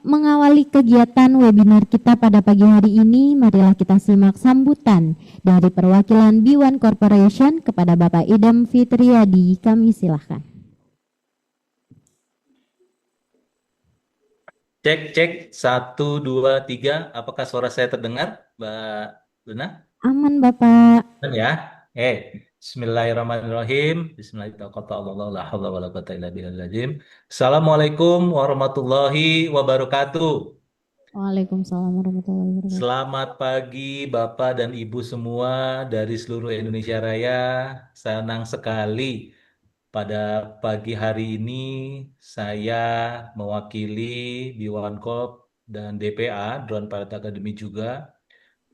mengawali kegiatan webinar kita pada pagi hari ini, marilah kita simak sambutan dari perwakilan B1 Corporation kepada Bapak Idam Fitriadi. Kami silahkan. Cek, 1, 2, 3. Apakah suara saya terdengar, Mbak Luna? Aman Bapak. Dan ya. Bismillahirrahmanirrahim. Bismillahirrahmanirrahim. Assalamualaikum warahmatullahi wabarakatuh. Waalaikumsalam warahmatullahi wabarakatuh. Selamat pagi Bapak dan Ibu semua dari seluruh Indonesia Raya. Senang sekali pada pagi hari ini saya mewakili B1 Corp dan DPA, Drone Pilot Academy juga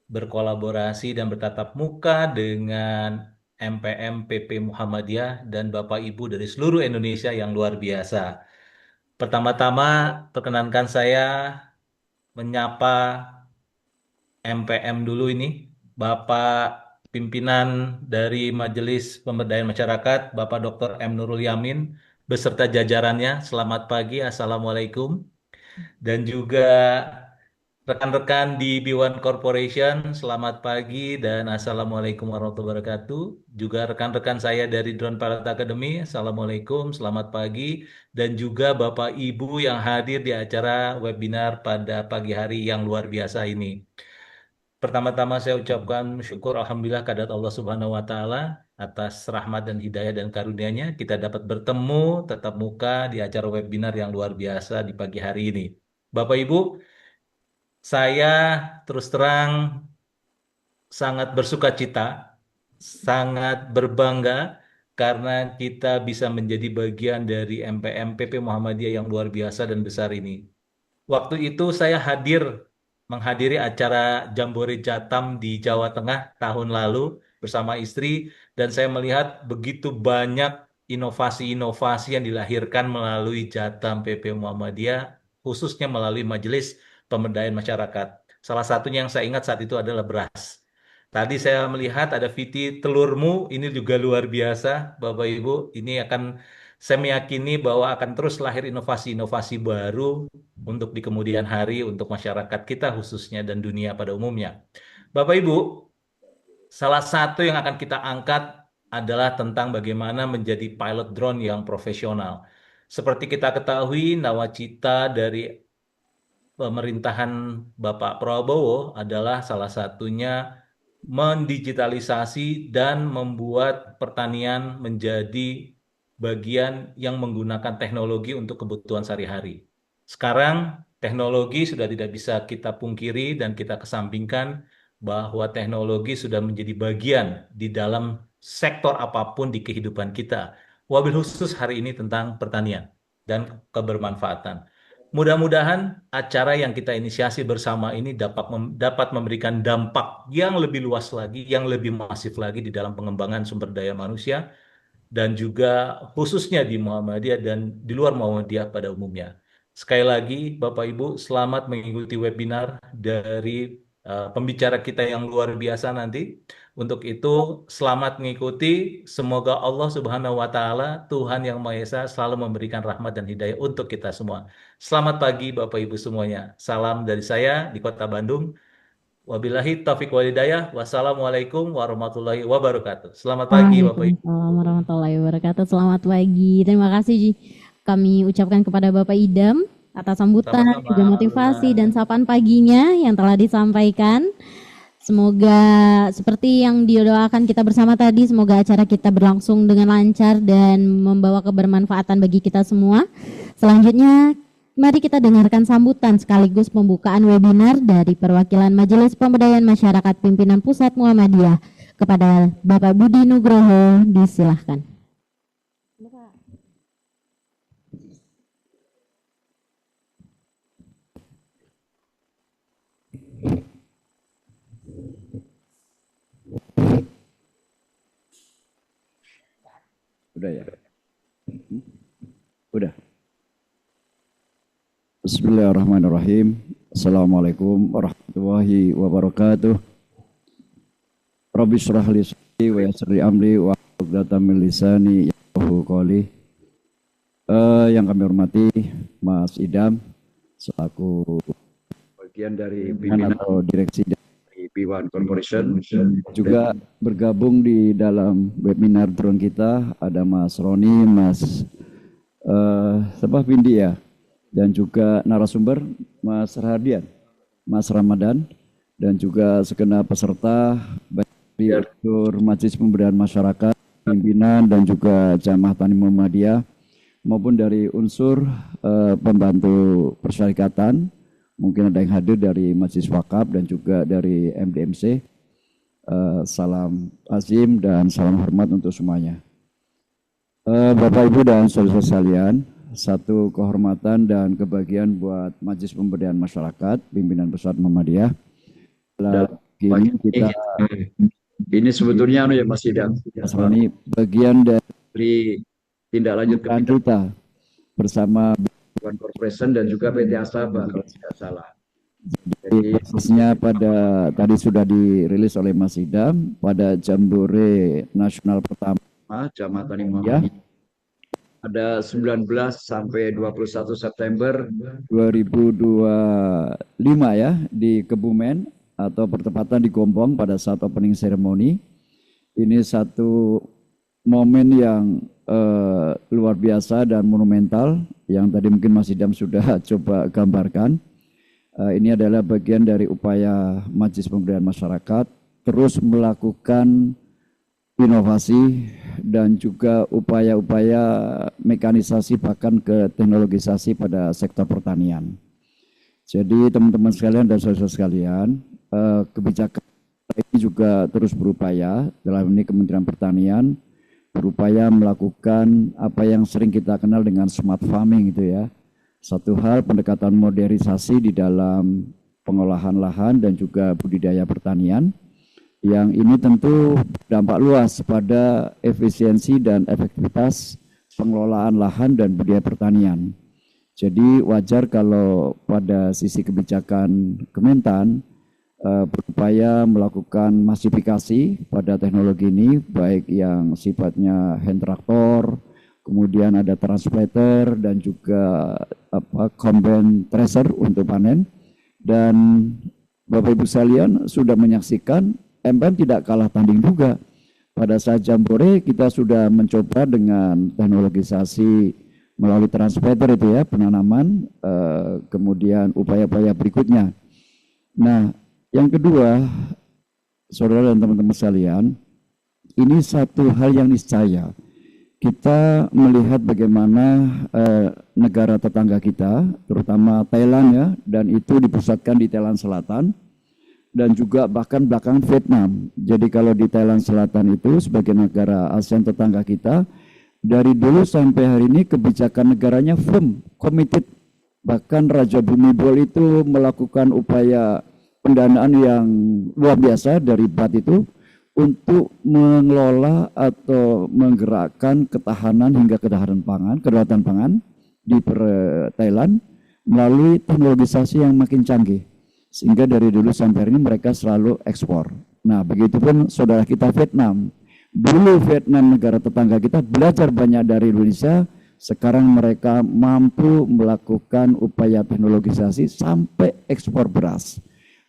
berkolaborasi dan bertatap muka dengan MPM PP Muhammadiyah dan Bapak Ibu dari seluruh Indonesia yang luar biasa. Pertama-tama, perkenankan saya menyapa MPM dulu ini, Bapak Pimpinan dari Majelis Pemberdayaan Masyarakat, Bapak Dr. M. Nurul Yamin, beserta jajarannya. Selamat pagi, Assalamualaikum. Dan juga rekan-rekan di B1 Corporation, selamat pagi dan Assalamualaikum warahmatullahi wabarakatuh. Juga rekan-rekan saya dari Drone Pilot Academy, Assalamualaikum, selamat pagi. Dan juga Bapak Ibu yang hadir di acara webinar pada pagi hari yang luar biasa ini. Pertama-tama saya ucapkan syukur Alhamdulillah kehadirat Allah Subhanahu wa Ta'ala atas rahmat dan hidayah dan karunia-Nya kita dapat bertemu tatap muka di acara webinar yang luar biasa di pagi hari ini. Bapak Ibu, saya terus terang sangat bersuka cita, sangat berbangga karena kita bisa menjadi bagian dari MPM PP Muhammadiyah yang luar biasa dan besar ini. Waktu itu saya menghadiri acara Jambore Jatam di Jawa Tengah tahun lalu bersama istri dan saya melihat begitu banyak inovasi-inovasi yang dilahirkan melalui Jatam PP Muhammadiyah khususnya melalui Majelis Pemberdayaan Masyarakat. Salah satunya yang saya ingat saat itu adalah beras. Tadi saya melihat ada Viti telurmu, ini juga luar biasa, Bapak Ibu. Ini akan saya meyakini bahwa akan terus lahir inovasi-inovasi baru untuk di kemudian hari untuk masyarakat kita khususnya dan dunia pada umumnya. Bapak Ibu, salah satu yang akan kita angkat adalah tentang bagaimana menjadi pilot drone yang profesional. Seperti kita ketahui, nawacita dari pemerintahan Bapak Prabowo adalah salah satunya mendigitalisasi dan membuat pertanian menjadi bagian yang menggunakan teknologi untuk kebutuhan sehari-hari. Sekarang teknologi sudah tidak bisa kita pungkiri dan kita kesampingkan bahwa teknologi sudah menjadi bagian di dalam sektor apapun di kehidupan kita. Wabil khusus hari ini tentang pertanian dan kebermanfaatan. Mudah-mudahan acara yang kita inisiasi bersama ini dapat memberikan dampak yang lebih luas lagi, yang lebih masif lagi di dalam pengembangan sumber daya manusia dan juga khususnya di Muhammadiyah dan di luar Muhammadiyah pada umumnya. Sekali lagi, Bapak Ibu, selamat mengikuti webinar dari pembicara kita yang luar biasa nanti. Untuk itu, selamat mengikuti. Semoga Allah Subhanahu wa Ta'ala, Tuhan Yang Maha Esa, selalu memberikan rahmat dan hidayah untuk kita semua. Selamat pagi, Bapak Ibu semuanya. Salam dari saya di Kota Bandung. Wabillahi taufiq walhidayah. Wassalamualaikum warahmatullahi wabarakatuh. Selamat pagi, Bapak Ibu. Waalaikumsalam warahmatullahi wabarakatuh. Selamat pagi. Terima kasih kami ucapkan kepada Bapak Idam atas sambutan, Sama-sama, juga motivasi Luna. dan sapaan paginya yang telah disampaikan. Semoga seperti yang didoakan kita bersama tadi, semoga acara kita berlangsung dengan lancar dan membawa kebermanfaatan bagi kita semua. Selanjutnya, mari kita dengarkan sambutan sekaligus pembukaan webinar dari perwakilan Majelis Pemberdayaan Masyarakat Pimpinan Pusat Muhammadiyah kepada Bapak Budi Nugroho. Disilahkan. Udah ya? Udah. Bismillahirrahmanirrahim. Assalamualaikum warahmatullahi wabarakatuh. Rabbi shrah li sadri wa yassir li amri wa hlul 'uqdatam min lisani yafqahu qawli. Yang kami hormati Mas Idam selaku bagian dari pimpinan pimpinan atau direksi dari B1 Corporation. juga bergabung di dalam webinar drone kita. Ada Mas Roni, Mas Vindi ya, dan juga narasumber Mas Radian, Mas Ramadan, dan juga segenap peserta baik dari unsur Majelis Pemberdayaan Masyarakat, pimpinan dan juga Jamaah Tani Muhammadiyah maupun dari unsur pembantu persyarikatan. Mungkin ada yang hadir dari Majelis Wakaf dan juga dari MDMC. Salam azim dan salam hormat untuk semuanya. Bapak Ibu dan saudara sekalian, satu kehormatan dan kebahagiaan buat Majelis Pemberdayaan Masyarakat, pimpinan pusat Muhammadiyah. Ini sebetulnya ya Mas Idam, Mas Roni, bagian dari tindak lanjut kebijakan kita bersama B1 Corporation dan juga PT Asabah kalau tidak salah. Jadi prosesnya pada tadi sudah dirilis oleh Mas Idam pada Jambore Nasional pertama Jamaah Tani Muhammadiyah ada 19 sampai 21 September 2025 ya di Kebumen atau bertepatan di Gombong pada saat opening ceremony. Ini satu momen yang luar biasa dan monumental yang tadi mungkin Mas Idam sudah coba gambarkan. Ini adalah bagian dari upaya Majelis Pemberdayaan Masyarakat terus melakukan inovasi dan juga upaya-upaya mekanisasi bahkan ke teknologisasi pada sektor pertanian. Jadi teman-teman sekalian dan saudara sekalian, kebijakan ini juga terus berupaya, dalam ini Kementerian Pertanian berupaya melakukan apa yang sering kita kenal dengan smart farming itu ya. Satu hal pendekatan modernisasi di dalam pengolahan lahan dan juga budidaya pertanian yang ini tentu berdampak luas pada efisiensi dan efektivitas pengelolaan lahan dan budidaya pertanian. Jadi wajar kalau pada sisi kebijakan Kementan berupaya melakukan masifikasi pada teknologi ini, baik yang sifatnya hand traktor, kemudian ada transplanter dan juga combine thresher untuk panen. Dan Bapak Ibu sekalian sudah menyaksikan MPM tidak kalah tanding juga. Pada saat Jambore kita sudah mencoba dengan teknologisasi melalui transplanter itu ya, penanaman, kemudian upaya-upaya berikutnya. Nah, yang kedua, saudara dan teman-teman sekalian, ini satu hal yang niscaya. Kita melihat bagaimana negara tetangga kita, terutama Thailand ya, dan itu dipusatkan di Thailand Selatan, dan juga bahkan belakangan Vietnam. Jadi kalau di Thailand Selatan itu sebagai negara ASEAN tetangga kita, dari dulu sampai hari ini kebijakan negaranya firm, committed. Bahkan Raja Bhumibol itu melakukan upaya pendanaan yang luar biasa dari BAT itu, untuk mengelola atau menggerakkan ketahanan hingga kedaulatan pangan di Thailand melalui teknologisasi yang makin canggih. Sehingga dari dulu sampai hari ini mereka selalu ekspor. Nah, begitupun saudara kita Vietnam. Dulu Vietnam negara tetangga kita belajar banyak dari Indonesia, sekarang mereka mampu melakukan upaya teknologisasi sampai ekspor beras.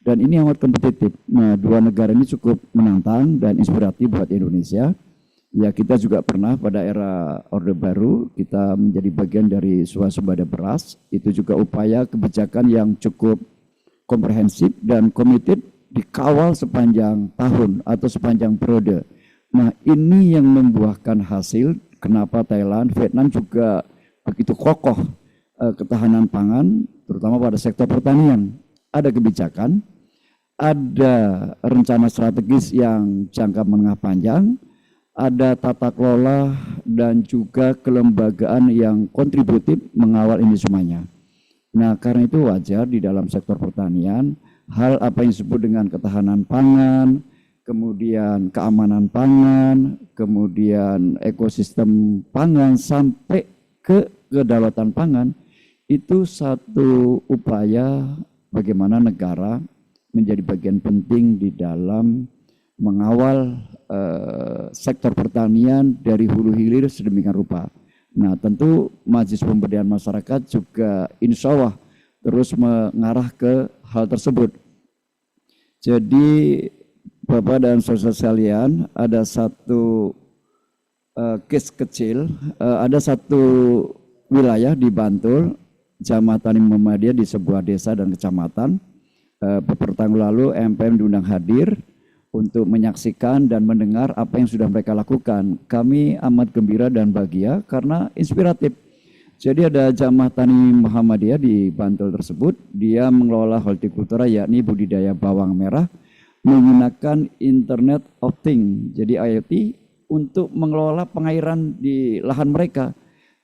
Dan ini amat kompetitif. Nah, dua negara ini cukup menantang dan inspiratif buat Indonesia. Ya, kita juga pernah pada era Orde Baru, kita menjadi bagian dari swasembada beras. Itu juga upaya kebijakan yang cukup komprehensif dan komited dikawal sepanjang tahun atau sepanjang periode. Nah, ini yang membuahkan hasil kenapa Thailand, Vietnam juga begitu kokoh ketahanan pangan, terutama pada sektor pertanian. Ada kebijakan, ada rencana strategis yang jangka menengah panjang, ada tata kelola dan juga kelembagaan yang kontributif mengawal ini semuanya. Nah, karena itu wajar di dalam sektor pertanian, hal apa yang disebut dengan ketahanan pangan, kemudian keamanan pangan, kemudian ekosistem pangan sampai ke kedaulatan pangan, itu satu upaya bagaimana negara menjadi bagian penting di dalam mengawal sektor pertanian dari hulu hilir sedemikian rupa. Nah, tentu Majelis Pemberdayaan Masyarakat juga insya Allah terus mengarah ke hal tersebut. Jadi Bapak dan saudara sekalian, ada satu case kecil, ada satu wilayah di Bantul, Jamaah Tani Muhammadiyah di sebuah desa dan kecamatan. Beberapa tahun lalu MPM diundang hadir untuk menyaksikan dan mendengar apa yang sudah mereka lakukan. Kami amat gembira dan bahagia karena inspiratif. Jadi ada Jamaah Tani Muhammadiyah di Bantul tersebut, dia mengelola hortikultura yakni budidaya bawang merah menggunakan Internet of Things, jadi IoT, untuk mengelola pengairan di lahan mereka.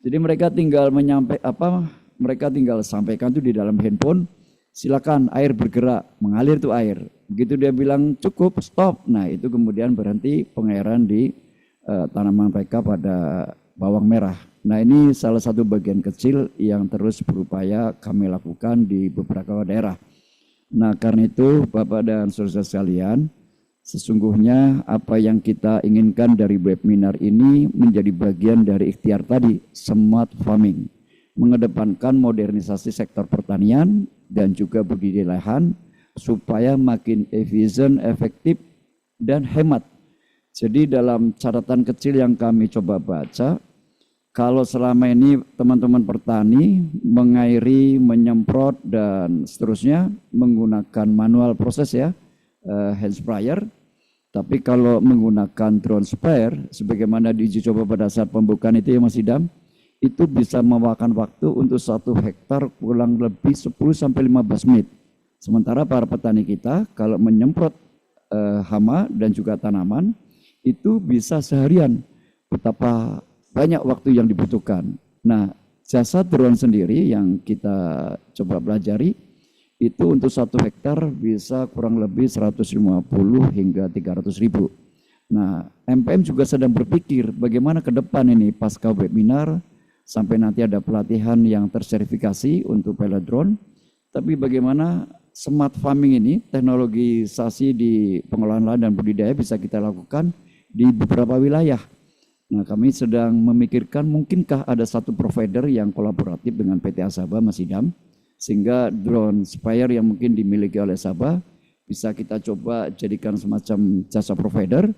Jadi mereka tinggal mereka tinggal sampaikan itu di dalam handphone, silakan air bergerak, mengalir tuh air. Begitu dia bilang cukup, stop. Nah itu kemudian berhenti pengairan di tanaman mereka pada bawang merah. Nah ini salah satu bagian kecil yang terus berupaya kami lakukan di beberapa daerah. Nah karena itu Bapak dan saudara sekalian, sesungguhnya apa yang kita inginkan dari webinar ini menjadi bagian dari ikhtiar tadi, smart farming. Mengedepankan modernisasi sektor pertanian dan juga budidaya lahan supaya makin efisien, efektif, dan hemat. Jadi dalam catatan kecil yang kami coba baca, kalau selama ini teman-teman petani mengairi, menyemprot dan seterusnya menggunakan manual proses ya, hand sprayer. Tapi kalau menggunakan drone sprayer, sebagaimana diuji coba pada saat pembukaan itu ya Mas Idam, itu bisa memakan waktu untuk 1 hektar kurang lebih 10-15 menit. Sementara para petani kita kalau menyemprot hama dan juga tanaman, itu bisa seharian. Betapa banyak waktu yang dibutuhkan. Nah, jasa drone sendiri yang kita coba pelajari itu untuk 1 hektar bisa kurang lebih 150 hingga 300 ribu. Nah, MPM juga sedang berpikir bagaimana ke depan ini pasca webinar sampai nanti ada pelatihan yang tersertifikasi untuk pilot drone. Tapi bagaimana smart farming ini, teknologisasi di pengolahan lahan dan budidaya bisa kita lakukan di beberapa wilayah. Nah, kami sedang memikirkan mungkinkah ada satu provider yang kolaboratif dengan PT Asabah, Mas Idam, sehingga drone sprayer yang mungkin dimiliki oleh Sabah bisa kita coba jadikan semacam jasa provider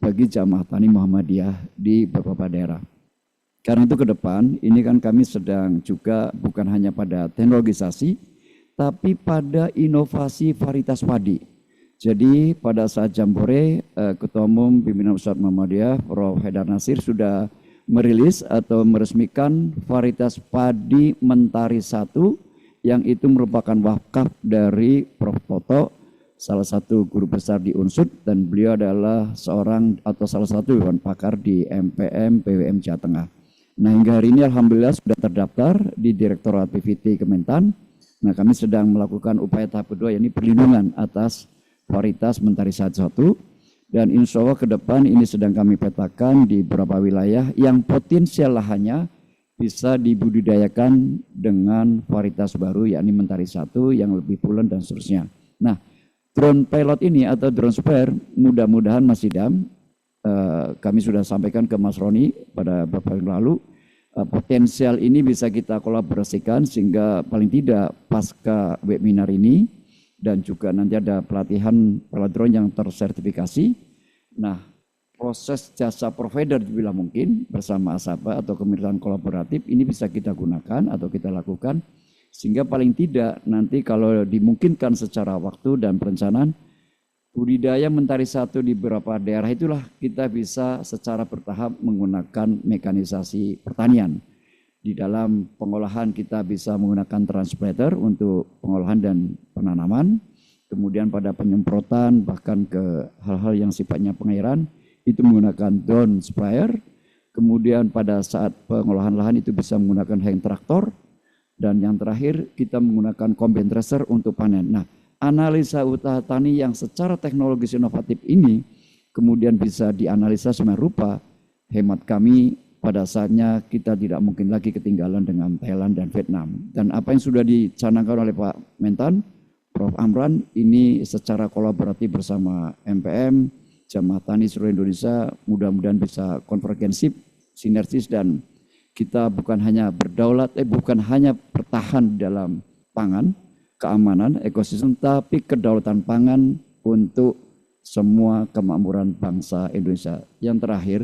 bagi Jamaah Tani Muhammadiyah di beberapa daerah. Karena itu ke depan, ini kan kami sedang juga bukan hanya pada teknologisasi, tapi pada inovasi varietas padi. Jadi pada saat Jambore, Ketua Umum Pimpinan Pusat Muhammadiyah, Prof. Haidar Nasir sudah merilis atau meresmikan varietas padi Mentari 1 yang itu merupakan wakaf dari Prof. Toto, salah satu guru besar di Unsud, dan beliau adalah seorang atau salah satu dewan pakar di MPM PWM Jawa Tengah. Nah hingga hari ini Alhamdulillah sudah terdaftar di Direktorat PVT Kementan. Nah kami sedang melakukan upaya tahap kedua, yakni perlindungan atas varietas Mentari 1 dan insya Allah ke depan ini sedang kami petakan di beberapa wilayah yang potensial lahannya bisa dibudidayakan dengan varietas baru yakni Mentari 1 yang lebih pulen dan seterusnya. Nah drone pilot ini atau drone sprayer mudah-mudahan Mas Idam, kami sudah sampaikan ke Mas Roni pada beberapa yang lalu, potensial ini bisa kita kolaborasikan sehingga paling tidak pasca webinar ini dan juga nanti ada pelatihan drone yang tersertifikasi. Nah, proses jasa provider bila mungkin bersama Asabah atau kemitraan kolaboratif ini bisa kita gunakan atau kita lakukan sehingga paling tidak nanti kalau dimungkinkan secara waktu dan perencanaan budidaya Mentari 1 di beberapa daerah itulah kita bisa secara bertahap menggunakan mekanisasi pertanian. Di dalam pengolahan kita bisa menggunakan transplanter untuk pengolahan dan penanaman. Kemudian pada penyemprotan bahkan ke hal-hal yang sifatnya pengairan itu menggunakan drone sprayer. Kemudian pada saat pengolahan lahan itu bisa menggunakan hand traktor. Dan yang terakhir kita menggunakan combine tracer untuk panen. Nah analisa usaha tani yang secara teknologis inovatif ini kemudian bisa dianalisa semua rupa, hemat kami pada saatnya kita tidak mungkin lagi ketinggalan dengan Thailand dan Vietnam. Dan apa yang sudah dicanangkan oleh Pak Mentan, Prof. Amran, ini secara kolaboratif bersama MPM, Jamaah Tani seluruh Indonesia, mudah-mudahan bisa konvergensif, sinergis, dan kita bukan hanya berdaulat, bukan hanya bertahan dalam pangan, keamanan, ekosistem, tapi kedaulatan pangan untuk semua kemakmuran bangsa Indonesia. Yang terakhir,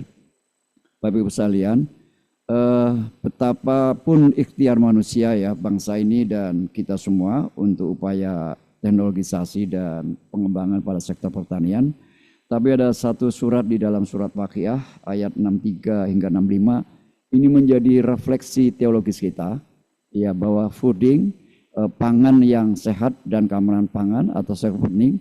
Bapak Ibu sekalian, betapapun ikhtiar manusia ya, bangsa ini dan kita semua untuk upaya teknologisasi dan pengembangan pada sektor pertanian. Tapi ada satu surat di dalam surat Waqiah ayat 63 hingga 65, ini menjadi refleksi teologis kita, ya, bahwa fooding, pangan yang sehat dan keamanan pangan atau self-fooding,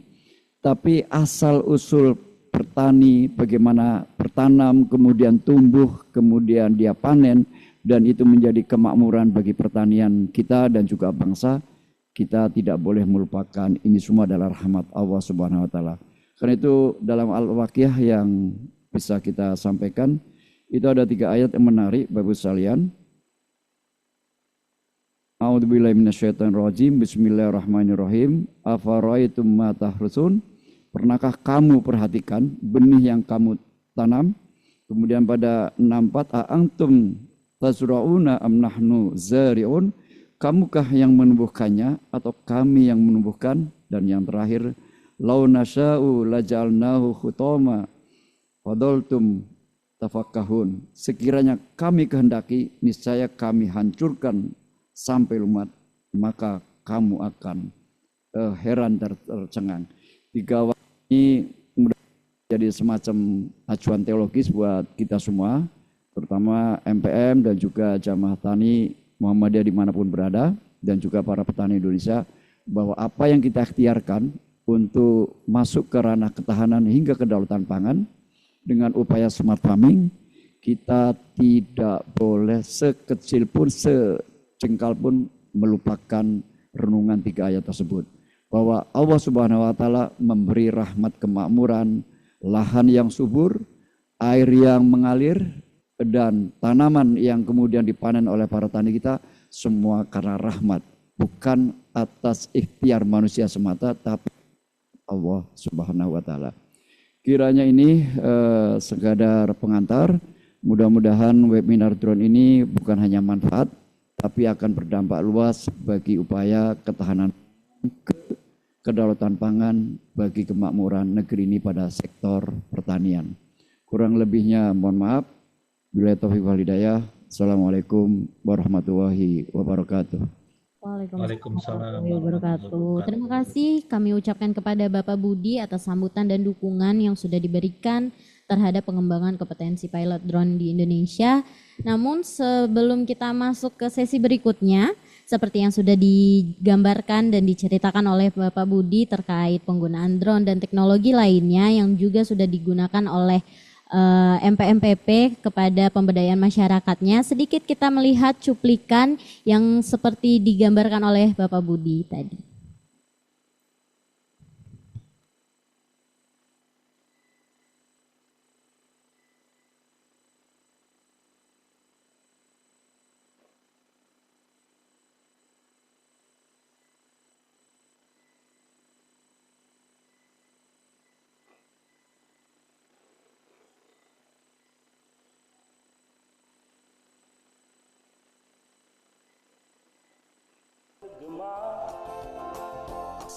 tapi asal usul bertani, bagaimana bertanam, kemudian tumbuh, kemudian dia panen, dan itu menjadi kemakmuran bagi pertanian kita dan juga bangsa, kita tidak boleh melupakan ini semua adalah rahmat Allah Subhanahu wa Ta'ala. Karena itu dalam Al-Waqiah yang bisa kita sampaikan, itu ada 3 ayat yang menarik Bapak sekalian. A'udzubillahi minasyaitonirrajim. Bismillahirrahmanirrahim. Afara'aitum ma tahrusun? Pernahkah kamu perhatikan benih yang kamu tanam? Kemudian pada 64, a'antum tazra'una am nahnu zari'un? Kamukah yang menumbuhkannya atau kami yang menumbuhkan? Dan yang terakhir, lau nasya'u laja'alnahu khutama fadoltum tafakkahun. Sekiranya kami kehendaki, niscaya kami hancurkan sampai lumat, maka kamu akan heran tercengang. 3 ini menjadi semacam acuan teologis buat kita semua, terutama MPM dan juga jamaah tani Muhammadiyah dimanapun berada, dan juga para petani Indonesia, bahwa apa yang kita ikhtiarkan untuk masuk ke ranah ketahanan hingga kedaulatan pangan dengan upaya smart farming, kita tidak boleh sekecil pun, sejengkal pun melupakan renungan 3 ayat tersebut. Bahwa Allah Subhanahu wa Ta'ala memberi rahmat kemakmuran, lahan yang subur, air yang mengalir, dan tanaman yang kemudian dipanen oleh para tani kita, semua karena rahmat, bukan atas ikhtiar manusia semata, tapi Allah Subhanahu wa Ta'ala. Kiranya ini sekadar pengantar, mudah-mudahan webinar drone ini bukan hanya manfaat, tapi akan berdampak luas bagi upaya ketahanan kedaulatan pangan bagi kemakmuran negeri ini pada sektor pertanian. Kurang lebihnya mohon maaf. Billahi taufiq wal hidayah. Assalamualaikum warahmatullahi wabarakatuh. Waalaikumsalam warahmatullahi wabarakatuh. Terima kasih kami ucapkan kepada Bapak Budi atas sambutan dan dukungan yang sudah diberikan terhadap pengembangan kompetensi pilot drone di Indonesia. Namun sebelum kita masuk ke sesi berikutnya, seperti yang sudah digambarkan dan diceritakan oleh Bapak Budi terkait penggunaan drone dan teknologi lainnya yang juga sudah digunakan oleh MPMPP kepada pemberdayaan masyarakatnya, sedikit kita melihat cuplikan yang seperti digambarkan oleh Bapak Budi tadi.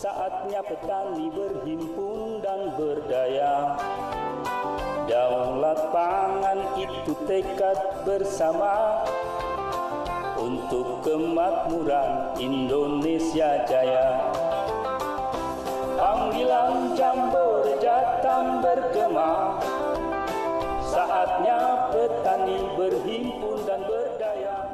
Saatnya petani berhimpun dan berdaya. Daulat pangan itu tekad bersama untuk kemakmuran Indonesia jaya. Panggilan jambore datang bergema. Saatnya petani berhimpun dan berdaya.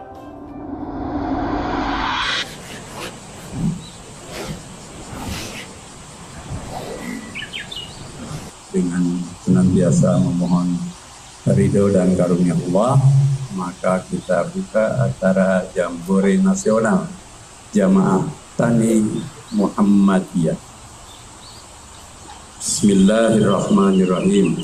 Dengan senantiasa memohon ridho dan karunia Allah, maka kita buka acara Jambore Nasional Jamaah Tani Muhammadiyah. Bismillahirrahmanirrahim.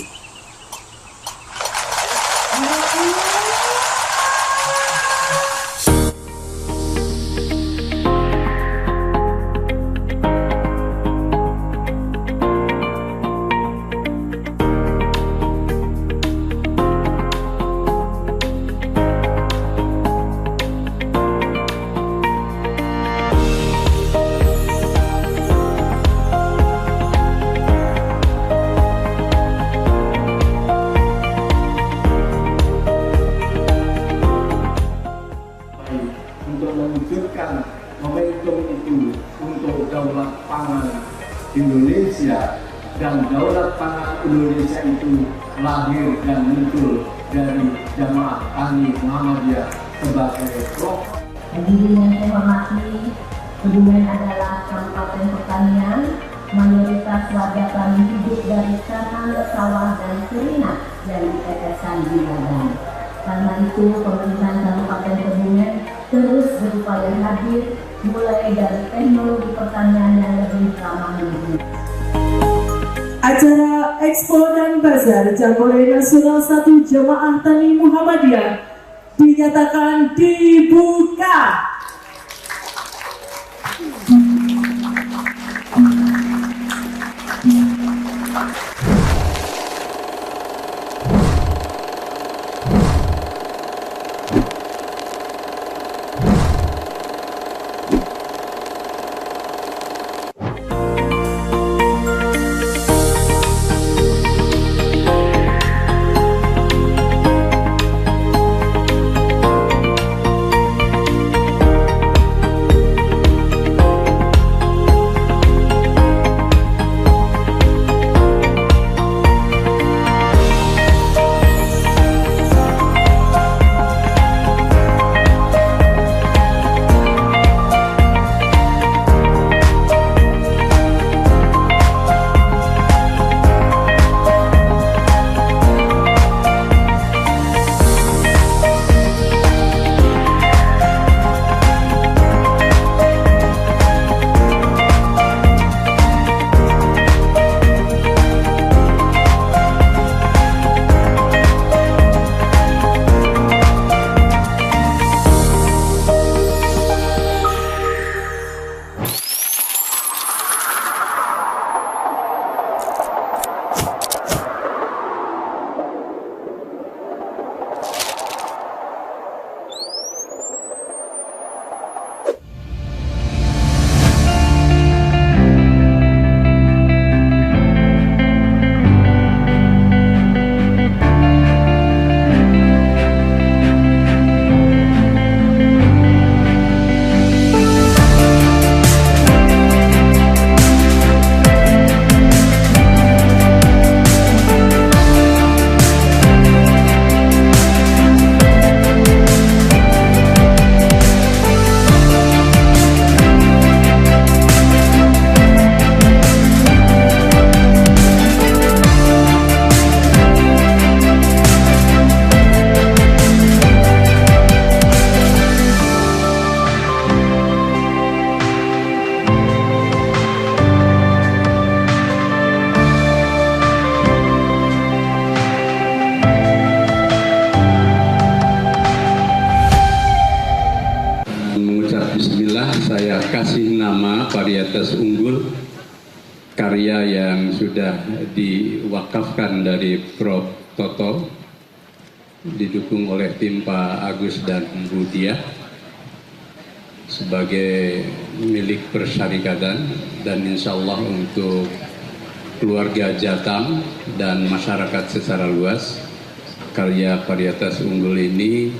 itu untuk daulat pangan Indonesia, dan daulat pangan Indonesia itu lahir dan muncul dari Jamaah Tani Muhammadiyah sebagai kelompok. Hadirin yang saya hormati, Kebumen adalah kabupaten pertanian. Mayoritas warga kami hidup dari tanah, sawah, dan keringat yang diteteskan di ladang. Karena itu, pemerintahan Kabupaten Kebumen terus berupaya hadir mulai dari teknologi pertanian yang lebih ramah lingkungan. Acara Expo dan Bazar Jambore Nasional 1 Jamaah Tani Muhammadiyah dinyatakan dibuka. Saya kasih nama varietas unggul, karya yang sudah diwakafkan dari Prof. Toto, didukung oleh tim Pak Agus dan Bu Diah sebagai milik persyarikatan, dan insya Allah untuk keluarga Jatam dan masyarakat secara luas, karya varietas unggul ini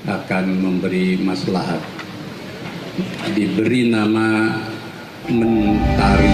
akan memberi maslahat. Diberi nama Mentari.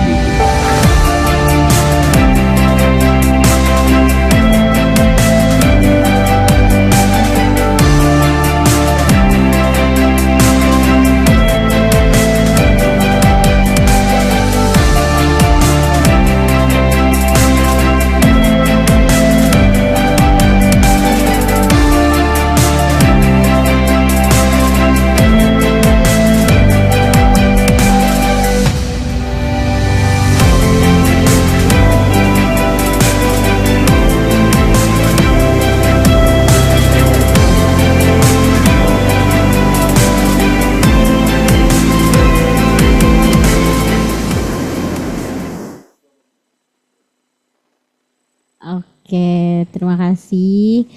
Oke, terima kasih.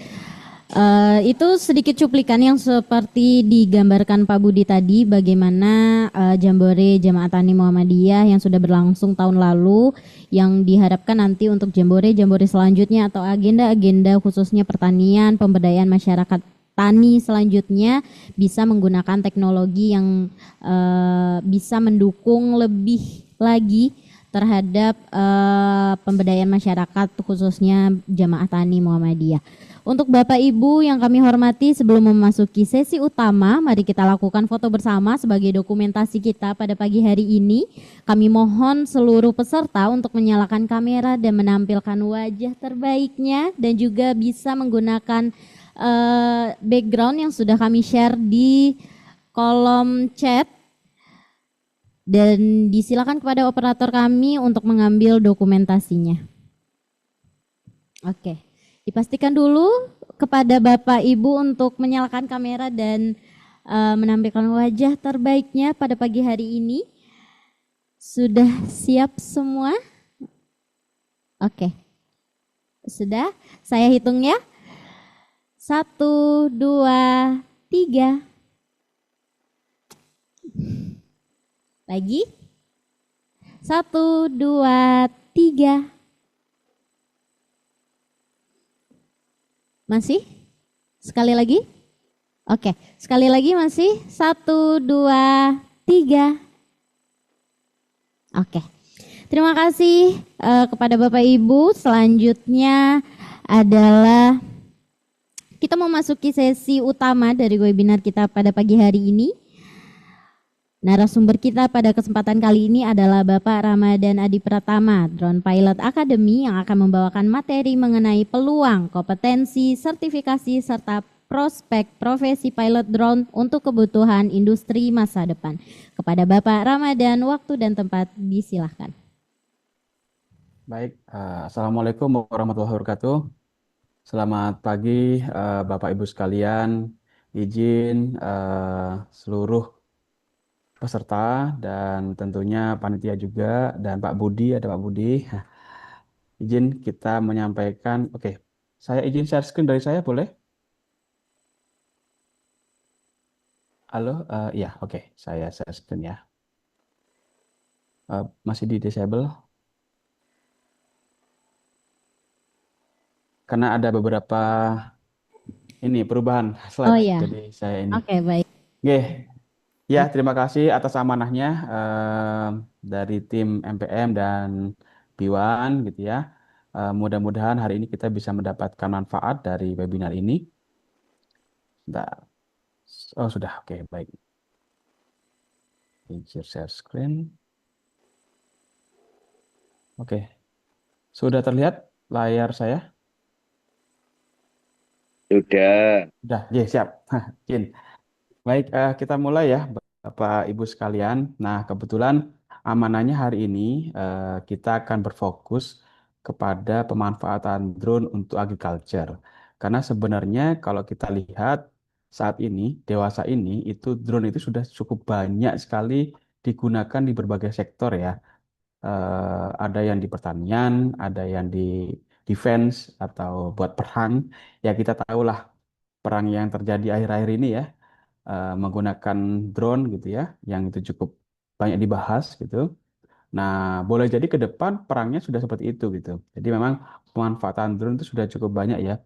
Itu sedikit cuplikan yang seperti digambarkan Pak Budi tadi, bagaimana Jambore Jamaah Tani Muhammadiyah yang sudah berlangsung tahun lalu, yang diharapkan nanti untuk Jambore selanjutnya atau agenda-agenda khususnya pertanian, pemberdayaan masyarakat tani selanjutnya bisa menggunakan teknologi yang bisa mendukung lebih lagi terhadap pemberdayaan masyarakat khususnya jamaah tani Muhammadiyah. Untuk Bapak Ibu yang kami hormati, sebelum memasuki sesi utama, mari kita lakukan foto bersama sebagai dokumentasi kita pada pagi hari ini. Kami mohon seluruh peserta untuk menyalakan kamera dan menampilkan wajah terbaiknya dan juga bisa menggunakan background yang sudah kami share di kolom chat. Dan disilakan kepada operator kami untuk mengambil dokumentasinya. Oke. Dipastikan dulu kepada Bapak Ibu untuk menyalakan kamera dan menampilkan wajah terbaiknya pada pagi hari ini. Sudah siap semua? Oke. Sudah? Saya hitung ya. 1, 2, 3. Lagi. 1, 2, 3. Masih? Sekali lagi? Oke, sekali lagi masih. 1, 2, 3. Oke. Terima kasih kepada Bapak Ibu. Selanjutnya adalah kita memasuki sesi utama dari webinar kita pada pagi hari ini. Narasumber kita pada kesempatan kali ini adalah Bapak Ramadan Adi Pratama, Drone Pilot Academy, yang akan membawakan materi mengenai peluang, kompetensi, sertifikasi, serta prospek profesi pilot drone untuk kebutuhan industri masa depan. Kepada Bapak Ramadan, waktu dan tempat disilahkan. Baik, Assalamualaikum warahmatullahi wabarakatuh. Selamat pagi Bapak Ibu sekalian, izin seluruh peserta dan tentunya panitia juga dan Pak Budi, ada Pak Budi. Izin kita menyampaikan, oke, saya izin share screen dari saya boleh? Halo, ya oke, saya share screen ya. Masih di disable? Karena ada beberapa ini perubahan slide, Oh ya, jadi saya ini. oke baik. Oke, ya terima kasih atas amanahnya dari tim MPM dan Biwan gitu ya. Mudah-mudahan hari ini kita bisa mendapatkan manfaat dari webinar ini. Bentar. Oh sudah, oke baik. Share screen. Oke, sudah terlihat layar saya? Sudah. Sudah, ya siap. Izin. Baik, kita mulai ya Bapak Ibu sekalian. Nah, kebetulan amanahnya hari ini kita akan berfokus kepada pemanfaatan drone untuk agriculture. Karena sebenarnya kalau kita lihat saat ini, dewasa ini, itu drone itu sudah cukup banyak sekali digunakan di berbagai sektor ya. Ada yang di pertanian, ada yang di defense atau buat perang. Ya kita tahulah perang yang terjadi akhir-akhir ini ya, menggunakan drone gitu ya, yang itu cukup banyak dibahas gitu. Nah, boleh jadi ke depan perangnya sudah seperti itu gitu. Jadi memang pemanfaatan drone itu sudah cukup banyak ya.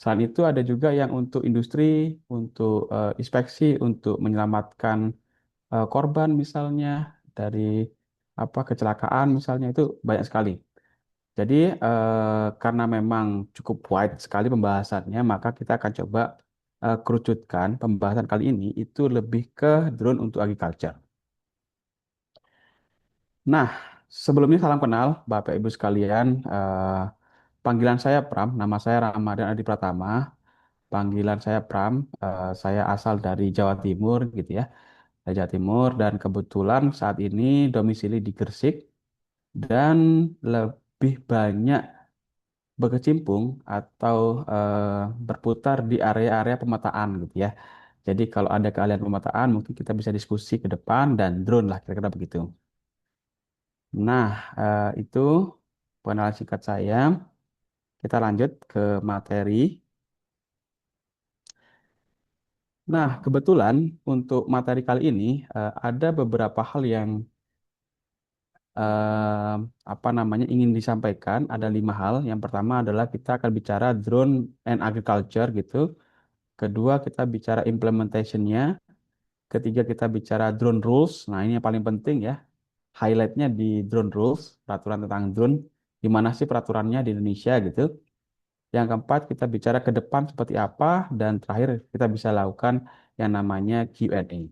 Selain itu ada juga yang untuk industri, untuk inspeksi, untuk menyelamatkan korban misalnya dari apa kecelakaan misalnya itu banyak sekali. Jadi karena memang cukup wide sekali pembahasannya, maka kita akan coba kerucutkan pembahasan kali ini itu lebih ke drone untuk agriculture. Nah, sebelumnya salam kenal Bapak Ibu sekalian. Panggilan saya Pram, nama saya Ramadan Adi Pratama. Panggilan saya Pram, saya asal dari Jawa Timur gitu ya. Dari Jawa Timur dan kebetulan saat ini domisili di Gresik dan lebih banyak berkecimpung atau berputar di area-area pemetaan gitu ya. Jadi kalau ada keahlian pemetaan mungkin kita bisa diskusi ke depan dan drone lah kira-kira begitu. Nah, itu pengenalan singkat saya. Kita lanjut ke materi. Nah, kebetulan untuk materi kali ini ada beberapa hal yang apa namanya ingin disampaikan. Ada 5 hal. Yang pertama adalah kita akan bicara drone and agriculture gitu. kedua kita bicara implementation-nya, ketiga kita bicara drone rules. Nah, ini yang paling penting ya. Highlight-nya di drone rules, peraturan tentang drone, gimana sih peraturannya di Indonesia gitu. Yang keempat, kita bicara ke depan seperti apa, dan terakhir kita bisa lakukan yang namanya Q&A.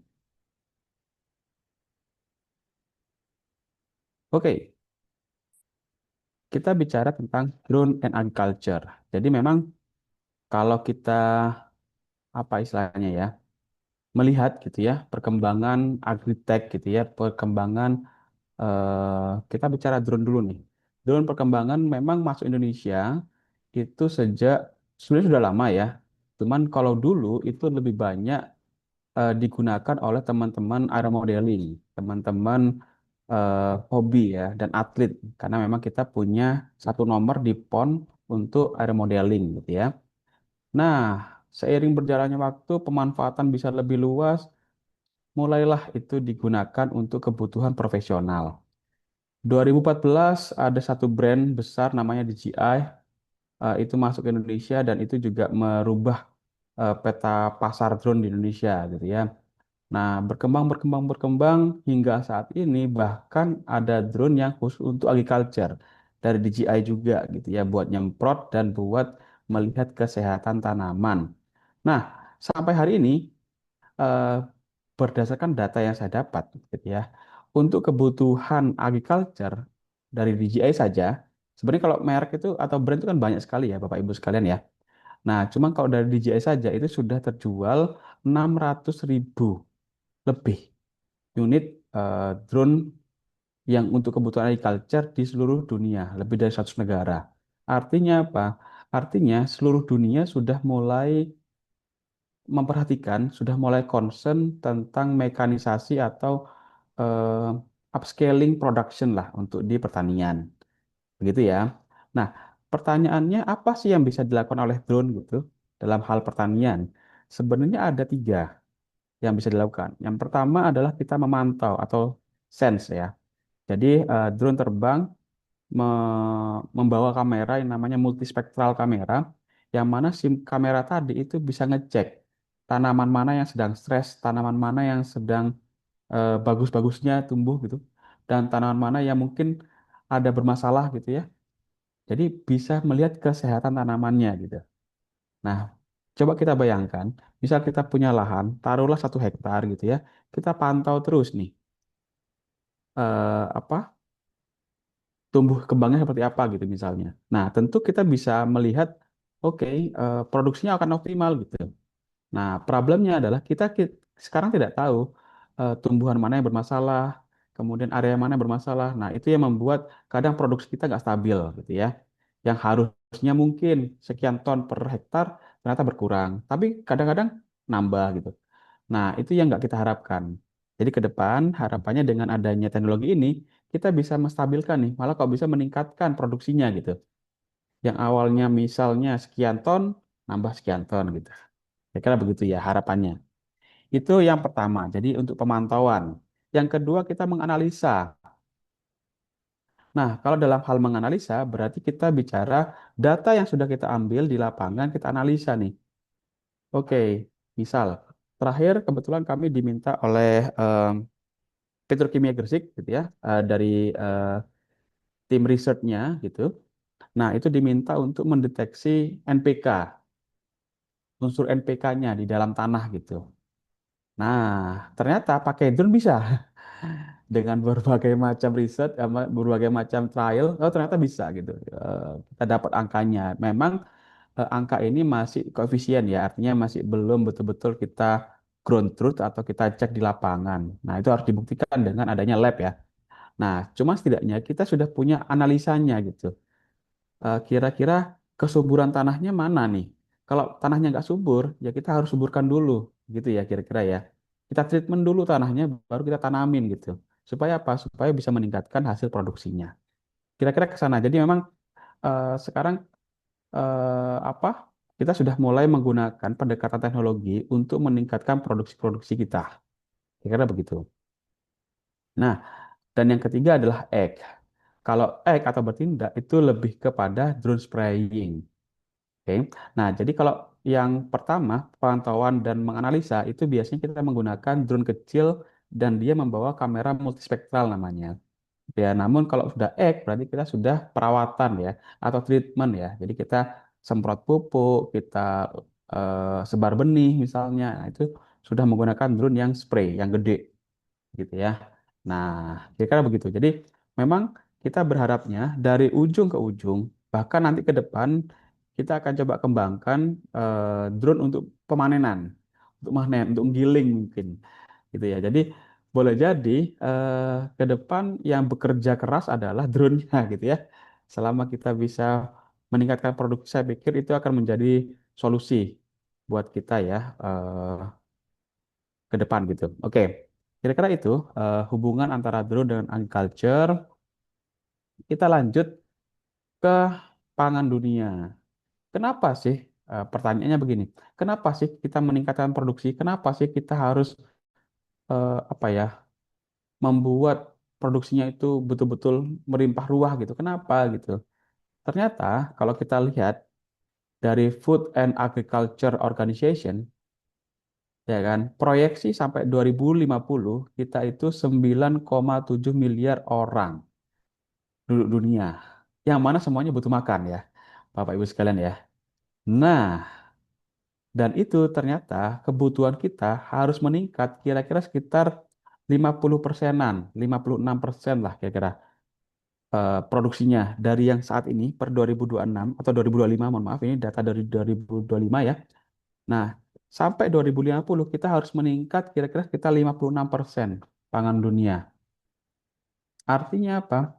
Oke, kita bicara tentang drone and agriculture. Jadi memang kalau kita apa istilahnya ya, melihat gitu ya perkembangan agritech gitu ya, perkembangan kita bicara drone dulu nih. Drone perkembangan memang masuk Indonesia itu sejak sebenarnya sudah lama ya. Cuman kalau dulu itu lebih banyak digunakan oleh teman-teman aeromodeling, teman-teman hobi ya dan atlet karena memang kita punya satu nomor di PON untuk aeromodeling gitu ya. Nah, seiring berjalannya waktu pemanfaatan bisa lebih luas, mulailah itu digunakan untuk kebutuhan profesional. 2014 ada satu brand besar namanya DJI itu masuk ke Indonesia dan itu juga merubah peta pasar drone di Indonesia gitu ya. Nah, berkembang hingga saat ini bahkan ada drone yang khusus untuk agriculture dari DJI juga gitu ya buat nyemprot dan buat melihat kesehatan tanaman. Nah, sampai hari ini eh, berdasarkan data yang saya dapat gitu ya, untuk kebutuhan agriculture dari DJI saja, sebenarnya kalau merek itu atau brand itu kan banyak sekali ya Bapak Ibu sekalian ya. Nah, cuma kalau dari DJI saja itu sudah terjual 600.000 lebih unit drone yang untuk kebutuhan agriculture di seluruh dunia, lebih dari 100 negara. Artinya apa? Artinya seluruh dunia sudah mulai memperhatikan, sudah mulai concern tentang mekanisasi atau upscaling production lah untuk di pertanian. Begitu ya. Nah, pertanyaannya apa sih yang bisa dilakukan oleh drone gitu dalam hal pertanian? Sebenarnya ada tiga yang bisa dilakukan. Yang pertama adalah kita memantau atau sense ya. Jadi drone terbang membawa kamera yang namanya multispektral kamera, yang mana SIM kamera tadi itu bisa ngecek tanaman mana yang sedang stres, tanaman mana yang sedang bagus-bagusnya tumbuh gitu, dan tanaman mana yang mungkin ada bermasalah gitu ya. Jadi bisa melihat kesehatan tanamannya gitu. Nah, coba kita bayangkan, misal kita punya lahan, taruhlah 1 hektar gitu ya, kita pantau terus nih, apa tumbuh kembangnya seperti apa gitu misalnya. Nah, tentu kita bisa melihat, oke, produksinya akan optimal gitu. Nah, problemnya adalah sekarang tidak tahu tumbuhan mana yang bermasalah, kemudian area mana yang bermasalah. Nah, itu yang membuat kadang produksi kita nggak stabil gitu ya. Yang harusnya mungkin sekian ton per hektar ternyata berkurang, tapi kadang-kadang nambah gitu. Nah, itu yang nggak kita harapkan. Jadi ke depan harapannya dengan adanya teknologi ini kita bisa menstabilkan nih, malah kalau bisa meningkatkan produksinya gitu. Yang awalnya misalnya sekian ton, nambah sekian ton gitu. Kira-kira begitu ya harapannya. Itu yang pertama, jadi untuk pemantauan. Yang kedua kita menganalisa. Nah, kalau dalam hal menganalisa berarti kita bicara data yang sudah kita ambil di lapangan, kita analisa nih. Oke, misal terakhir kebetulan kami diminta oleh Petrokimia Gresik gitu ya, dari eh, tim risetnya gitu. Nah, itu diminta untuk mendeteksi NPK, unsur NPK-nya di dalam tanah gitu. Nah, ternyata pakai drone bisa. Dengan berbagai macam riset, sama berbagai macam trial, oh ternyata bisa gitu. Kita dapat angkanya. Memang angka ini masih koefisien ya, artinya masih belum betul-betul kita ground truth atau kita cek di lapangan. Nah, itu harus dibuktikan dengan adanya lab ya. Nah, cuma setidaknya kita sudah punya analisanya gitu. Kira-kira kesuburan tanahnya mana nih? Kalau tanahnya nggak subur, ya kita harus suburkan dulu, gitu ya kira-kira ya. Kita treatment dulu tanahnya, baru kita tanamin gitu. Supaya apa? Supaya bisa meningkatkan hasil produksinya. Kira-kira ke sana. Jadi memang sekarang apa? Kita sudah mulai menggunakan pendekatan teknologi untuk meningkatkan produksi-produksi kita. Kira-kira begitu. Nah, dan yang ketiga adalah egg. Kalau egg atau bertindak itu lebih kepada drone spraying. Oke. Nah, jadi kalau yang pertama, pemantauan dan menganalisa itu biasanya kita menggunakan drone kecil dan dia membawa kamera multispektral namanya. Ya, namun kalau sudah X berarti kita sudah perawatan ya atau treatment ya. Jadi kita semprot pupuk, kita sebar benih misalnya. Nah, itu sudah menggunakan drone yang spray, yang gede gitu ya. Nah, kira-kira begitu. Jadi memang kita berharapnya dari ujung ke ujung, bahkan nanti ke depan kita akan coba kembangkan drone untuk pemanenan, untuk manen, untuk giling mungkin gitu ya. Jadi boleh jadi ke depan yang bekerja keras adalah drone-nya gitu ya. Selama kita bisa meningkatkan produksi, saya pikir itu akan menjadi solusi buat kita ya ke depan gitu. Oke, kira-kira itu hubungan antara drone dengan agriculture. Kita lanjut ke pangan dunia. Kenapa sih? Pertanyaannya begini, kenapa sih kita meningkatkan produksi? Kenapa sih kita harus apa ya? Membuat produksinya itu betul-betul melimpah ruah gitu. Kenapa gitu? Ternyata kalau kita lihat dari Food and Agriculture Organization, ya kan, proyeksi sampai 2050 kita itu 9,7 miliar orang penduduk dunia, yang mana semuanya butuh makan ya, Bapak Ibu sekalian ya. Nah, dan itu ternyata kebutuhan kita harus meningkat kira-kira sekitar 50 persenan, 56% lah kira-kira produksinya dari yang saat ini per 2026 atau 2025, mohon maaf ini data dari 2025 ya. Nah, sampai 2050 kita harus meningkat kira-kira sekitar 56% pangan dunia. Artinya apa?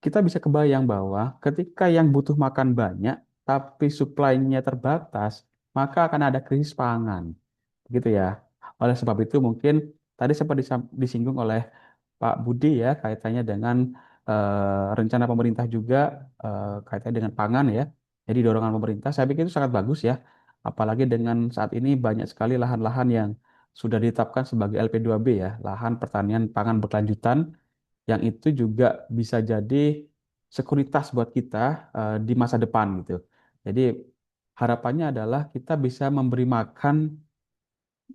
Kita bisa kebayang bahwa ketika yang butuh makan banyak tapi supply-nya terbatas, maka akan ada krisis pangan. Begitu ya. Oleh sebab itu mungkin tadi sempat disinggung oleh Pak Budi ya kaitannya dengan rencana pemerintah juga kaitannya dengan pangan ya. Jadi dorongan pemerintah saya pikir itu sangat bagus ya. Apalagi dengan saat ini banyak sekali lahan-lahan yang sudah ditetapkan sebagai LP2B ya, lahan pertanian pangan berkelanjutan yang itu juga bisa jadi sekuritas buat kita di masa depan gitu. Jadi harapannya adalah kita bisa memberi makan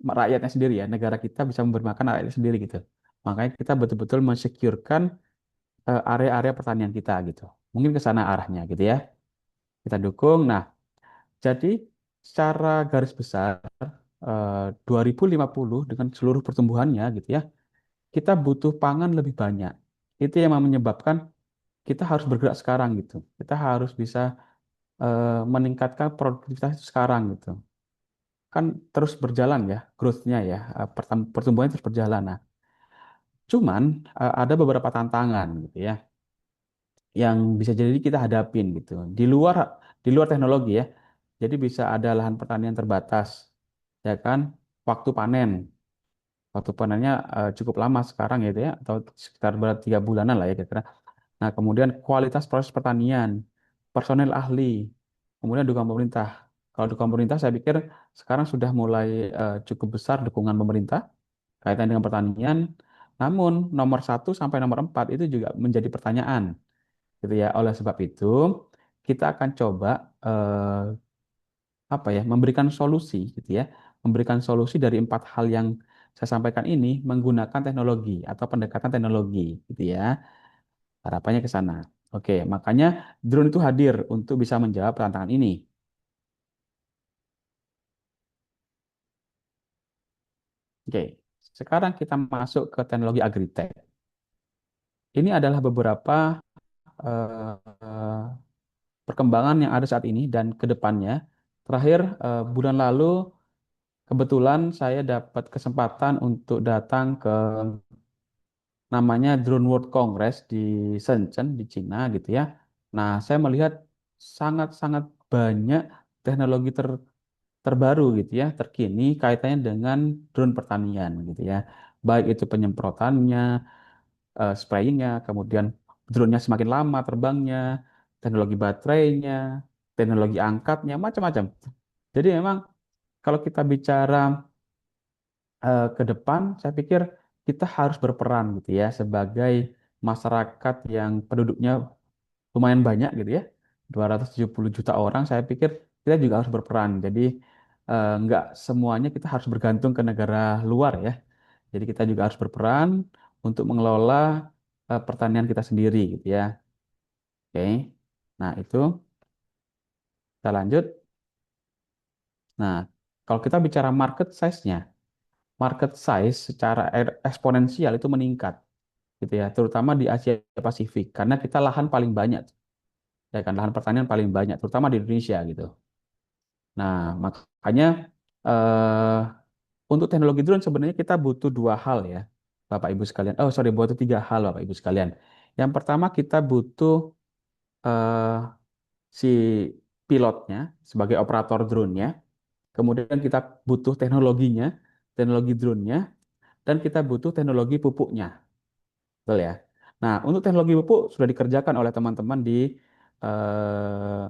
rakyatnya sendiri ya, negara kita bisa memberi makan rakyatnya sendiri gitu. Makanya kita betul-betul mensecurekan area-area pertanian kita gitu. Mungkin ke sana arahnya gitu ya. Kita dukung. Nah, jadi secara garis besar 2050 dengan seluruh pertumbuhannya gitu ya, kita butuh pangan lebih banyak. Itu yang menyebabkan kita harus bergerak sekarang gitu. Kita harus bisa meningkatkan produktivitas itu sekarang gitu. Kan terus berjalan ya, growth-nya ya, pertumbuhannya terus berjalan. Nah, cuman ada beberapa tantangan gitu ya, yang bisa jadi kita hadapin gitu. Di luar teknologi ya. Jadi bisa ada lahan pertanian terbatas, ya kan? Waktu panen, waktu panennya cukup lama sekarang gitu ya, atau sekitar 3 bulanan lah ya kira-kira. Nah, kemudian kualitas proses pertanian, personel ahli, kemudian dukungan pemerintah. Kalau dukungan pemerintah, saya pikir sekarang sudah mulai cukup besar dukungan pemerintah kaitan dengan pertanian. Namun nomor 1 sampai nomor 4 itu juga menjadi pertanyaan, gitu ya. Oleh sebab itu, kita akan coba apa ya, memberikan solusi, gitu ya, memberikan solusi dari 4 hal yang saya sampaikan ini menggunakan teknologi atau pendekatan teknologi, gitu ya. Harapannya ke sana. Oke, makanya drone itu hadir untuk bisa menjawab tantangan ini. Oke, sekarang kita masuk ke teknologi agritech. Ini adalah beberapa eh, perkembangan yang ada saat ini dan ke depannya. Terakhir, bulan lalu kebetulan saya dapat kesempatan untuk datang ke namanya Drone World Congress di Shenzhen, di Cina gitu ya. Nah, saya melihat sangat-sangat banyak teknologi terbaru gitu ya, terkini kaitannya dengan drone pertanian gitu ya. Baik itu penyemprotannya, sprayingnya, kemudian drone-nya semakin lama terbangnya, teknologi baterainya, teknologi angkatnya, macam-macam. Jadi memang kalau kita bicara ke depan, saya pikir kita harus berperan gitu ya sebagai masyarakat yang penduduknya lumayan banyak gitu ya, 270 juta orang, saya pikir kita juga harus berperan. Jadi nggak semuanya kita harus bergantung ke negara luar ya. Jadi kita juga harus berperan untuk mengelola pertanian kita sendiri gitu ya. Oke. Nah, itu kita lanjut. Nah, kalau kita bicara market size-nya, market size secara eksponensial itu meningkat gitu ya, terutama di Asia Pasifik karena kita lahan paling banyak ya kan, lahan pertanian paling banyak terutama di Indonesia gitu. Nah, makanya eh, untuk teknologi drone sebenarnya kita butuh dua hal ya, Bapak Ibu sekalian. Oh, sorry, butuh tiga hal Bapak Ibu sekalian. Yang pertama kita butuh eh, si pilotnya sebagai operator drone-nya. Kemudian kita butuh teknologinya, teknologi drone-nya, dan kita butuh teknologi pupuknya. Betul ya? Nah, untuk teknologi pupuk sudah dikerjakan oleh teman-teman di eh,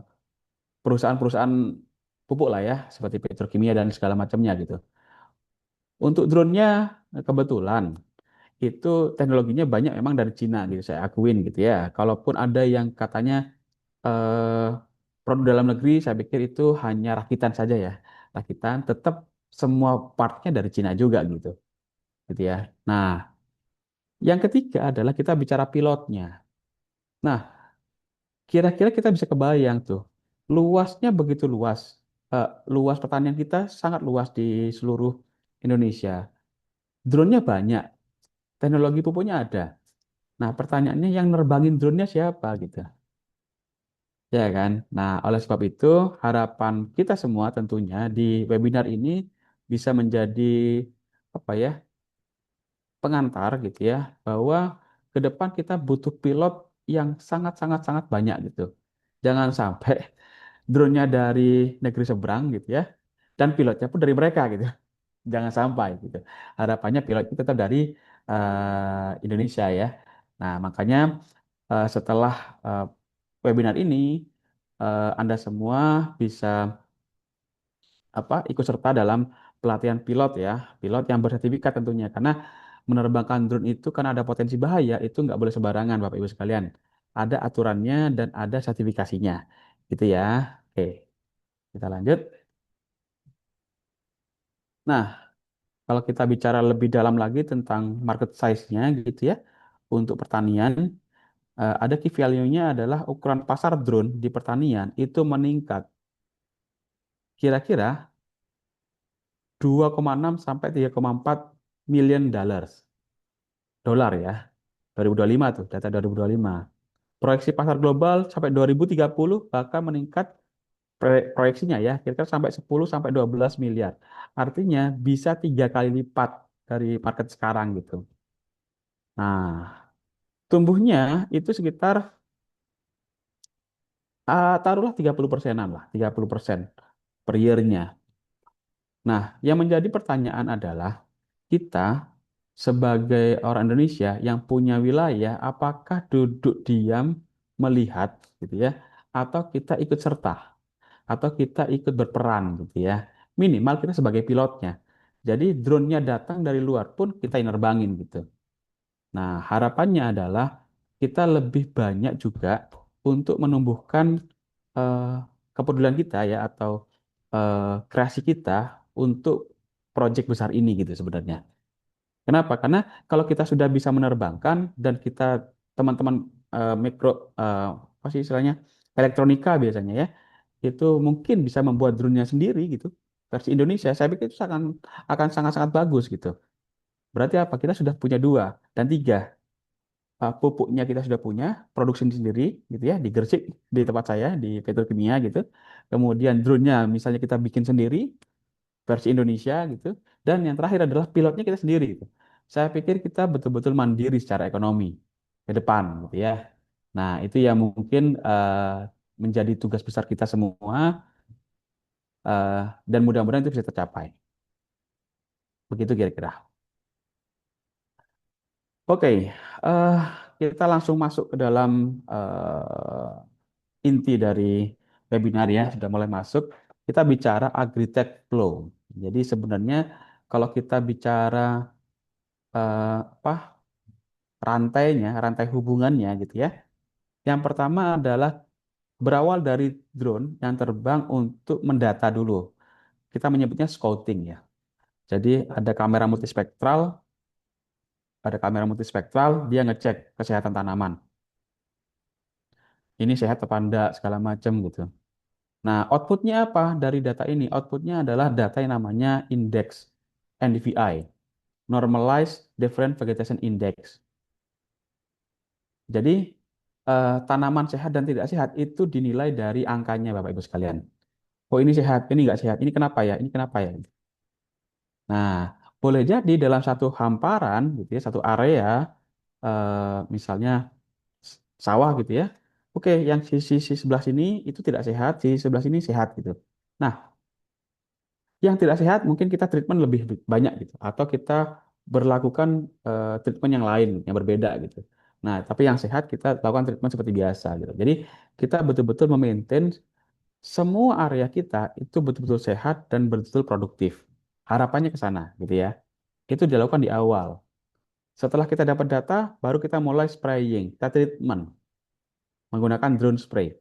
perusahaan-perusahaan pupuk lah ya, seperti petrokimia dan segala macamnya gitu. Untuk drone-nya kebetulan itu teknologinya banyak memang dari Cina gitu, saya akuin gitu ya. Kalaupun ada yang katanya eh, produk dalam negeri, saya pikir itu hanya rakitan saja ya. Rakitan, tetap semua partnya dari Cina juga gitu, gitu ya. Nah, yang ketiga adalah kita bicara pilotnya. Nah, kira-kira kita bisa kebayang tuh, luasnya begitu luas. Luas pertanian kita sangat luas di seluruh Indonesia. Drone-nya banyak, teknologi pupuknya ada. Nah, pertanyaannya yang nerbangin drone-nya siapa gitu. Ya kan? Nah, oleh sebab itu, harapan kita semua tentunya di webinar ini bisa menjadi apa ya, pengantar gitu ya, bahwa ke depan kita butuh pilot yang sangat-sangat sangat banyak gitu. Jangan sampai drone-nya dari negeri seberang gitu ya, dan pilotnya pun dari mereka gitu. Jangan sampai gitu. Harapannya pilot itu tetap dari Indonesia ya. Nah, makanya setelah eh, webinar ini Anda semua bisa ikut serta dalam pelatihan pilot ya, pilot yang bersertifikat tentunya karena menerbangkan drone itu kan ada potensi bahaya, itu nggak boleh sembarangan Bapak Ibu sekalian. Ada aturannya dan ada sertifikasinya, gitu ya. Oke, kita lanjut. Nah, kalau kita bicara lebih dalam lagi tentang market size-nya gitu ya, untuk pertanian, ada key value-nya adalah ukuran pasar drone di pertanian itu meningkat kira-kira 2,6 sampai 3,4 million dolar ya. 2025 tuh, data 2025. Proyeksi pasar global sampai 2030 bahkan meningkat proyeksinya ya, kira-kira sampai 10 sampai 12 miliar. Artinya bisa 3 kali lipat dari market sekarang gitu. Nah, tumbuhnya itu sekitar taruhlah 30%-an lah, 30% per year-nya. Nah, yang menjadi pertanyaan adalah kita sebagai orang Indonesia yang punya wilayah, apakah duduk diam melihat gitu ya, atau kita ikut serta, atau kita ikut berperan gitu ya. Minimal kita sebagai pilotnya. Jadi drone-nya datang dari luar pun kita yang nerbangin gitu. Nah, harapannya adalah kita lebih banyak juga untuk menumbuhkan eh, kepedulian kita ya atau kreasi kita untuk proyek besar ini gitu sebenarnya. Kenapa? Karena kalau kita sudah bisa menerbangkan dan kita teman-teman mikro apa sih istilahnya elektronika biasanya ya itu mungkin bisa membuat drone-nya sendiri gitu versi Indonesia. Saya pikir itu akan sangat-sangat bagus gitu. Berarti apa? Kita sudah punya dua dan tiga. Pupuknya kita sudah punya, produksi sendiri gitu ya, di Gresik di tempat saya di petrokimia gitu. Kemudian drone-nya misalnya kita bikin sendiri versi Indonesia gitu. Dan yang terakhir adalah pilotnya kita sendiri gitu. Saya pikir kita betul-betul mandiri secara ekonomi ke depan gitu ya. Nah, itu yang mungkin menjadi tugas besar kita semua dan mudah-mudahan itu bisa tercapai. Begitu kira-kira. Oke, eh, kita langsung masuk ke dalam inti dari webinar ya, sudah mulai masuk. Kita bicara agritech flow. Jadi sebenarnya kalau kita bicara apa rantainya, rantai hubungannya gitu ya. Yang pertama adalah berawal dari drone yang terbang untuk mendata dulu. Kita menyebutnya scouting ya. Jadi ada kamera multispektral, dia ngecek kesehatan tanaman. Ini sehat apa enggak, segala macam gitu. Nah, outputnya apa dari data ini? Outputnya adalah data yang namanya index NDVI, Normalized Different Vegetation Index. Jadi, tanaman sehat dan tidak sehat itu dinilai dari angkanya, Bapak Ibu sekalian. Oh, ini sehat, ini nggak sehat, ini kenapa ya, ini kenapa ya. Nah, boleh jadi dalam satu hamparan, gitu ya, satu area, misalnya sawah gitu ya. Oke, yang sisi sebelah sini itu tidak sehat, sisi sebelah sini sehat gitu. Nah, yang tidak sehat mungkin kita treatment lebih banyak gitu, atau kita berlakukan treatment yang lain yang berbeda gitu. Nah, tapi yang sehat kita lakukan treatment seperti biasa gitu. Jadi kita betul-betul memaintain semua area kita itu betul-betul sehat dan betul-betul produktif. Harapannya ke sana gitu ya. Itu dilakukan di awal. Setelah kita dapat data, baru kita mulai spraying, kita treatment menggunakan drone spray.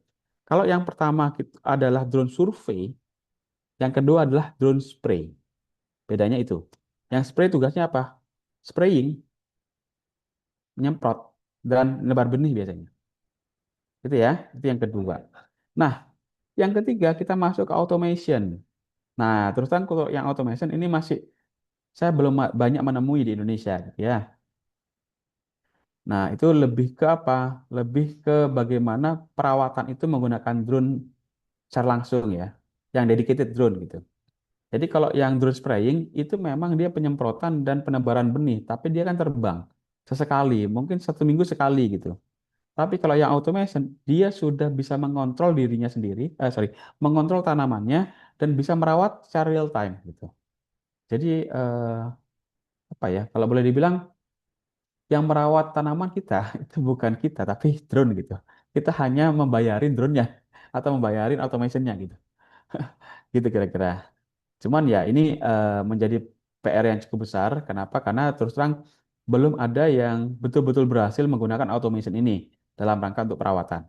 Kalau yang pertama adalah drone survey, yang kedua adalah drone spray. Bedanya itu. Yang spray tugasnya apa? Spraying, menyemprot, dan nebar benih biasanya. Itu ya, itu yang kedua. Nah, yang ketiga kita masuk ke automation. Nah, terus terang kalau yang automation ini masih saya belum banyak menemui di Indonesia, gitu ya. Nah, itu lebih ke apa? Lebih ke bagaimana perawatan itu menggunakan drone secara langsung ya, yang dedicated drone gitu. Jadi kalau yang drone spraying itu memang dia penyemprotan dan penebaran benih, tapi dia kan terbang sesekali, mungkin 1 minggu sekali gitu. Tapi kalau yang automation, dia sudah bisa mengontrol dirinya sendiri, mengontrol tanamannya dan bisa merawat secara real time gitu. Jadi apa ya? Kalau boleh dibilang yang merawat tanaman kita itu bukan kita, tapi drone gitu. Kita hanya membayarin drone-nya atau membayarin automation-nya gitu. Gitu kira-kira. Cuman ya ini menjadi PR yang cukup besar. Kenapa? Karena terus terang belum ada yang betul-betul berhasil menggunakan automation ini dalam rangka untuk perawatan,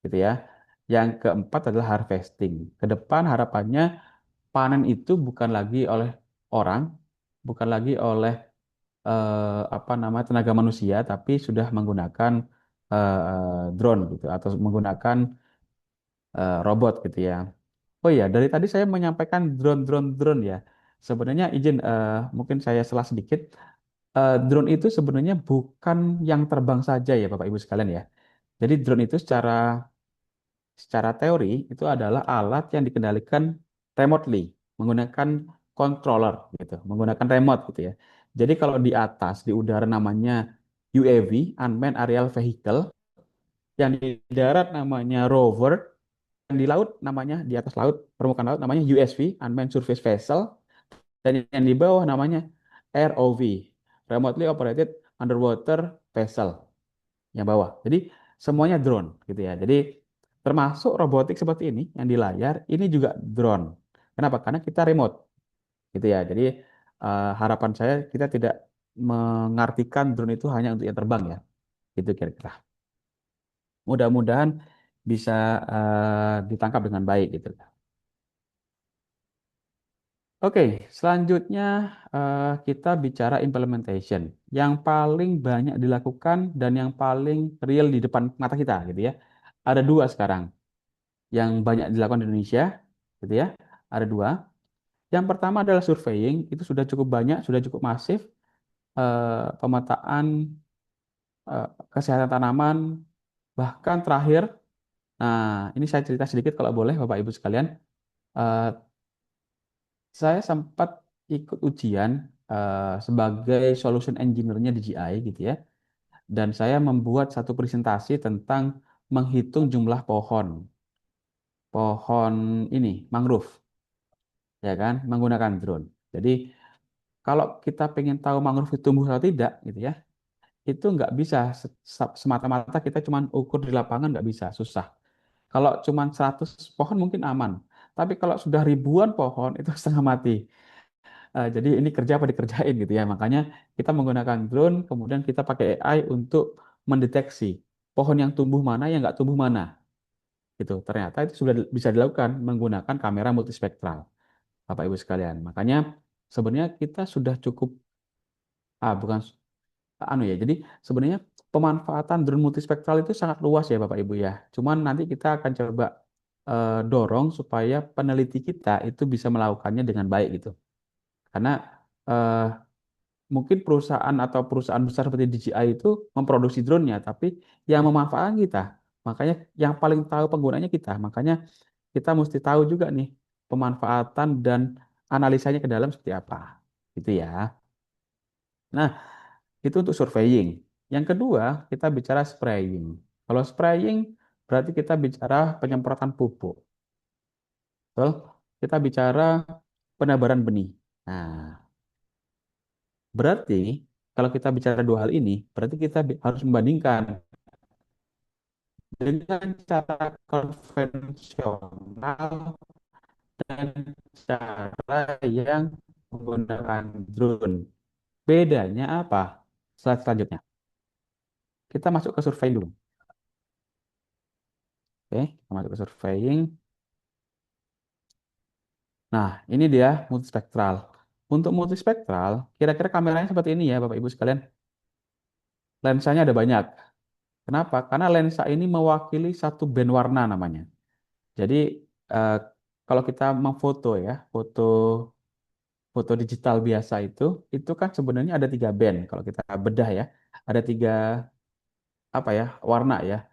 gitu ya. Yang keempat adalah harvesting. Ke depan harapannya panen itu bukan lagi oleh orang, bukan lagi oleh apa namanya tenaga manusia, tapi sudah menggunakan drone gitu atau menggunakan robot gitu ya. Oh iya, dari tadi saya menyampaikan drone ya. Sebenarnya izin mungkin saya salah sedikit. Drone itu sebenarnya bukan yang terbang saja ya Bapak Ibu sekalian ya. Jadi drone itu secara teori itu adalah alat yang dikendalikan remotely menggunakan controller gitu, menggunakan remote gitu ya. Jadi kalau di atas di udara namanya UAV, Unmanned Aerial Vehicle, yang di darat namanya rover, yang di laut namanya di atas laut permukaan laut namanya USV Unmanned Surface Vessel, dan yang di bawah namanya ROV Remotely Operated Underwater Vessel yang bawah. Jadi semuanya drone gitu ya. Jadi termasuk robotik seperti ini yang di layar ini juga drone. Kenapa? Karena kita remote gitu ya. Jadi harapan saya kita tidak mengartikan drone itu hanya untuk yang terbang ya. Itu kira-kira. Mudah-mudahan bisa ditangkap dengan baik gitu. Oke, selanjutnya kita bicara implementation. Yang paling banyak dilakukan dan yang paling real di depan mata kita gitu ya. Ada dua sekarang yang banyak dilakukan di Indonesia gitu ya. Ada dua. Yang pertama adalah surveying, itu sudah cukup banyak, sudah cukup masif. Pemetaan kesehatan tanaman, bahkan terakhir, nah ini saya cerita sedikit kalau boleh Bapak Ibu sekalian. Saya sempat ikut ujian sebagai solution engineer-nya DJI gitu ya. Dan saya membuat satu presentasi tentang menghitung jumlah pohon ini mangrove, ya kan, menggunakan drone. Jadi kalau kita pengen tahu mangrove itu tumbuh atau tidak, gitu ya, itu nggak bisa semata-mata kita cuma ukur di lapangan, nggak bisa, susah. Kalau cuma 100 pohon mungkin aman, tapi kalau sudah ribuan pohon itu setengah mati. Jadi ini kerja apa dikerjain gitu ya. Makanya kita menggunakan drone, kemudian kita pakai AI untuk mendeteksi pohon yang tumbuh mana, yang nggak tumbuh mana. gitu. Ternyata itu sudah bisa dilakukan menggunakan kamera multispektral, Bapak Ibu sekalian. Makanya sebenarnya kita sudah cukup, bukan ya. Jadi sebenarnya pemanfaatan drone multispektral itu sangat luas ya Bapak Ibu ya. Cuman nanti kita akan coba dorong supaya peneliti kita itu bisa melakukannya dengan baik gitu. Karena eh, mungkin perusahaan atau perusahaan besar seperti DJI itu memproduksi drone-nya, tapi yang memanfaatkan kita. Makanya yang paling tahu penggunanya kita. Makanya kita mesti tahu juga nih pemanfaatan dan analisanya ke dalam seperti apa. Gitu ya. Nah, itu untuk surveying. Yang kedua, kita bicara spraying. Kalau spraying berarti kita bicara penyemprotan pupuk. Betul? Kita bicara penebaran benih. Nah, berarti kalau kita bicara dua hal ini, berarti kita harus membandingkan dengan cara konvensional dan cara yang menggunakan drone. Bedanya apa? Slide selanjutnya. Kita masuk ke survei dulu. Oke, kita masuk ke surveying. Nah, ini dia multispektral. Untuk multispektral, kira-kira kameranya seperti ini ya, Bapak Ibu sekalian. Lensanya ada banyak. Kenapa? Karena lensa ini mewakili satu band warna namanya. Jadi, eh, kalau kita memfoto ya, foto digital biasa itu kan sebenarnya ada 3 band. Kalau kita bedah ya, ada 3 warna ya.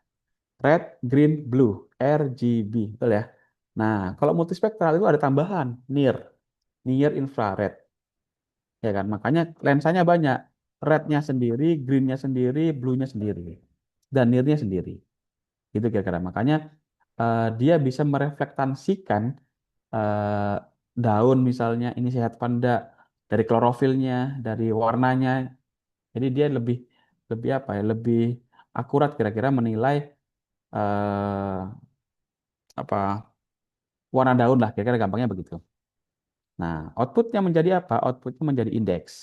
Red, green, blue, RGB, betul ya. Nah, kalau multispektral itu ada tambahan, near infrared, ya kan? Makanya lensanya banyak, rednya sendiri, greennya sendiri, blue-nya sendiri, dan near-nya sendiri. Itu kira-kira. Makanya dia bisa mereflektasikan eh, daun misalnya ini sehat apa enggak dari klorofilnya, dari warnanya. Jadi dia lebih lebih lebih akurat kira-kira menilai eh, apa warna daun lah, kira-kira gampangnya begitu. Nah, outputnya menjadi apa? Outputnya menjadi indeks,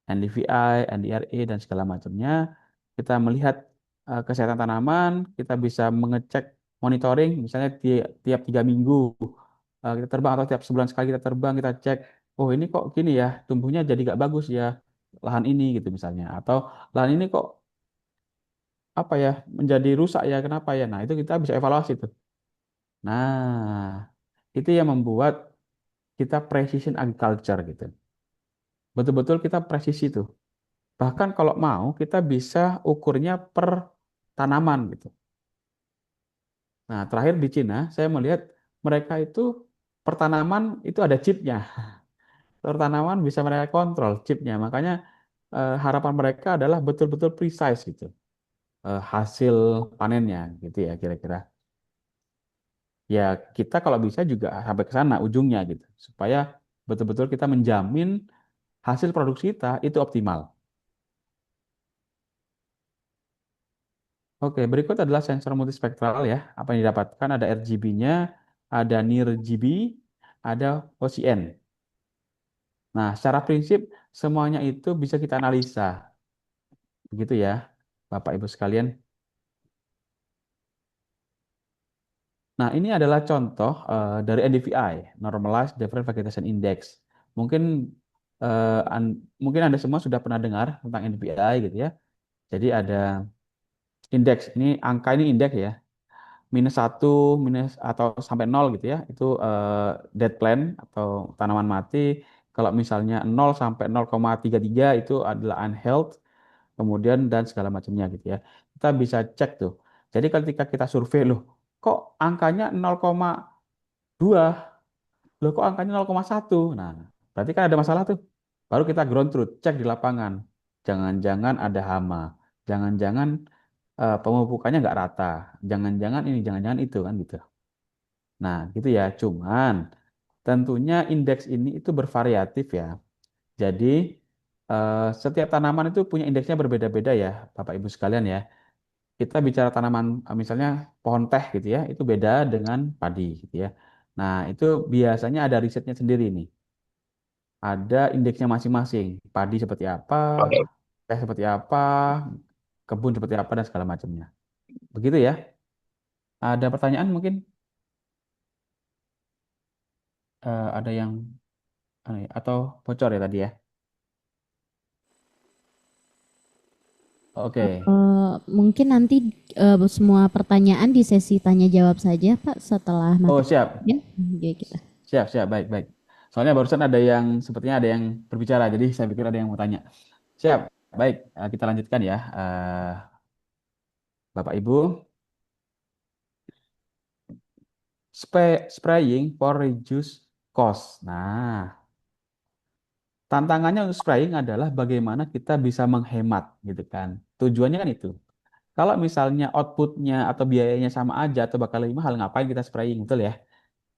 NDVI, NDRA, dan segala macamnya. Kita melihat kesehatan tanaman, kita bisa mengecek monitoring, misalnya tiap 3 minggu kita terbang atau tiap sebulan sekali kita terbang, kita cek, oh ini kok gini ya, tumbuhnya jadi gak bagus ya, lahan ini gitu misalnya, atau lahan ini kok menjadi rusak ya, kenapa ya? Nah, itu kita bisa evaluasi tuh. Nah, itu yang membuat kita precision agriculture gitu. Betul-betul kita presisi tuh. Bahkan kalau mau kita bisa ukurnya per tanaman gitu. Nah, terakhir di Cina saya melihat mereka itu per tanaman itu ada chipnya. Per tanaman bisa mereka kontrol chipnya. Makanya harapan mereka adalah betul-betul precise gitu. Hasil panennya gitu ya kira-kira. Ya kita kalau bisa juga sampai ke sana ujungnya gitu. Supaya betul-betul kita menjamin hasil produksi kita itu optimal. Oke, berikut adalah sensor multispektral ya. Apa yang didapatkan ada RGB-nya, ada near GB, ada OCN. Nah, secara prinsip semuanya itu bisa kita analisa. Begitu ya, Bapak Ibu sekalian. Nah, ini adalah contoh dari NDVI, Normalized Different Vegetation Index. Mungkin mungkin Anda semua sudah pernah dengar tentang NDVI gitu ya. Jadi ada indeks, ini angka ini indeks ya. -1, minus atau sampai 0 gitu ya, itu dead plant atau tanaman mati. Kalau misalnya 0 sampai 0,33 itu adalah unhealthy, kemudian dan segala macamnya gitu ya. Kita bisa cek tuh. Jadi ketika kita survei loh, kok angkanya 0,2, loh kok angkanya 0,1. Nah, berarti kan ada masalah tuh. Baru kita ground truth, cek di lapangan. Jangan-jangan ada hama. Jangan-jangan pemupukannya nggak rata. Jangan-jangan ini, jangan-jangan itu kan gitu. Nah, gitu ya. Cuman tentunya indeks ini itu bervariatif ya. Jadi setiap tanaman itu punya indeksnya berbeda-beda ya, Bapak Ibu sekalian ya. Kita bicara tanaman misalnya pohon teh gitu ya, itu beda dengan padi gitu ya. Nah, itu biasanya ada risetnya sendiri nih. Ada indeksnya masing-masing. Padi seperti apa, teh seperti apa, kebun seperti apa dan segala macamnya. Begitu ya. Ada pertanyaan mungkin? Ada yang atau bocor ya tadi ya? Oke. Mungkin nanti semua pertanyaan di sesi tanya jawab saja Pak setelah Oh, materi siap. ya. Oke, kita. Siap, siap. Baik, baik. Soalnya barusan sepertinya ada yang berbicara, jadi saya pikir ada yang mau tanya. Siap. Baik, kita lanjutkan ya. Bapak Ibu, spraying for reduce cost. Nah, tantangannya untuk spraying adalah bagaimana kita bisa menghemat, gitu kan. Tujuannya kan itu. Kalau misalnya outputnya atau biayanya sama aja atau bakal lebih mahal, ngapain kita spraying, betul ya?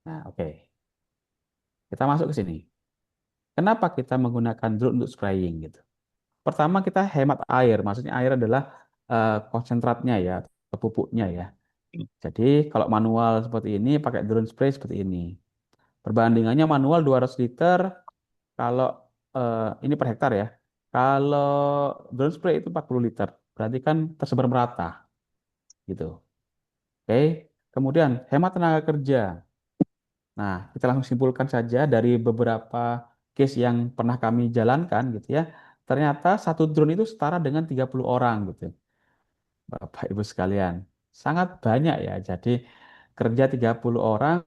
Nah, oke. Kita masuk ke sini. Kenapa kita menggunakan drone untuk spraying gitu? Pertama kita hemat air, maksudnya air adalah konsentratnya ya, atau pupuknya ya. Jadi kalau manual seperti ini pakai drone spray seperti ini. Perbandingannya manual 200 liter, kalau ini per hektar ya. Kalau drone spray itu 40 liter, berarti kan tersebar merata gitu. Oke. Kemudian hemat tenaga kerja. Nah, kita langsung simpulkan saja dari beberapa case yang pernah kami jalankan gitu ya. Ternyata satu drone itu setara dengan 30 orang gitu. Bapak Ibu sekalian, sangat banyak ya. Jadi kerja 30 orang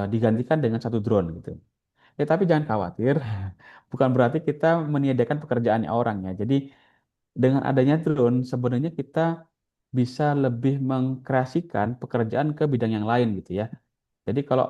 digantikan dengan satu drone gitu. Tapi jangan khawatir, bukan berarti kita meniadakan pekerjaannya orang ya. Jadi dengan adanya drone sebenarnya kita bisa lebih mengkreasikan pekerjaan ke bidang yang lain gitu ya. Jadi kalau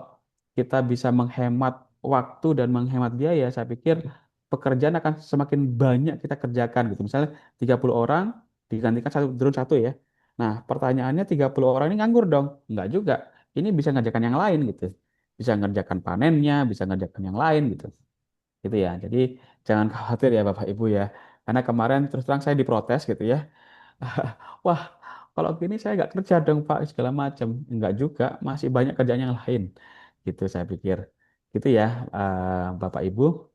kita bisa menghemat waktu dan menghemat biaya, saya pikir pekerjaan akan semakin banyak kita kerjakan gitu. Misalnya 30 orang digantikan satu drone satu ya. Nah, pertanyaannya 30 orang ini nganggur dong? Enggak juga. Ini bisa ngerjakan yang lain gitu. Bisa ngerjakan panennya, bisa ngerjakan yang lain gitu. Gitu ya. Jadi jangan khawatir ya Bapak Ibu ya. Karena kemarin terus terang saya diprotes gitu ya. Wah, kalau gini saya nggak kerja dong Pak, segala macam. Enggak juga, masih banyak kerjaan yang lain. Gitu saya pikir. Gitu ya, Bapak Ibu.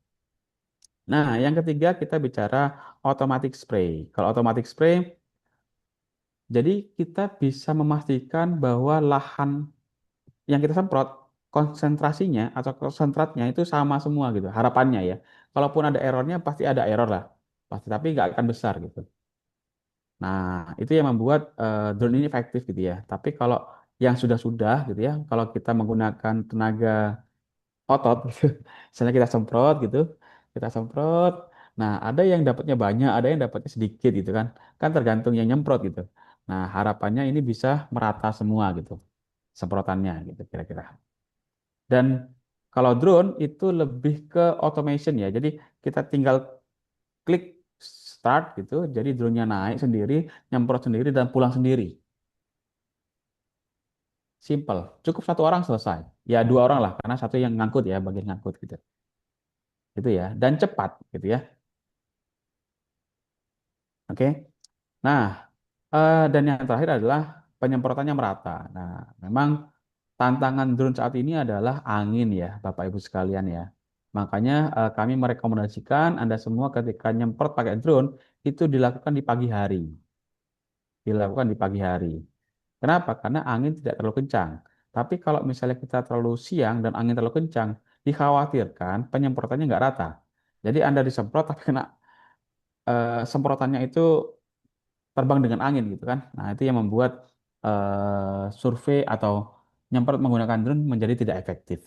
Nah, yang ketiga kita bicara automatic spray. Kalau automatic spray, jadi kita bisa memastikan bahwa lahan yang kita semprot, konsentrasinya atau konsentratnya itu sama semua gitu, harapannya ya. Kalaupun ada errornya, pasti ada error lah. Pasti, tapi nggak akan besar gitu. Nah, itu yang membuat drone ini efektif gitu ya. Tapi kalau yang sudah-sudah gitu ya, kalau kita menggunakan tenaga otot, gitu, misalnya kita semprot. Nah, ada yang dapatnya banyak, ada yang dapatnya sedikit gitu kan. Kan tergantung yang nyemprot gitu. Nah, harapannya ini bisa merata semua gitu, semprotannya gitu kira-kira. Dan kalau drone itu lebih ke automation ya. Jadi kita tinggal klik start gitu, jadi drone-nya naik sendiri, nyemprot sendiri dan pulang sendiri. Simple. Cukup satu orang selesai. Ya dua orang lah, karena satu yang ngangkut ya, bagian ngangkut gitu. Gitu ya. Dan cepat gitu ya. Oke. Nah, dan yang terakhir adalah penyemprotannya merata. Nah, memang tantangan drone saat ini adalah angin ya, Bapak Ibu sekalian ya. Makanya kami merekomendasikan Anda semua ketika nyemprot pakai drone itu dilakukan di pagi hari. Dilakukan di pagi hari. Kenapa? Karena angin tidak terlalu kencang. Tapi kalau misalnya kita terlalu siang dan angin terlalu kencang, dikhawatirkan penyemprotannya nggak rata. Jadi Anda disemprot tapi kena semprotannya itu terbang dengan angin gitu kan. Nah, itu yang membuat survei atau nyemprot menggunakan drone menjadi tidak efektif.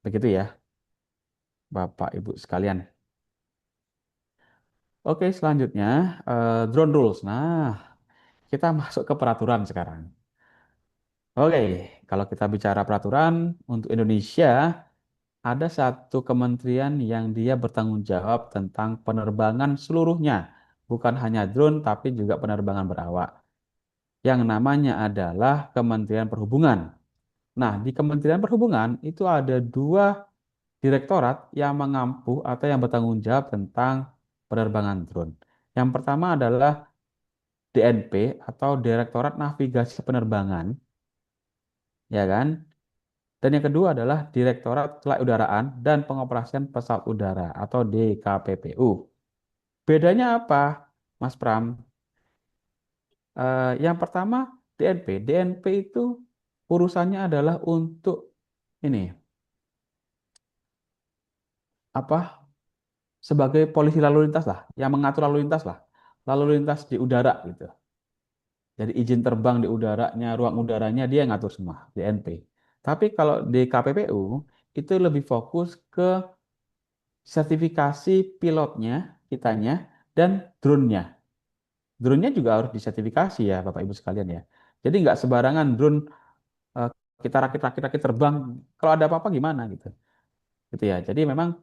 Begitu ya, Bapak Ibu sekalian. Oke, selanjutnya drone rules. Nah, kita masuk ke peraturan sekarang. Oke, kalau kita bicara peraturan untuk Indonesia, ada satu kementerian yang dia bertanggung jawab tentang penerbangan seluruhnya, bukan hanya drone tapi juga penerbangan berawak. Yang namanya adalah Kementerian Perhubungan. Nah, di Kementerian Perhubungan itu ada dua direktorat yang mengampu atau yang bertanggung jawab tentang penerbangan drone. Yang pertama adalah DNP atau Direktorat Navigasi Penerbangan, ya kan? Dan yang kedua adalah Direktorat Kelaudaraan dan Pengoperasian Pesawat Udara atau DKPPU. Bedanya apa, Mas Pram? Yang pertama, DNP. DNP itu urusannya adalah untuk ini apa? Sebagai polisi lalu lintas lah, yang mengatur lalu lintas lah, lalu lintas di udara gitu. Jadi izin terbang di udaranya, ruang udaranya dia yang ngatur semua, DNP. Tapi kalau di KPPU itu lebih fokus ke sertifikasi pilotnya, kitanya, dan drone-nya. Drone-nya juga harus disertifikasi ya Bapak Ibu sekalian ya. Jadi nggak sembarangan drone eh, kita rakit terbang, kalau ada apa-apa gimana gitu. Gitu ya. Jadi memang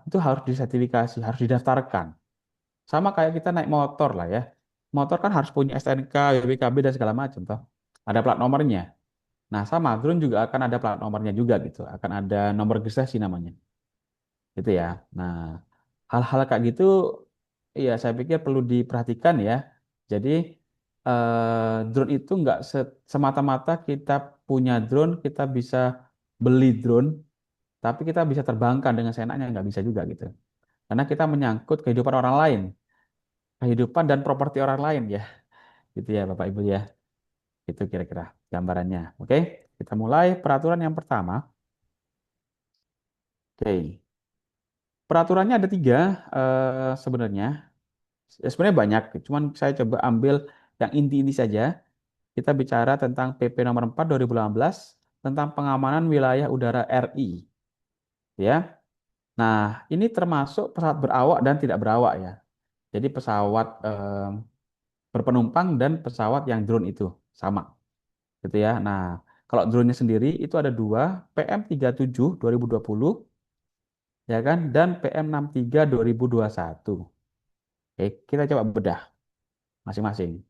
itu harus disertifikasi, harus didaftarkan. Sama kayak kita naik motor lah ya. Motor kan harus punya STNK, BPKB dan segala macam toh. Ada plat nomornya. Nah, sama drone juga akan ada plat nomornya juga gitu. Akan ada nomor registrasi namanya. Gitu ya. Nah, hal-hal kayak gitu ya saya pikir perlu diperhatikan ya. Jadi drone itu nggak semata-mata kita punya drone, kita bisa beli drone, tapi kita bisa terbangkan dengan seenaknya nggak bisa juga gitu. Karena kita menyangkut kehidupan orang lain, kehidupan dan properti orang lain ya. Gitu ya Bapak Ibu ya. Itu kira-kira gambarannya. Oke, kita mulai peraturan yang pertama. Oke, peraturannya ada 3 sebenarnya. Sebenarnya banyak, cuman saya coba ambil yang inti-inti saja. Kita bicara tentang PP nomor 4 2018 tentang pengamanan wilayah udara RI. Ya. Nah, ini termasuk pesawat berawak dan tidak berawak ya. Jadi pesawat berpenumpang dan pesawat yang drone itu sama. Gitu ya. Nah, kalau drone-nya sendiri itu ada 2, PM37 2020 ya kan dan PM63 2021. Oke, kita coba bedah masing-masing.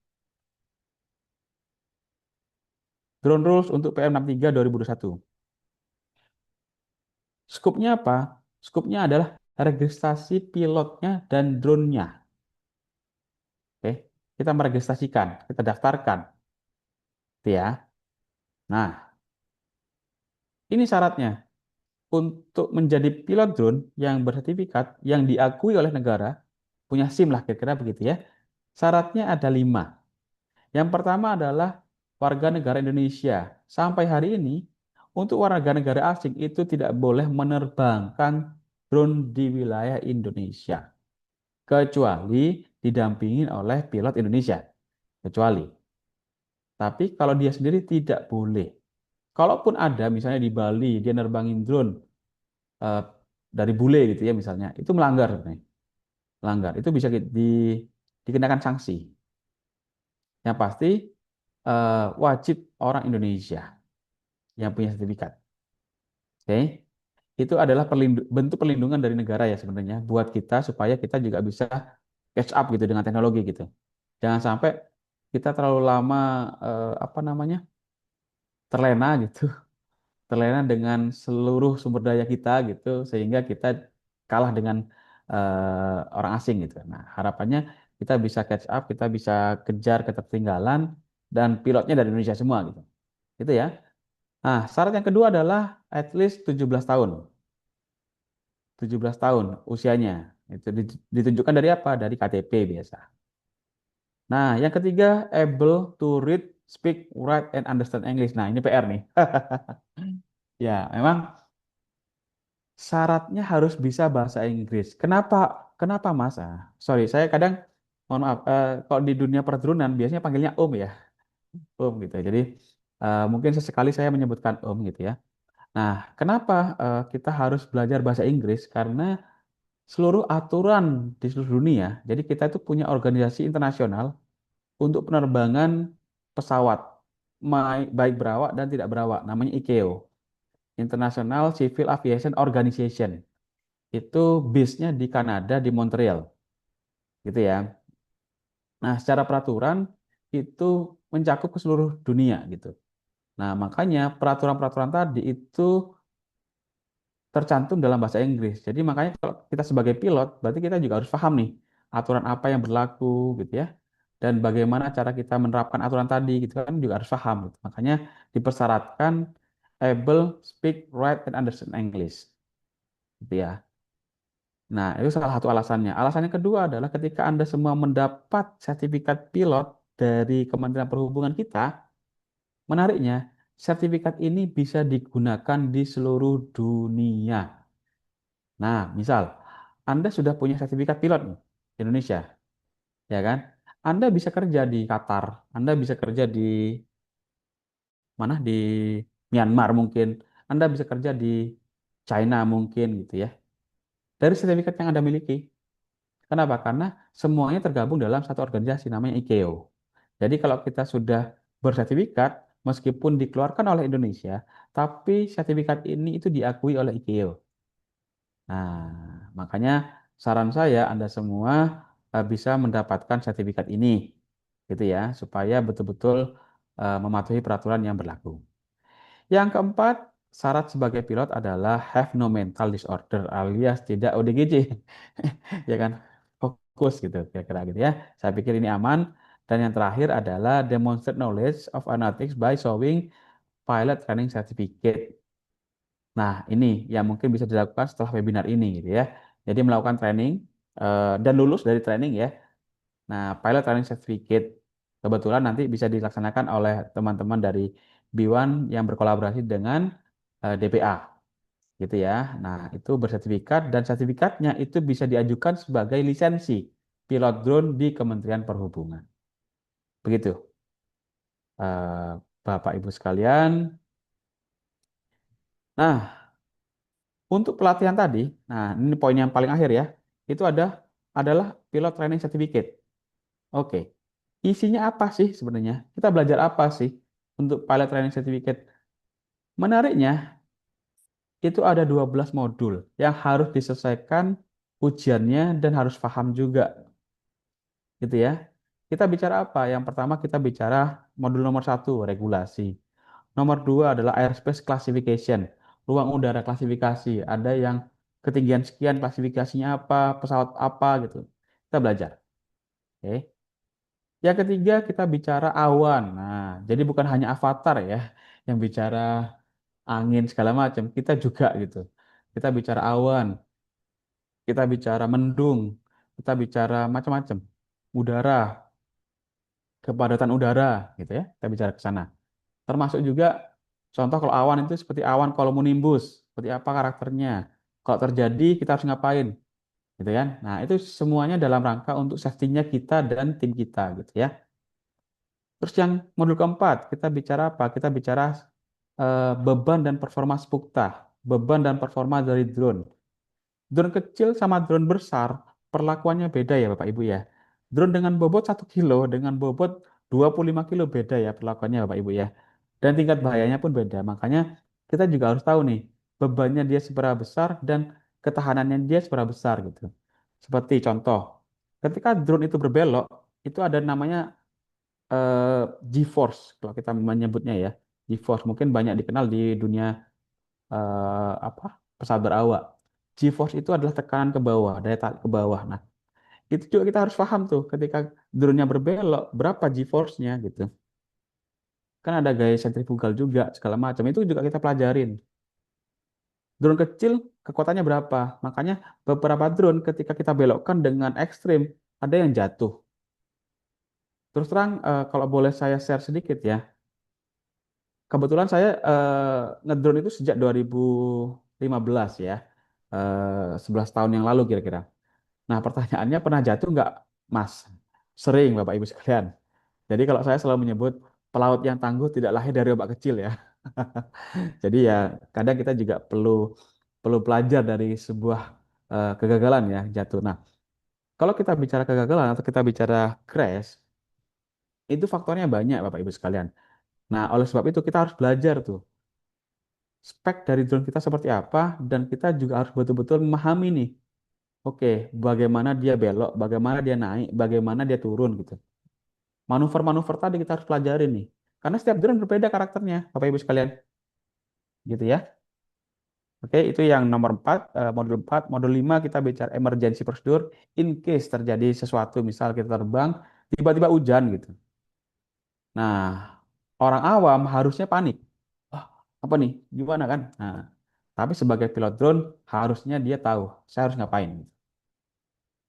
Drone rules untuk PM63 2021. Skupnya apa? Skupnya adalah registrasi pilotnya dan drone-nya. Oke, kita meregistrasikan, kita daftarkan. Gitu ya. Nah, ini syaratnya. Untuk menjadi pilot drone yang bersertifikat, yang diakui oleh negara, punya SIM lah kira-kira begitu ya. Syaratnya ada 5. Yang pertama adalah warga negara Indonesia. Sampai hari ini, untuk warga negara asing itu tidak boleh menerbangkan drone di wilayah Indonesia. Kecuali didampingin oleh pilot Indonesia. Kecuali. Tapi kalau dia sendiri tidak boleh. Kalaupun ada misalnya di Bali, dia nerbangin drone dari bule gitu ya misalnya, itu melanggar sebenarnya. Melanggar. Itu bisa dikenakan sanksi. Yang pasti wajib orang Indonesia yang punya sertifikat. Oke, itu adalah bentuk perlindungan dari negara ya sebenarnya buat kita supaya kita juga bisa catch up gitu dengan teknologi gitu. Jangan sampai kita terlalu lama apa namanya terlena gitu, terlena dengan seluruh sumber daya kita gitu sehingga kita kalah dengan orang asing gitu. Nah, harapannya kita bisa catch up, kita bisa kejar ketertinggalan dan pilotnya dari Indonesia semua gitu. Gitu ya. Nah, syarat yang kedua adalah at least 17 tahun. 17 tahun usianya. Itu ditunjukkan dari apa? Dari KTP biasa. Nah, yang ketiga able to read, speak, write, and understand English. Nah, ini PR nih. Ya, memang syaratnya harus bisa bahasa Inggris. Kenapa? Kenapa Mas? Sorry, saya kadang mohon maaf. Kalau di dunia perdronan biasanya panggilnya Om ya, Om gitu. Jadi mungkin sesekali saya menyebutkan Om gitu ya. Nah, kenapa kita harus belajar bahasa Inggris? Karena seluruh aturan di seluruh dunia. Jadi kita itu punya organisasi internasional untuk penerbangan pesawat, baik berawak dan tidak berawak. Namanya ICAO, International Civil Aviation Organization. Itu base-nya di Kanada, di Montreal. Gitu ya. Nah, secara peraturan itu mencakup ke seluruh dunia gitu. Nah, makanya peraturan-peraturan tadi itu tercantum dalam bahasa Inggris. Jadi makanya kalau kita sebagai pilot, berarti kita juga harus paham nih aturan apa yang berlaku gitu ya. Dan bagaimana cara kita menerapkan aturan tadi gitu kan juga harus paham gitu. Makanya dipersyaratkan able, speak, write, and understand English. Gitu ya. Nah, itu salah satu alasannya. Alasan yang kedua adalah ketika Anda semua mendapat sertifikat pilot, dari Kementerian Perhubungan kita, menariknya, sertifikat ini bisa digunakan di seluruh dunia. Nah, misal Anda sudah punya sertifikat pilot nih, di Indonesia, ya kan? Anda bisa kerja di Qatar, Anda bisa kerja di mana? Di Myanmar mungkin, Anda bisa kerja di China mungkin gitu ya. Dari sertifikat yang Anda miliki. Kenapa? Karena semuanya tergabung dalam satu organisasi namanya ICAO. Jadi kalau kita sudah bersertifikat, meskipun dikeluarkan oleh Indonesia, tapi sertifikat ini itu diakui oleh ICAO. Nah, makanya saran saya Anda semua bisa mendapatkan sertifikat ini, gitu ya, supaya betul-betul mematuhi peraturan yang berlaku. Yang keempat, syarat sebagai pilot adalah have no mental disorder alias tidak ODGJ, ya kan, fokus gitu, kira-kira gitu ya. Saya pikir ini aman. Dan yang terakhir adalah demonstrate knowledge of aeronautics by showing pilot training certificate. Nah, ini yang mungkin bisa dilakukan setelah webinar ini gitu ya. Jadi melakukan training dan lulus dari training ya. Nah, pilot training certificate kebetulan nanti bisa dilaksanakan oleh teman-teman dari B1 yang berkolaborasi dengan DPA gitu ya. Nah, itu bersertifikat dan sertifikatnya itu bisa diajukan sebagai lisensi pilot drone di Kementerian Perhubungan. Begitu, eh, Bapak Ibu sekalian. Nah, untuk pelatihan tadi, nah ini poin yang paling akhir ya, itu adalah pilot training certificate. Oke, isinya apa sih sebenarnya? Kita belajar apa sih untuk pilot training certificate? Menariknya, itu ada 12 modul yang harus diselesaikan ujiannya dan harus paham juga, gitu ya. Kita bicara apa? Yang pertama kita bicara modul nomor 1, regulasi. Nomor 2 adalah airspace classification, ruang udara klasifikasi. Ada yang ketinggian sekian klasifikasinya apa, pesawat apa gitu. Kita belajar. Oke. Yang ketiga kita bicara awan. Nah, jadi bukan hanya avatar ya yang bicara angin segala macam, kita juga gitu. Kita bicara awan, kita bicara mendung, kita bicara macam-macam. Udara, kepadatan udara gitu ya. Kita bicara ke sana. Termasuk juga contoh kalau awan itu seperti awan cumulonimbus, seperti apa karakternya. Kalau terjadi kita harus ngapain, gitu kan? Nah, itu semuanya dalam rangka untuk safety-nya kita dan tim kita gitu ya. Terus yang modul keempat, kita bicara apa? Kita bicara beban dan performa spukta, beban dan performa dari drone. Drone kecil sama drone besar, perlakuannya beda ya Bapak Ibu ya. Drone dengan bobot 1 kilo, dengan bobot 25 kilo beda ya perlakuannya Bapak Ibu ya. Dan tingkat bahayanya pun beda. Makanya kita juga harus tahu nih, bebannya dia seberapa besar dan ketahanannya dia seberapa besar gitu. Seperti contoh, ketika drone itu berbelok, itu ada namanya G-force kalau kita menyebutnya ya. G-force mungkin banyak dikenal di dunia apa pesawat berawak. G-force itu adalah tekanan ke bawah, daya tarik ke bawah. Nah, itu juga kita harus paham tuh ketika drone-nya berbelok, berapa G-force-nya gitu. Kan ada gaya sentrifugal juga, segala macam. Itu juga kita pelajarin. Drone kecil, kekuatannya berapa? Makanya beberapa drone ketika kita belokkan dengan ekstrim, ada yang jatuh. Terus terang, kalau boleh saya share sedikit ya, kebetulan saya ngedrone itu sejak 2015 ya, 11 tahun yang lalu kira-kira. Nah, pertanyaannya pernah jatuh nggak, Mas? Sering, Bapak Ibu sekalian. Jadi kalau saya selalu menyebut pelaut yang tangguh tidak lahir dari ombak kecil ya. Jadi ya kadang kita juga perlu perlu belajar dari sebuah kegagalan ya jatuh. Nah, kalau kita bicara kegagalan atau kita bicara crash, itu faktornya banyak Bapak Ibu sekalian. Nah, oleh sebab itu kita harus belajar tuh spek dari drone kita seperti apa dan kita juga harus betul-betul memahami nih. Oke, bagaimana dia belok, bagaimana dia naik, bagaimana dia turun gitu. Manuver-manuver tadi kita harus pelajarin nih. Karena setiap drone berbeda karakternya, Bapak Ibu sekalian. Gitu ya. Oke, itu yang nomor 4, modul 4. Modul 5 kita bicara emergency procedure in case terjadi sesuatu, misal kita terbang, tiba-tiba hujan gitu. Nah, orang awam harusnya panik. Wah, apa nih? Gimana kan? Nah, tapi sebagai pilot drone harusnya dia tahu saya harus ngapain.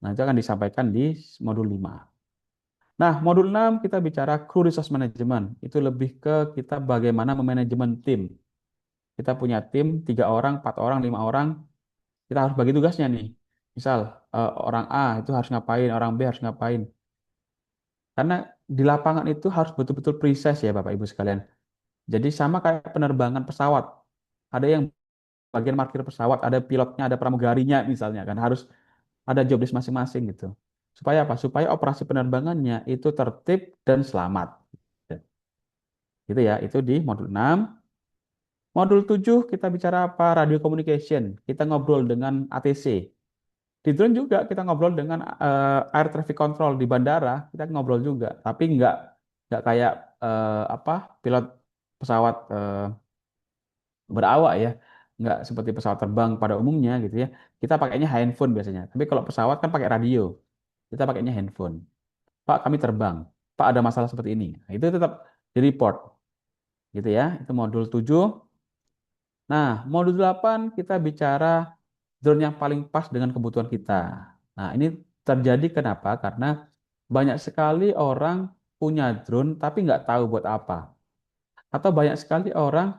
Nah, itu akan disampaikan di modul 5. Nah, modul 6 kita bicara crew resource management. Itu lebih ke kita bagaimana memanajemen tim. Kita punya tim 3 orang, 4 orang, 5 orang. Kita harus bagi tugasnya nih. Misal orang A itu harus ngapain, orang B harus ngapain. Karena di lapangan itu harus betul-betul precise ya Bapak Ibu sekalian. Jadi sama kayak penerbangan pesawat. Ada yang bagian parkir pesawat, ada pilotnya, ada pramugarinya misalnya kan. Harus ada job desk masing-masing gitu. Supaya apa? Supaya operasi penerbangannya itu tertib dan selamat. Gitu ya, itu di modul 6. Modul 7 kita bicara apa? Radio communication. Kita ngobrol dengan ATC. Di drone juga kita ngobrol dengan air traffic control di bandara, kita ngobrol juga. Tapi nggak kayak apa pilot pesawat berawak ya, nggak seperti pesawat terbang pada umumnya gitu ya. Kita pakainya handphone biasanya. Tapi kalau pesawat kan pakai radio, kita pakainya handphone. Pak, kami terbang. Pak, ada masalah seperti ini. Nah, itu tetap di report gitu ya. Itu modul 7. Nah, modul 8 kita bicara drone yang paling pas dengan kebutuhan kita. Nah, ini terjadi kenapa? Karena banyak sekali orang punya drone tapi nggak tahu buat apa. Atau banyak sekali orang,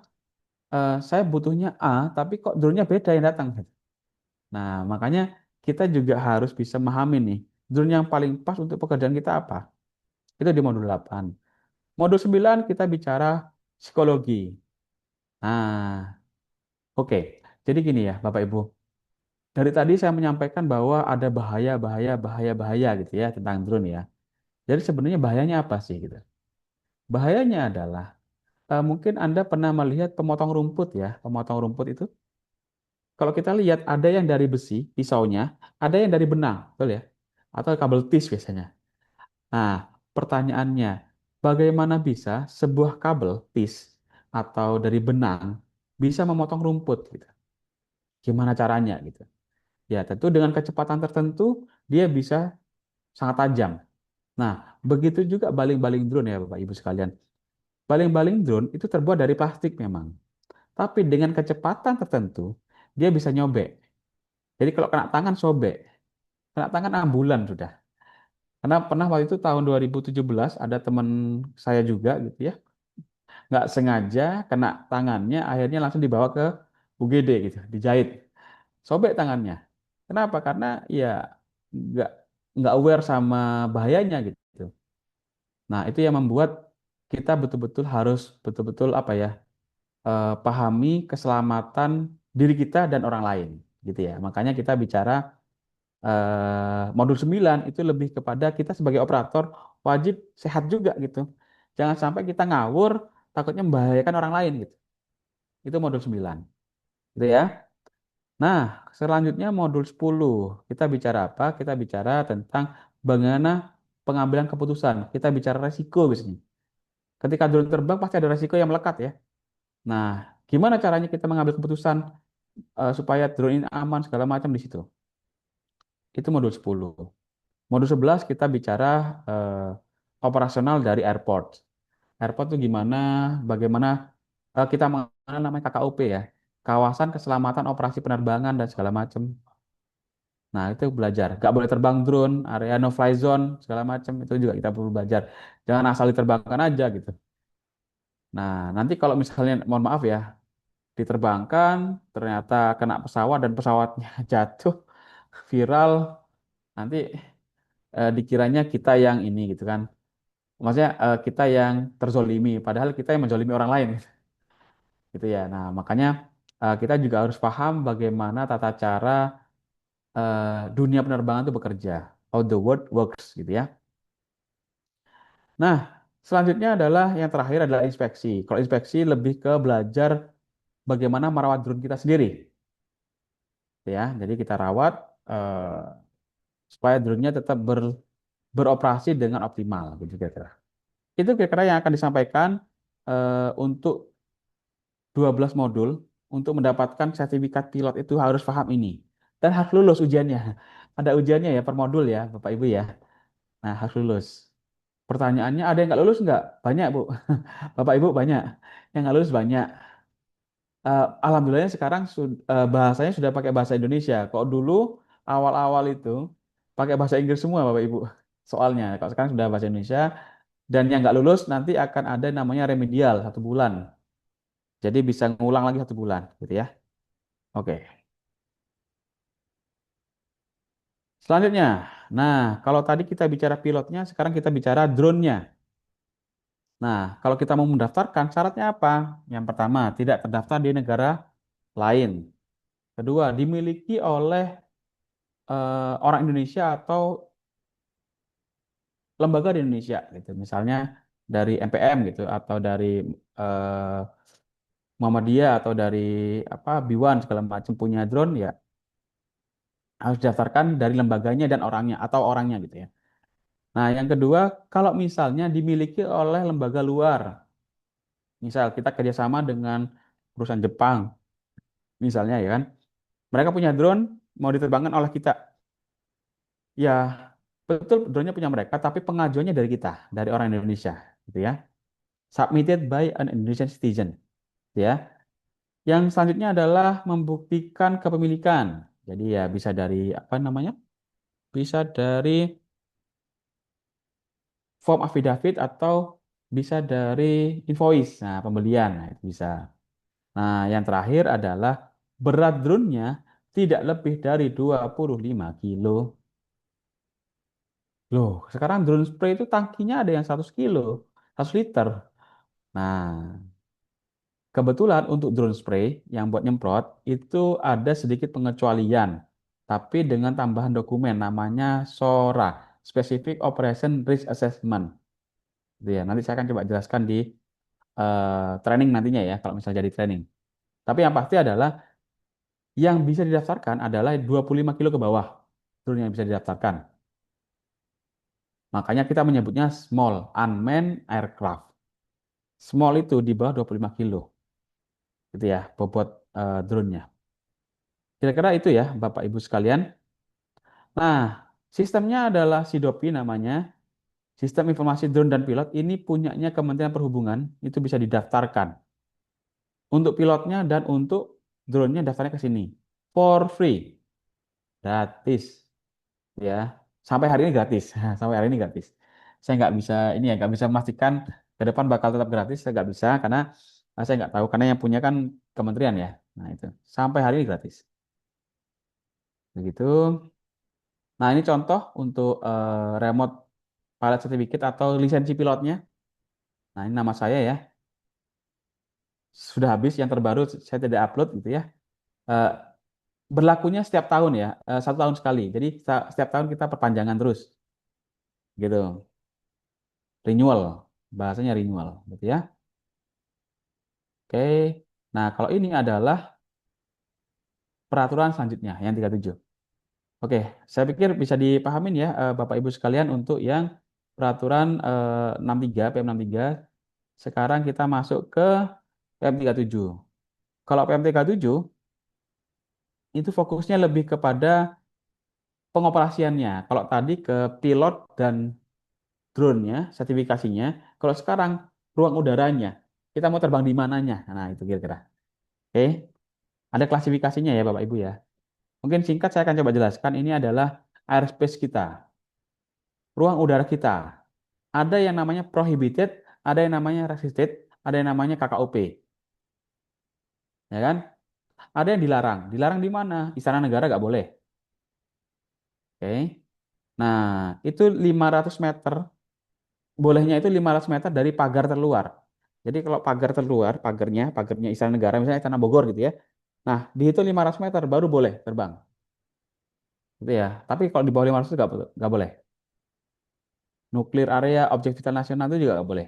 saya butuhnya A, tapi kok drone-nya beda yang datang. Nah, makanya kita juga harus bisa memahami nih, drone yang paling pas untuk pekerjaan kita apa. Itu di modul 8. Modul 9 kita bicara psikologi. Nah, oke. Jadi gini ya, Bapak Ibu. Dari tadi saya menyampaikan bahwa ada bahaya gitu ya tentang drone ya. Jadi sebenarnya bahayanya apa sih gitu? Bahayanya adalah mungkin Anda pernah melihat pemotong rumput ya. Pemotong rumput itu kalau kita lihat ada yang dari besi, pisaunya, ada yang dari benang, betul ya? Atau kabel tis biasanya. Nah, pertanyaannya, bagaimana bisa sebuah kabel tis atau dari benang bisa memotong rumput gitu? Gimana caranya gitu? Ya, tentu dengan kecepatan tertentu dia bisa sangat tajam. Nah, begitu juga baling-baling drone ya Bapak Ibu sekalian. Baling-baling drone itu terbuat dari plastik memang. Tapi dengan kecepatan tertentu, dia bisa nyobek. Jadi kalau kena tangan sobek, kena tangan ambulan sudah. Karena pernah waktu itu tahun 2017 ada teman saya juga gitu ya, nggak sengaja kena tangannya, akhirnya langsung dibawa ke UGD gitu, dijahit, sobek tangannya. Kenapa? Karena ya nggak nggak aware sama bahayanya gitu. Nah, itu yang membuat kita betul-betul harus betul-betul apa ya, pahami keselamatan diri kita dan orang lain gitu ya. Makanya kita bicara modul 9 itu lebih kepada kita sebagai operator wajib sehat juga gitu. Jangan sampai kita ngawur takutnya membahayakan orang lain gitu. Itu modul 9 gitu ya. Nah, selanjutnya modul 10 kita bicara apa? Kita bicara tentang bagaimana pengambilan keputusan. Kita bicara resiko biasanya. Ketika drone terbang pasti ada resiko yang melekat ya. Nah, gimana caranya kita mengambil keputusan supaya drone ini aman segala macam di situ. Itu modul 10. Modul 11 kita bicara operasional dari airport. Airport itu gimana, bagaimana kita mengenal namanya KKOP ya. Kawasan Keselamatan Operasi Penerbangan dan segala macam. Nah, itu belajar. Gak boleh terbang drone, area no fly zone, segala macam. Itu juga kita perlu belajar. Jangan asal diterbangkan aja gitu. Nah, nanti kalau misalnya, mohon maaf ya, diterbangkan, ternyata kena pesawat dan pesawatnya jatuh, viral, nanti dikiranya kita yang ini gitu kan. Maksudnya kita yang terzolimi, padahal kita yang menzolimi orang lain gitu ya. Nah, makanya kita juga harus paham bagaimana tata cara dunia penerbangan itu bekerja, how the world works gitu ya. Nah, selanjutnya adalah yang terakhir adalah inspeksi. Kalau inspeksi lebih ke belajar bagaimana merawat drone kita sendiri, gitu ya. Jadi kita rawat supaya drone-nya tetap beroperasi dengan optimal, gitu kira-kira. Itu kira-kira yang akan disampaikan untuk 12 modul. Untuk mendapatkan sertifikat pilot itu harus paham ini. Dan harus lulus ujiannya. Ada ujiannya ya per modul ya, Bapak Ibu ya. Nah, harus lulus. Pertanyaannya, ada yang nggak lulus nggak? Banyak, Bu. Bapak Ibu banyak. Yang nggak lulus banyak. Alhamdulillahnya sekarang bahasanya sudah pakai bahasa Indonesia. Kok dulu awal-awal itu pakai bahasa Inggris semua, Bapak Ibu. soalnya. Kalau sekarang sudah bahasa Indonesia, dan yang nggak lulus nanti akan ada namanya remedial 1 bulan. Jadi bisa ngulang lagi 1 bulan, gitu ya. Oke. Selanjutnya, nah kalau tadi kita bicara pilotnya, sekarang kita bicara drone-nya. Nah, kalau kita mau mendaftarkan, syaratnya apa? Yang pertama, tidak terdaftar di negara lain. Kedua, dimiliki oleh orang Indonesia atau lembaga di Indonesia, gitu. Misalnya dari MPM gitu, atau dari eh, Muhammadiyah atau dari apa B1 segala macam punya drone ya harus didaftarkan dari lembaganya dan orangnya atau orangnya gitu ya. Nah, yang kedua, kalau misalnya dimiliki oleh lembaga luar, misal kita kerjasama dengan perusahaan Jepang, misalnya ya kan, mereka punya drone mau diterbangkan oleh kita, ya betul drone-nya punya mereka, tapi pengajuannya dari kita, dari orang Indonesia, gitu ya. Submitted by an Indonesian citizen, gitu ya. Yang selanjutnya adalah membuktikan kepemilikan. Jadi ya bisa dari apa namanya? Bisa dari form affidavit atau bisa dari invoice. Nah, pembelian. Nah, itu bisa. Nah, yang terakhir adalah berat drone-nya tidak lebih dari 25 kilo. Loh, sekarang drone spray itu tangkinya ada yang 100 kilo, 100 liter. Nah, kebetulan untuk drone spray yang buat nyemprot itu ada sedikit pengecualian, tapi dengan tambahan dokumen namanya SORA, Specific Operation Risk Assessment. Gitu ya. Nanti saya akan coba jelaskan di training nantinya ya, kalau misalnya jadi training. Tapi yang pasti adalah yang bisa didaftarkan adalah 25 kilo ke bawah drone yang bisa didaftarkan. Makanya kita menyebutnya small unmanned aircraft. Small itu di bawah 25 kilo. Gitu ya, bobot drone-nya. Kira-kira itu ya, Bapak Ibu sekalian. Nah, sistemnya adalah SIDOPI namanya. Sistem Informasi Drone dan Pilot ini punyanya Kementerian Perhubungan, itu bisa didaftarkan. Untuk pilotnya dan untuk drone-nya daftarnya ke sini. For free. Gratis. Ya. Sampai hari ini gratis. Sampai hari ini gratis. Saya nggak bisa ini ya, nggak bisa memastikan ke depan bakal tetap gratis, saya nggak bisa karena saya nggak tahu karena yang punya kan kementerian ya. Nah, itu. Sampai hari ini gratis. Begitu. Nah, ini contoh untuk remote pilot certificate atau lisensi pilotnya. Nah, ini nama saya ya. Sudah habis, yang terbaru saya tidak upload gitu ya. Eh, berlakunya setiap tahun ya, 1 tahun sekali. Jadi setiap tahun kita perpanjangan terus, gitu. Renewal, bahasanya renewal, gitu ya. Oke. Nah, kalau ini adalah peraturan selanjutnya yang 37. Oke, saya pikir bisa dipahamin ya Bapak Ibu sekalian untuk yang peraturan 63 PM63. Sekarang kita masuk ke PM37. Kalau PM37 itu fokusnya lebih kepada pengoperasiannya. Kalau tadi ke pilot dan drone-nya, sertifikasinya. Kalau sekarang ruang udaranya, kita mau terbang di mananya. Nah, itu kira-kira. Oke, ada klasifikasinya ya Bapak Ibu ya. Mungkin singkat saya akan coba jelaskan. Ini adalah airspace kita, ruang udara kita. Ada yang namanya prohibited, ada yang namanya restricted, ada yang namanya KKUP. Ya kan? Ada yang dilarang. Dilarang di mana? Istana negara nggak boleh. Oke. Nah, itu 500 meter. Bolehnya itu 500 meter dari pagar terluar. Jadi kalau pagar terluar, pagarnya Istana Negara, misalnya Istana Bogor gitu ya. Nah, dihitung 500 meter baru boleh terbang. Gitu ya. Tapi kalau di bawah 500 itu nggak boleh. Nuklir area, objek vital nasional itu juga nggak boleh.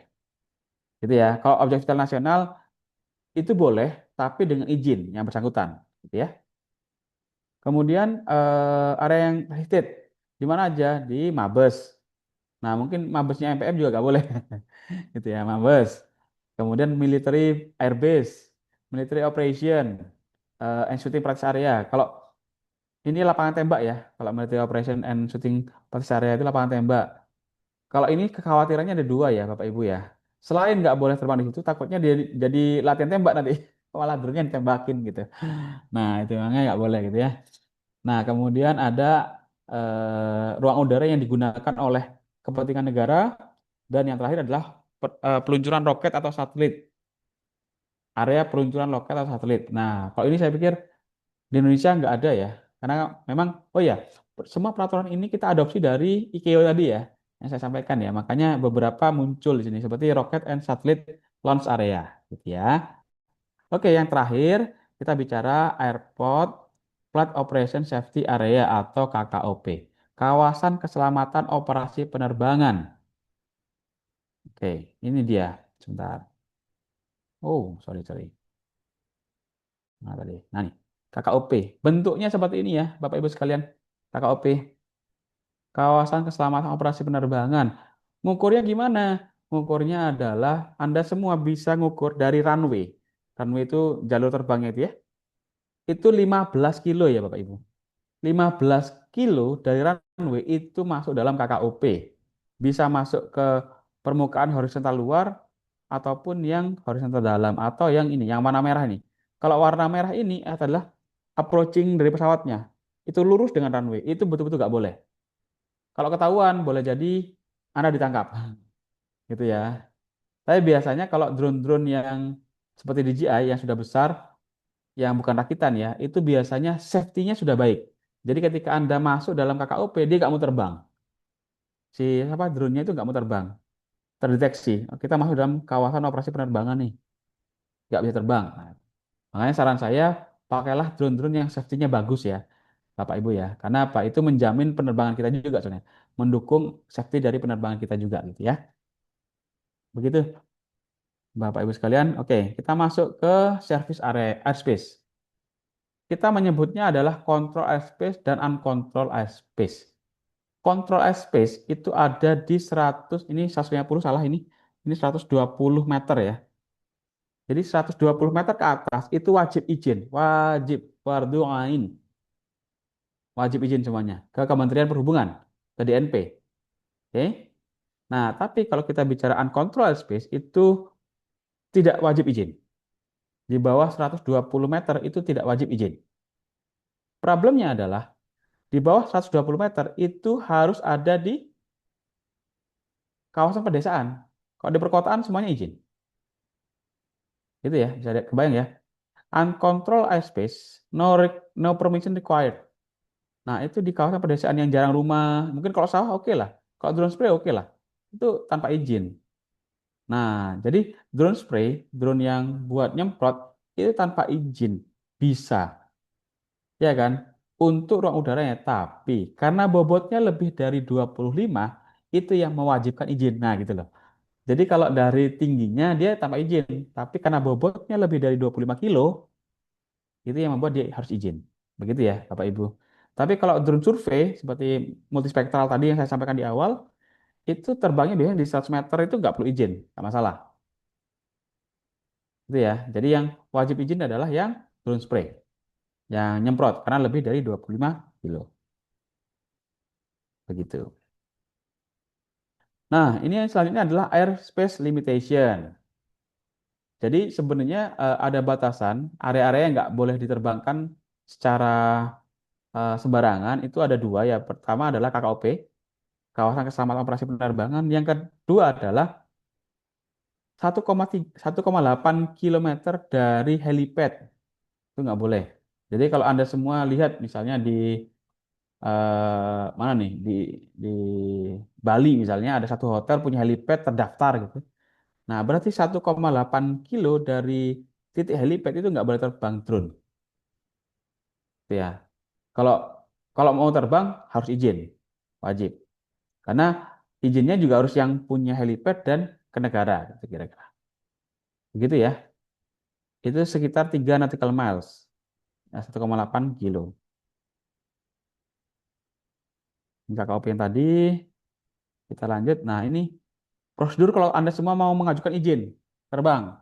Gitu ya. Kalau objek vital nasional itu boleh, tapi dengan izin yang bersangkutan. Gitu ya. Kemudian area yang restricted. Di mana aja? Di Mabes. Nah, mungkin Mabesnya MPM juga nggak boleh. Gitu ya, Mabes. Kemudian military air base, military operation, and shooting practice area. Kalau ini lapangan tembak ya, kalau military operation and shooting practice area itu lapangan tembak. Kalau ini kekhawatirannya ada dua ya, Bapak Ibu ya. Selain nggak boleh terbang di situ, takutnya dia jadi latihan tembak nanti, malah drone-nya ditembakin gitu. Nah, itu makanya nggak boleh gitu ya. Nah, kemudian ada ruang udara yang digunakan oleh kepentingan negara, dan yang terakhir adalah peluncuran roket atau satelit. Area peluncuran roket atau satelit. Nah, kalau ini saya pikir di Indonesia nggak ada ya, karena memang, oh ya, semua peraturan ini kita adopsi dari ICAO tadi ya, yang saya sampaikan ya. Makanya beberapa muncul di sini seperti Rocket and Satellite Launch Area, gitu ya. Oke, yang terakhir kita bicara Airport Flight Operation Safety Area atau KKOP, Kawasan Keselamatan Operasi Penerbangan. Oke, ini dia. Sebentar. Oh, sorry. Nah, tadi. Nah, nih. KKOP. Bentuknya seperti ini ya, Bapak Ibu sekalian. KKOP. Kawasan Keselamatan Operasi Penerbangan. Ngukurnya gimana? Ngukurnya adalah Anda semua bisa ngukur dari runway. Runway itu jalur terbangnya itu ya. Itu 15 kilo ya Bapak Ibu. 15 kilo dari runway itu masuk dalam KKOP. Bisa masuk ke permukaan horizontal luar ataupun yang horizontal dalam atau yang ini, yang warna merah ini. Kalau warna merah ini adalah approaching dari pesawatnya. Itu lurus dengan runway. Itu betul-betul nggak boleh. Kalau ketahuan boleh jadi Anda ditangkap. Gitu ya. Tapi biasanya kalau drone-drone yang seperti DJI yang sudah besar, yang bukan rakitan ya, itu biasanya safety-nya sudah baik. Jadi ketika Anda masuk dalam KKOP, dia nggak mau terbang. Drone-nya itu nggak mau terbang. Terdeteksi. Kita masuk dalam kawasan operasi penerbangan nih. Nggak bisa terbang. Nah, makanya saran saya, pakailah drone-drone yang safety-nya bagus ya, Bapak Ibu ya. Karena apa? Itu menjamin penerbangan kita juga sebenarnya. Mendukung safety dari penerbangan kita juga gitu ya. Begitu Bapak Ibu sekalian. Oke, kita masuk ke service area airspace. Kita menyebutnya adalah control airspace dan uncontrol airspace. Control airspace itu ada di 100, ini 150 salah ini 120 meter ya. Jadi 120 meter ke atas itu wajib izin, wajib fardhu ain. Wajib izin semuanya ke Kementerian Perhubungan, ke DNP. Oke. Nah, tapi kalau kita bicara uncontrolled airspace itu tidak wajib izin. Di bawah 120 meter itu tidak wajib izin. Problemnya adalah di bawah 120 meter itu harus ada di kawasan pedesaan. Kalau di perkotaan semuanya izin. Gitu ya, bisa kebayang ya. Uncontrolled airspace, no permission required. Nah, itu di kawasan pedesaan yang jarang rumah. Mungkin kalau sawah oke lah. Kalau drone spray oke lah. Itu tanpa izin. Nah, jadi drone spray, drone yang buat nyemprot, itu tanpa izin. Bisa. Ya kan? Untuk ruang udaranya. Tapi karena bobotnya lebih dari 25, itu yang mewajibkan izin. Nah, gitu loh. Jadi kalau dari tingginya dia tanpa izin. Tapi karena bobotnya lebih dari 25 kilo, itu yang membuat dia harus izin. Begitu ya, Bapak Ibu. Tapi kalau drone survei, seperti multispektral tadi yang saya sampaikan di awal, itu terbangnya biasanya di 100 meter itu nggak perlu izin, nggak masalah. Itu ya. Jadi yang wajib izin adalah yang drone spray, yang nyemprot, karena lebih dari 25 kilo. Begitu. Nah, ini yang selanjutnya adalah airspace limitation. Jadi sebenarnya ada batasan, area-area yang nggak boleh diterbangkan secara sembarangan, itu ada dua ya. Pertama adalah KKOP, Kawasan Keselamatan Operasi Penerbangan. Yang kedua adalah 1,8 km dari helipad. Itu nggak boleh. Jadi kalau Anda semua lihat misalnya di mana nih, di Bali misalnya ada satu hotel punya helipad terdaftar gitu. Nah, berarti 1,8 kilo dari titik helipad itu nggak boleh terbang drone. Gitu ya. Kalau kalau mau terbang harus izin, wajib. Karena izinnya juga harus yang punya helipad dan ke negara, gitu kira-kira. Begitu ya. Itu sekitar 3 nautical miles, 1,8 kilo. KKOP yang tadi, kita lanjut. Nah, ini prosedur kalau Anda semua mau mengajukan izin terbang.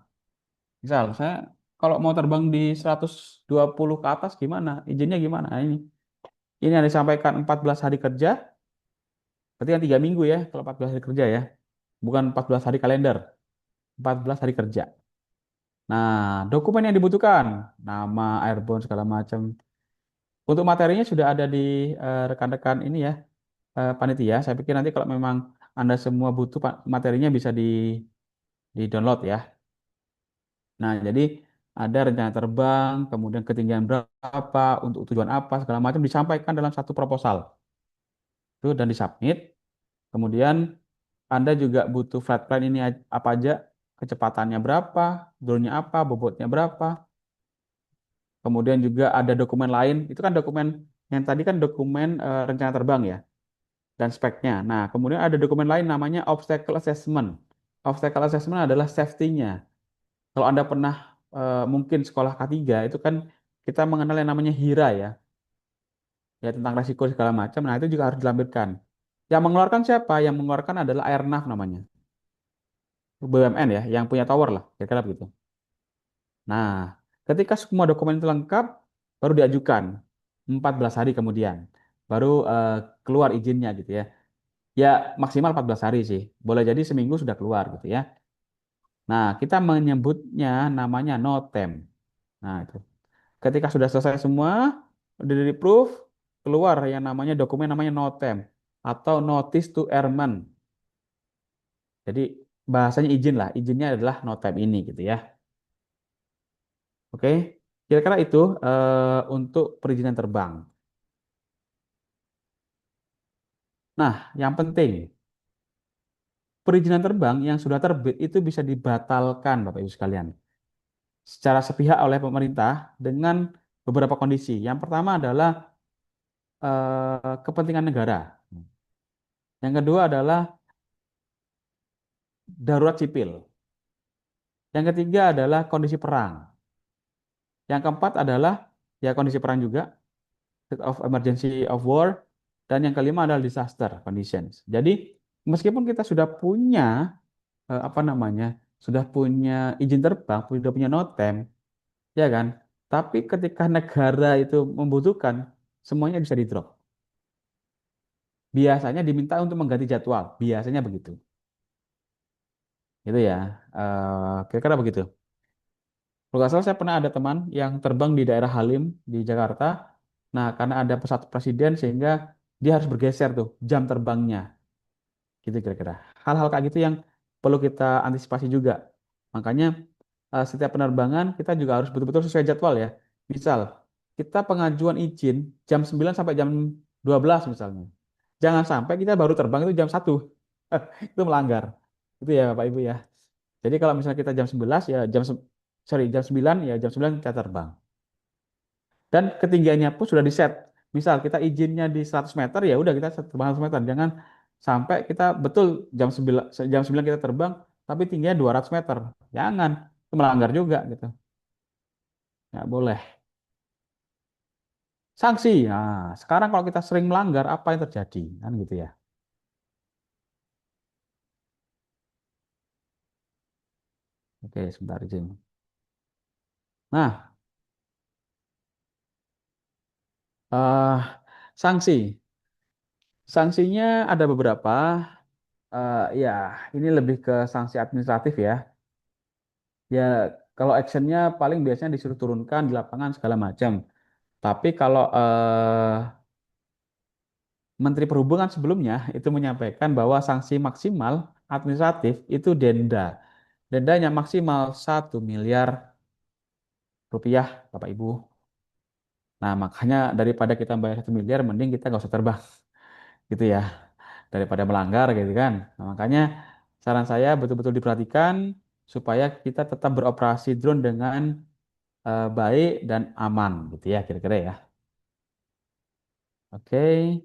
Misal, saya kalau mau terbang di 120 ke atas gimana? Izinnya gimana? Nah, ini yang disampaikan 14 hari kerja, berarti kan 3 minggu ya, kalau 14 hari kerja ya. Bukan 14 hari kalender, 14 hari kerja. Nah, dokumen yang dibutuhkan, nama, airborne, segala macam. Untuk materinya sudah ada di rekan-rekan ini ya, panitia. Saya pikir nanti kalau memang Anda semua butuh materinya bisa di-download ya. Nah, jadi ada rencana terbang, kemudian ketinggian berapa, untuk tujuan apa, segala macam disampaikan dalam satu proposal. Itu dan disubmit. Kemudian Anda juga butuh flight plan ini apa aja, kecepatannya berapa, drone-nya apa, bobotnya berapa. Kemudian juga ada dokumen lain, itu kan dokumen yang tadi kan dokumen rencana terbang ya, dan speknya. Nah, kemudian ada dokumen lain namanya obstacle assessment. Obstacle assessment adalah safety-nya. Kalau Anda pernah mungkin sekolah K3, itu kan kita mengenal yang namanya HIRA ya tentang resiko segala macam. Nah, itu juga harus dilampirkan. Yang mengeluarkan siapa? Yang mengeluarkan adalah Airnav namanya. BUMN ya, yang punya tower lah, kira-kira begitu. Nah, ketika semua dokumen itu lengkap, baru diajukan 14 hari kemudian. Baru keluar izinnya gitu ya. Ya maksimal 14 hari sih. Boleh jadi seminggu sudah keluar gitu ya. Nah, kita menyebutnya namanya NOTAM. Nah, itu. Ketika sudah selesai semua, udah di-approve, keluar yang namanya dokumen namanya NOTAM atau Notice to Airman. Jadi bahasanya izin lah, izinnya adalah NOTAM ini gitu ya. Oke, kira-kira itu untuk perizinan terbang. Nah, yang penting, perizinan terbang yang sudah terbit itu bisa dibatalkan, Bapak Ibu sekalian, secara sepihak oleh pemerintah dengan beberapa kondisi. Yang pertama adalah kepentingan negara. Yang kedua adalah darurat sipil. Yang ketiga adalah kondisi perang. Yang keempat adalah ya kondisi perang juga, state of emergency of war. Dan yang kelima adalah disaster conditions. Jadi meskipun kita sudah punya apa namanya, sudah punya izin terbang, sudah punya NOTAM, ya kan? Tapi ketika negara itu membutuhkan, semuanya bisa di-drop. Biasanya diminta untuk mengganti jadwal, biasanya begitu. Itu ya, kira-kira begitu. Kalau nggak salah saya pernah ada teman yang terbang di daerah Halim di Jakarta. Nah, karena ada pesawat presiden sehingga dia harus bergeser tuh jam terbangnya. Gitu kira-kira. Hal-hal kayak gitu yang perlu kita antisipasi juga. Makanya setiap penerbangan kita juga harus betul-betul sesuai jadwal ya. Misal, kita pengajuan izin jam 9 sampai jam 12 misalnya. Jangan sampai kita baru terbang itu jam 1. Itu melanggar. Itu ya Bapak Ibu ya. Jadi kalau misalnya kita jam 11 ya jam 9 ya jam 9 kita terbang. Dan ketinggiannya pun sudah di-set. Misal kita izinnya di 100 meter ya udah kita terbang 100 meter. Jangan sampai kita betul jam 9 kita terbang tapi tingginya 200 meter. Jangan. Itu melanggar juga gitu. Nggak boleh. Sanksi. Nah, sekarang kalau kita sering melanggar apa yang terjadi? Kan gitu ya. Oke, sebentar izin. Nah, sanksi. Sanksinya ada beberapa. Ya, ini lebih ke sanksi administratif ya. Ya, kalau actionnya paling biasanya disuruh turunkan di lapangan segala macam. Tapi kalau Menteri Perhubungan sebelumnya itu menyampaikan bahwa sanksi maksimal administratif itu denda. Dendanya maksimal 1 miliar rupiah, Bapak Ibu. Nah, makanya daripada kita bayar 1 miliar, mending kita nggak usah terbang, gitu ya. Daripada melanggar, gitu kan. Nah, makanya saran saya betul-betul diperhatikan supaya kita tetap beroperasi drone dengan baik dan aman, gitu ya, kira-kira ya. Oke.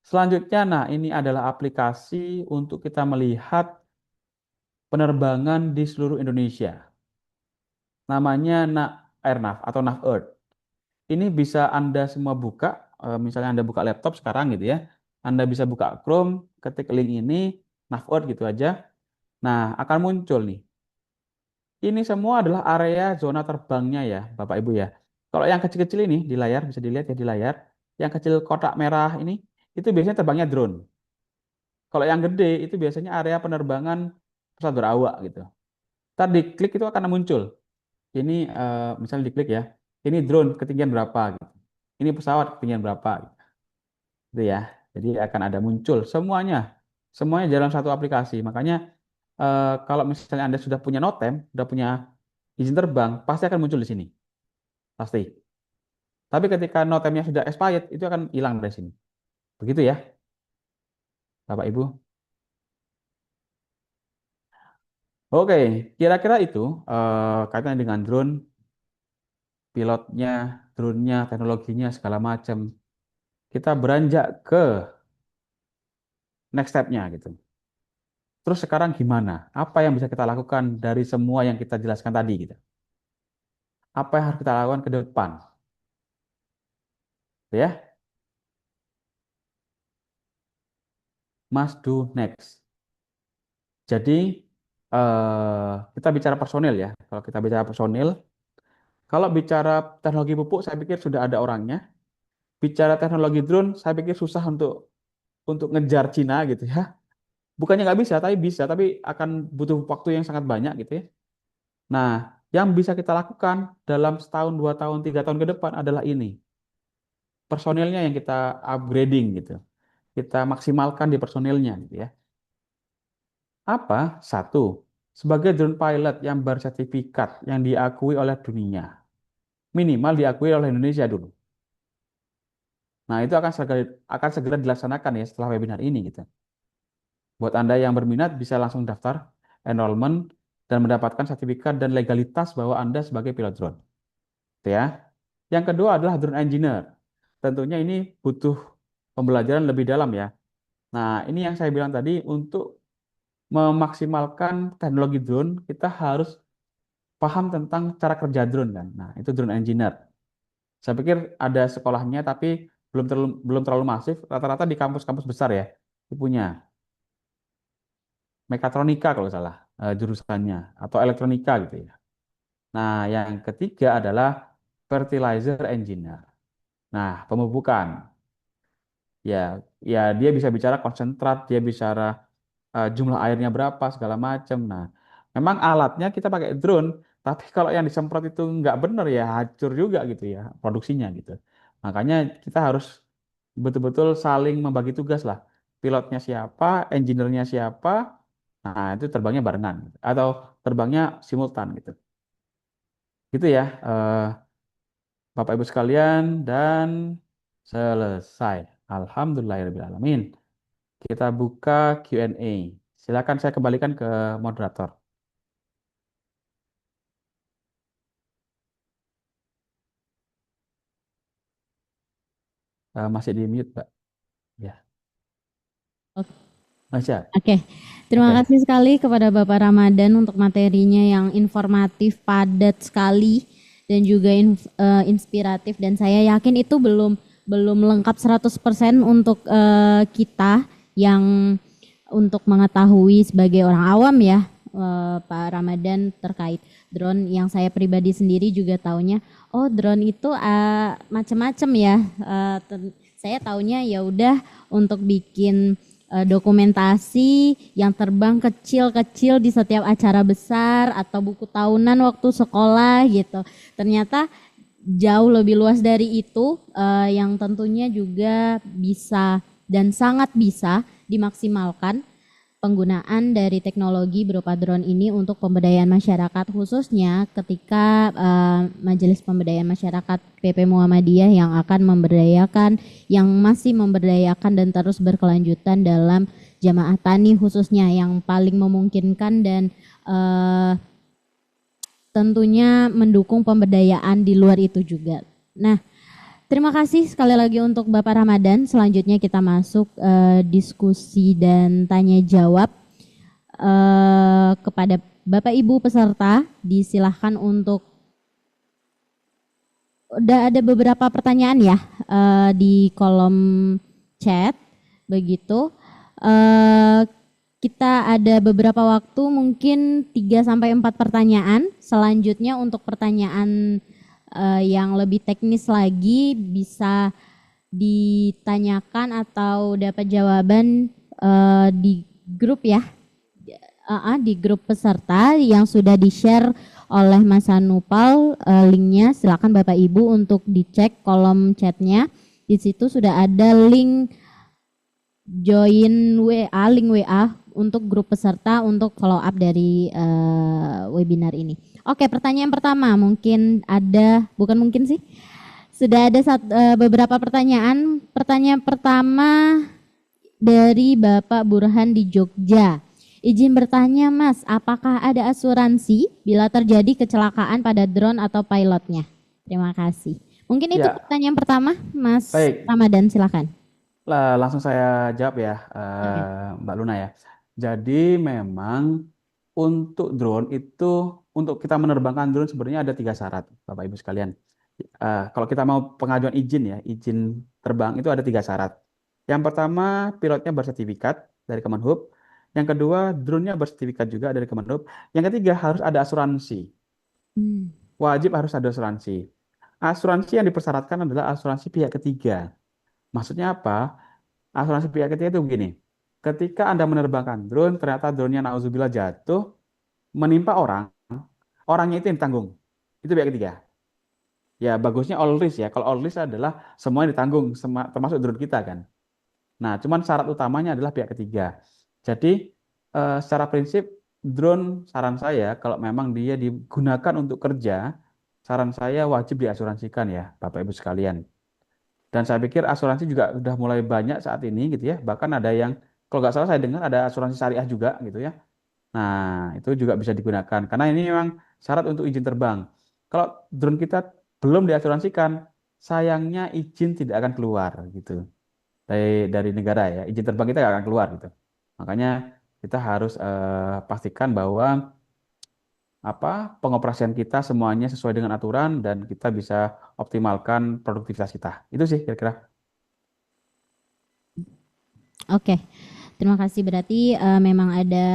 Selanjutnya, nah ini adalah aplikasi untuk kita melihat penerbangan di seluruh Indonesia. Namanya Airnav atau Nav Earth. Ini bisa Anda semua buka, misalnya Anda buka laptop sekarang gitu ya. Anda bisa buka Chrome, ketik link ini, Nav Earth gitu aja. Nah, akan muncul nih. Ini semua adalah area zona terbangnya ya, Bapak Ibu ya. Kalau yang kecil-kecil ini di layar, bisa dilihat ya di layar. Yang kecil kotak merah ini, itu biasanya terbangnya drone. Kalau yang gede itu biasanya area penerbangan pesawat berawak gitu. Ntar diklik itu akan muncul. Ini misalnya diklik ya. Ini drone ketinggian berapa gitu. Ini pesawat ketinggian berapa gitu. Itu ya. Jadi akan ada muncul semuanya. Semuanya dalam satu aplikasi. Makanya kalau misalnya Anda sudah punya notem, sudah punya izin terbang, pasti akan muncul di sini. Pasti. Tapi ketika notemnya sudah expired, itu akan hilang dari sini. Begitu ya, Bapak Ibu. Oke, kira-kira itu kaitannya dengan drone, pilotnya, drone-nya, teknologinya, segala macam. Kita beranjak ke next step-nya gitu. Terus sekarang gimana? Apa yang bisa kita lakukan dari semua yang kita jelaskan tadi gitu? Apa yang harus kita lakukan ke depan? Ya, must do next. Jadi kita bicara personil ya. Kalau kita bicara personil, kalau bicara teknologi pupuk, saya pikir sudah ada orangnya. Bicara teknologi drone, saya pikir susah untuk ngejar Cina gitu ya. Bukannya nggak bisa, tapi akan butuh waktu yang sangat banyak gitu ya. Nah, yang bisa kita lakukan dalam setahun, 2 tahun, 3 tahun ke depan adalah ini. Personilnya yang kita upgrading gitu. Kita maksimalkan di personilnya gitu ya. Apa? Satu, sebagai drone pilot yang bersertifikat yang diakui oleh dunia. Minimal diakui oleh Indonesia dulu. Nah, itu akan segera dilaksanakan ya setelah webinar ini gitu. Buat Anda yang berminat bisa langsung daftar enrollment dan mendapatkan sertifikat dan legalitas bahwa Anda sebagai pilot drone. Gitu ya. Yang kedua adalah drone engineer. Tentunya ini butuh pembelajaran lebih dalam ya. Nah, ini yang saya bilang tadi, untuk memaksimalkan teknologi drone, kita harus paham tentang cara kerja drone kan. Nah, itu drone engineer. Saya pikir ada sekolahnya, tapi belum terlalu masif. Rata-rata di kampus-kampus besar ya, itu punya. Mekatronika kalau salah jurusannya, atau elektronika gitu ya. Nah, yang ketiga adalah fertilizer engineer. Nah, pemupukan. Ya dia bisa bicara konsentrat, dia bicara jumlah airnya berapa, segala macam. Nah, memang alatnya kita pakai drone, tapi kalau yang disemprot itu nggak benar ya hancur juga gitu ya produksinya gitu. Makanya kita harus betul-betul saling membagi tugas lah. Pilotnya siapa, engineer-nya siapa, nah itu terbangnya barengan atau terbangnya simultan gitu. Gitu ya, Bapak Ibu sekalian, dan selesai. Alhamdulillahirrahmanirrahim. Kita buka Q&A. Silakan saya kembalikan ke moderator. Masih di mute, Pak. Ya. Oke. Terima kasih sekali kepada Bapak Ramadan untuk materinya yang informatif, padat sekali, dan juga inspiratif. Dan saya yakin itu belum lengkap 100% untuk kita yang untuk mengetahui sebagai orang awam ya, Pak Ramadan, terkait drone. Yang saya pribadi sendiri juga taunya, oh drone itu macam-macam ya. Saya taunya ya udah untuk bikin dokumentasi yang terbang kecil-kecil di setiap acara besar atau buku tahunan waktu sekolah gitu. Ternyata jauh lebih luas dari itu, yang tentunya juga bisa dan sangat bisa dimaksimalkan penggunaan dari teknologi berupa drone ini untuk pemberdayaan masyarakat, khususnya ketika Majelis Pemberdayaan Masyarakat PP Muhammadiyah yang akan memberdayakan, yang masih memberdayakan dan terus berkelanjutan dalam jamaah tani khususnya, yang paling memungkinkan dan tentunya mendukung pemberdayaan di luar itu juga. Nah, terima kasih sekali lagi untuk Bapak Ramadan. Selanjutnya kita masuk diskusi dan tanya jawab kepada Bapak Ibu peserta. Disilahkan untuk, udah ada beberapa pertanyaan ya di kolom chat begitu. Kita ada beberapa waktu, mungkin 3-4 pertanyaan. Selanjutnya untuk pertanyaan yang lebih teknis lagi bisa ditanyakan atau dapat jawaban di grup ya, di grup peserta yang sudah di-share oleh Mas Anupal, linknya. Silakan Bapak Ibu untuk dicek kolom chatnya. Di situ sudah ada link join WA, link WA untuk grup peserta untuk follow up dari webinar ini. Oke, pertanyaan pertama mungkin ada, bukan mungkin sih, sudah ada beberapa pertanyaan. Pertanyaan pertama dari Bapak Burhan di Jogja. Izin bertanya Mas, apakah ada asuransi bila terjadi kecelakaan pada drone atau pilotnya? Terima kasih. Mungkin itu Ya, pertanyaan pertama, Mas baik. Ramadan, silakan. Langsung saya jawab ya, Oke. Mbak Luna ya. Jadi memang untuk drone itu, untuk kita menerbangkan drone sebenarnya ada 3 syarat, Bapak Ibu sekalian. Kalau kita mau pengajuan izin ya, izin terbang itu ada 3 syarat. Yang pertama, pilotnya bersertifikat dari Kemenhub. Yang kedua, drone-nya bersertifikat juga dari Kemenhub. Yang ketiga, harus ada asuransi. Wajib harus ada asuransi. Asuransi yang dipersyaratkan adalah asuransi pihak ketiga. Maksudnya apa? Asuransi pihak ketiga itu begini. Ketika Anda menerbangkan drone, ternyata drone-nya nauzubillah jatuh, menimpa orang, orangnya itu yang ditanggung. Itu pihak ketiga. Ya, bagusnya all risk ya. Kalau all risk adalah semuanya ditanggung, termasuk drone kita kan. Nah, cuman syarat utamanya adalah pihak ketiga. Jadi, secara prinsip, drone saran saya, kalau memang dia digunakan untuk kerja, saran saya wajib diasuransikan ya, Bapak Ibu sekalian. Dan saya pikir asuransi juga udah mulai banyak saat ini gitu ya. Bahkan ada yang, kalau nggak salah saya dengar ada asuransi syariah juga gitu ya. Nah, itu juga bisa digunakan. Karena ini memang syarat untuk izin terbang. Kalau drone kita belum diasuransikan, sayangnya izin tidak akan keluar gitu. Dari negara ya, izin terbang kita nggak akan keluar gitu. Makanya kita harus pastikan bahwa pengoperasian kita semuanya sesuai dengan aturan dan kita bisa optimalkan produktivitas kita. Itu sih kira-kira. Oke, terima kasih. Berarti memang ada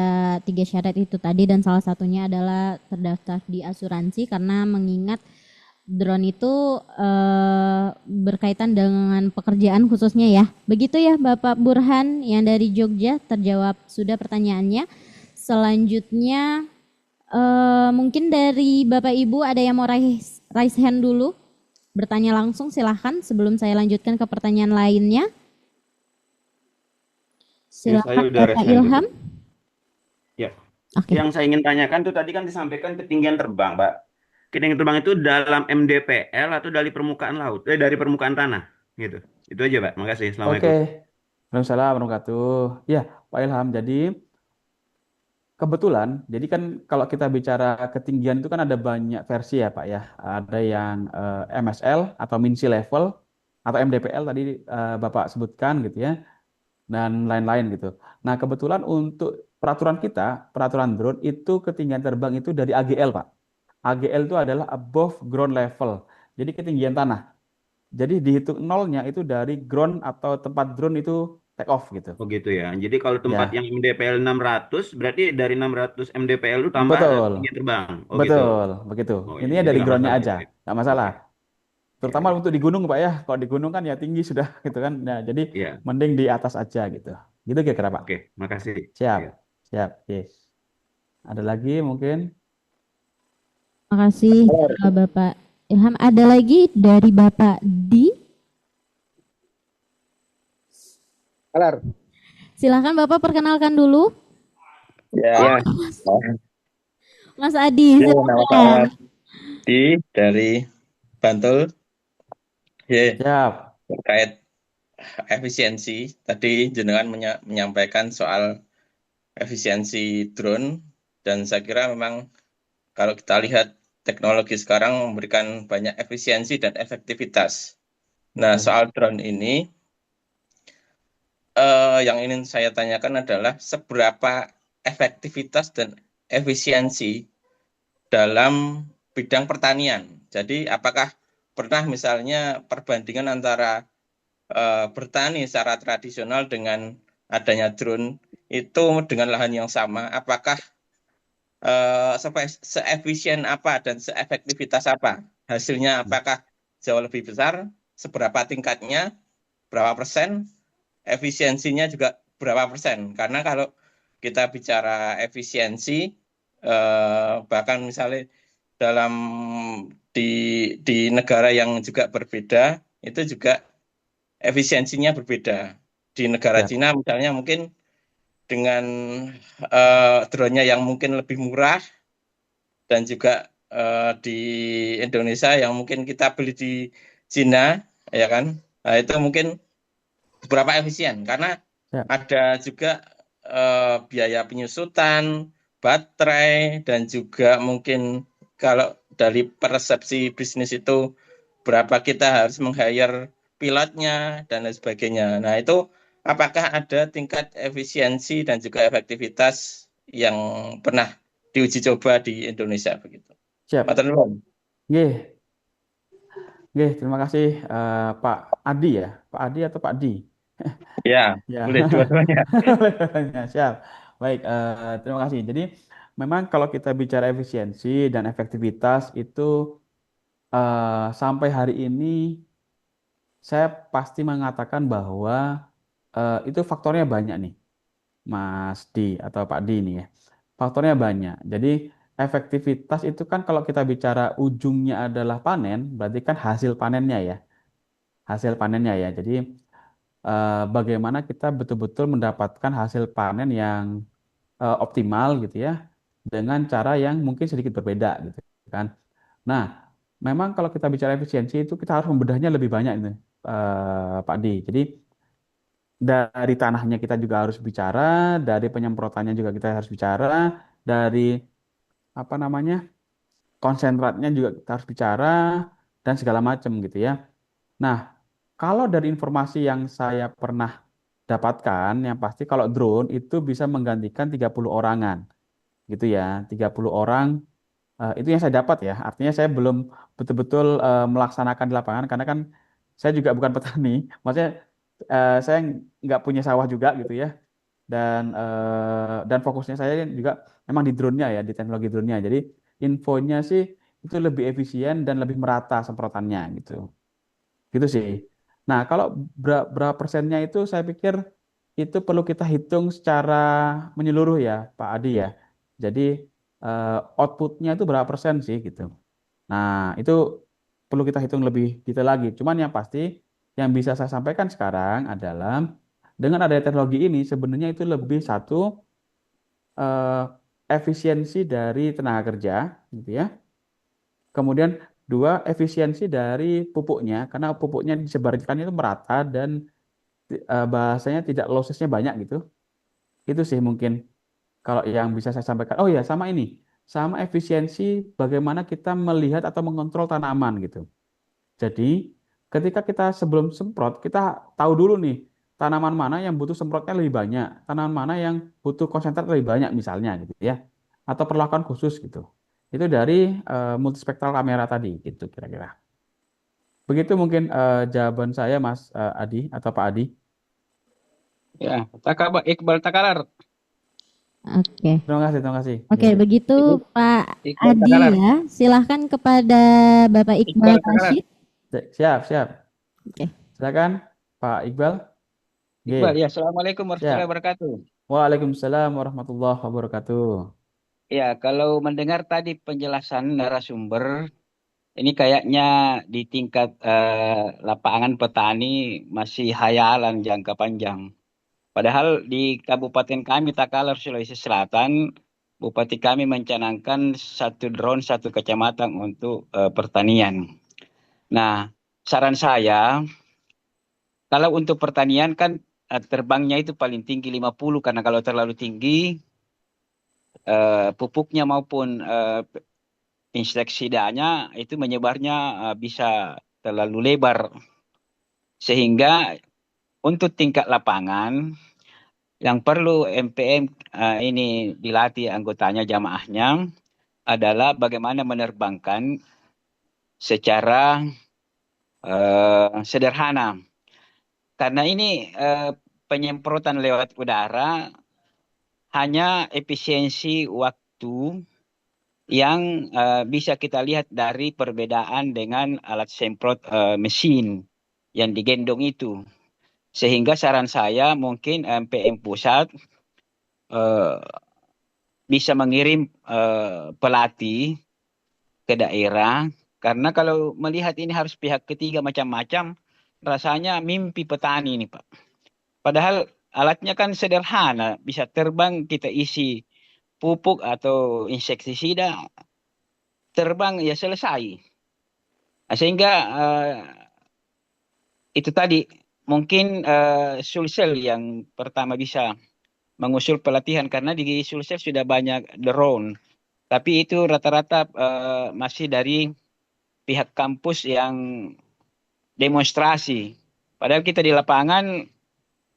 3 syarat itu tadi dan salah satunya adalah terdaftar di asuransi karena mengingat drone itu berkaitan dengan pekerjaan khususnya ya. Begitu ya Bapak Burhan yang dari Jogja, terjawab sudah pertanyaannya. Selanjutnya mungkin dari Bapak Ibu ada yang mau raise hand dulu? Bertanya langsung silahkan sebelum saya lanjutkan ke pertanyaan lainnya. Ya, saya Silakan udah Bapak raise hand Ilham. dulu. Ya, Oke. yang saya ingin tanyakan tuh tadi kan disampaikan ketinggian terbang, Pak. Ketinggian terbang itu dalam MDPL atau dari permukaan laut? Dari permukaan tanah, gitu. Itu aja, Pak. Makasih. Assalamualaikum. Oke. Waalaikumsalam warahmatullahi wabarakatuh. Ya, Pak Ilham. Jadi kebetulan, jadi kan kalau kita bicara ketinggian itu kan ada banyak versi ya Pak ya. Ada yang MSL atau min sea level atau MDPL tadi Bapak sebutkan gitu ya. Dan lain-lain gitu. Nah, kebetulan untuk peraturan kita, peraturan drone itu ketinggian terbang itu dari AGL, Pak. AGL itu adalah above ground level. Jadi ketinggian tanah. Jadi dihitung nolnya itu dari ground atau tempat drone itu take off gitu. Oh gitu ya. Jadi kalau tempat Ya. yang MDPL 600, berarti dari 600 MDPL itu tambah Betul. ketinggian terbang. Oh gitu. Betul, begitu. Oh, Intinya jadi dari nggak groundnya masalah aja, itu. nggak masalah. Oke. Terutama untuk di gunung Pak ya. Kalau di gunung kan ya tinggi sudah gitu kan. Nah, jadi Iya. mending di atas aja gitu. Gitu kira-kira Pak. Oke, makasih. Siap, Iya. siap. Yes. Ada lagi mungkin? Terima kasih Bapak Ilham. Ada lagi dari Bapak Di. Kelar. Silakan Bapak perkenalkan dulu. Ya. Mas Adi. Ya, nama Silakan. saya Adi dari Bantul. Ya. Siap. Terkait efisiensi, tadi jenengan menyampaikan soal efisiensi drone, dan saya kira memang kalau kita lihat teknologi sekarang memberikan banyak efisiensi dan efektivitas. Nah, soal drone ini, yang ingin saya tanyakan adalah seberapa efektivitas dan efisiensi dalam bidang pertanian. Jadi apakah pernah misalnya perbandingan antara bertani secara tradisional dengan adanya drone itu dengan lahan yang sama, apakah seefisien apa dan seefektivitas apa hasilnya, apakah jauh lebih besar, seberapa tingkatnya, berapa persen, efisiensinya juga berapa persen. Karena kalau kita bicara efisiensi, bahkan misalnya dalam di negara yang juga berbeda, itu juga efisiensinya berbeda. di negara Siap. Cina misalnya mungkin dengan drone-nya yang mungkin lebih murah dan juga di Indonesia yang mungkin kita beli di Cina, ya kan? Nah, itu mungkin beberapa efisien karena Siap. ada juga biaya penyusutan, baterai, dan juga mungkin kalau dari persepsi bisnis itu berapa kita harus meng-hire pilotnya dan lain sebagainya. Nah, itu apakah ada tingkat efisiensi dan juga efektivitas yang pernah diuji coba di Indonesia begitu? Siap. Matur nuwun. Nggih. Nggih, terima kasih Pak Adi ya. Pak Adi atau Pak Di? Ya, Ya. boleh dua-duanya. Siap. Baik, terima kasih. Jadi memang kalau kita bicara efisiensi dan efektivitas itu sampai hari ini saya pasti mengatakan bahwa itu faktornya banyak nih, Mas Di atau Pak Di ini ya. Faktornya banyak. Jadi efektivitas itu kan kalau kita bicara ujungnya adalah panen, berarti kan hasil panennya ya. Hasil panennya ya. Jadi bagaimana kita betul-betul mendapatkan hasil panen yang optimal gitu ya, dengan cara yang mungkin sedikit berbeda gitu kan. Nah, memang kalau kita bicara efisiensi itu kita harus membedahnya lebih banyak ini, Pak Di. Jadi dari tanahnya kita juga harus bicara, dari penyemprotannya juga kita harus bicara, dari apa namanya konsentratnya juga kita harus bicara dan segala macam gitu ya. Nah, kalau dari informasi yang saya pernah dapatkan, yang pasti kalau drone itu bisa menggantikan 30 orangan gitu ya. 30 orang itu yang saya dapat ya. Artinya saya belum betul-betul melaksanakan di lapangan karena kan saya juga bukan petani. Maksudnya saya nggak punya sawah juga gitu ya. Dan fokusnya saya juga memang di drone-nya ya, di teknologi drone-nya. Jadi infonya sih itu lebih efisien dan lebih merata semprotannya gitu. Gitu sih. Nah, kalau berapa persennya itu saya pikir itu perlu kita hitung secara menyeluruh ya, Pak Adi ya. Jadi outputnya itu berapa persen sih gitu. Nah, itu perlu kita hitung lebih detail lagi. Cuman yang pasti yang bisa saya sampaikan sekarang adalah dengan adanya teknologi ini sebenarnya itu lebih satu eh, efisiensi dari tenaga kerja gitu ya. Kemudian dua, efisiensi dari pupuknya, karena pupuknya disebarkan itu merata dan bahasanya tidak lossesnya banyak gitu. Itu sih mungkin kalau yang bisa saya sampaikan. Oh ya, sama ini, sama efisiensi bagaimana kita melihat atau mengontrol tanaman gitu. Jadi ketika kita sebelum semprot, kita tahu dulu nih tanaman mana yang butuh semprotnya lebih banyak, tanaman mana yang butuh konsentrat lebih banyak misalnya gitu ya, atau perlakuan khusus gitu. Itu dari multispektral kamera tadi gitu kira-kira. Begitu mungkin jawaban saya Mas Adi atau Pak Adi. Ya, Takabak Iqbal Takalar. Oke. Terima kasih, terima kasih. Oke, Ya. begitu Pak Iqbal Adi Takalar. ya. Silahkan kepada Bapak Iqbal Iqbal Takalar. Rashid. Siap, siap. Oke. Silakan Pak Iqbal. Iqbal, Oke. ya, Assalamualaikum warahmatullahi Siap. wabarakatuh. Waalaikumsalam warahmatullahi wabarakatuh. Ya, kalau mendengar tadi penjelasan narasumber, ini kayaknya di tingkat lapangan petani masih hayalan jangka panjang. Padahal di kabupaten kami, Takalar, Sulawesi Selatan, bupati kami mencanangkan satu drone satu kecamatan untuk pertanian. Nah, saran saya, kalau untuk pertanian kan terbangnya itu paling tinggi 50, karena kalau terlalu tinggi pupuknya maupun inseksidanya itu menyebarnya bisa terlalu lebar. Sehingga untuk tingkat lapangan yang perlu MPM ini dilatih anggotanya, jamaahnya, adalah bagaimana menerbangkan secara sederhana. Karena ini penyemprotan lewat udara hanya efisiensi waktu yang bisa kita lihat dari perbedaan dengan alat semprot mesin yang digendong itu. Sehingga saran saya mungkin MPM pusat bisa mengirim pelatih ke daerah. Karena kalau melihat ini harus pihak ketiga macam-macam, rasanya mimpi petani ini, Pak. Padahal alatnya kan sederhana, bisa terbang, kita isi pupuk atau insektisida, terbang ya selesai. Nah, sehingga itu tadi mungkin Sulsel yang pertama bisa mengusul pelatihan karena di Sulsel sudah banyak drone. Tapi itu rata-rata masih dari pihak kampus yang demonstrasi. Padahal kita di lapangan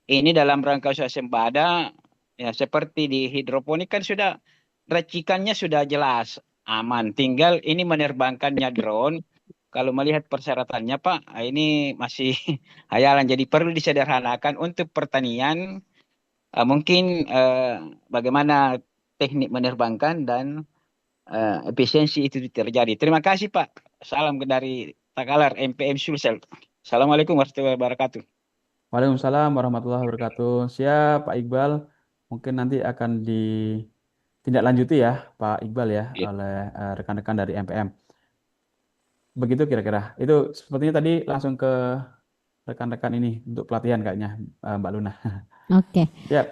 ini dalam rangka swasembada ya seperti di hidroponik kan sudah racikannya sudah jelas aman. Tinggal ini menerbangkannya drone. Kalau melihat persyaratannya Pak, ini masih hayalan. Jadi perlu disederhanakan untuk pertanian. Mungkin bagaimana teknik menerbangkan dan efisiensi itu terjadi. Terima kasih Pak. Salam dari Takalar MPM Sulsel. Assalamualaikum warahmatullahi wabarakatuh. Waalaikumsalam warahmatullahi wabarakatuh. Siap Pak Iqbal. Mungkin nanti akan ditindaklanjuti ya Pak Iqbal ya oleh rekan-rekan dari MPM. Begitu kira-kira. Itu sepertinya tadi langsung ke rekan-rekan ini untuk pelatihan kayaknya Mbak Luna. Oke. Siap.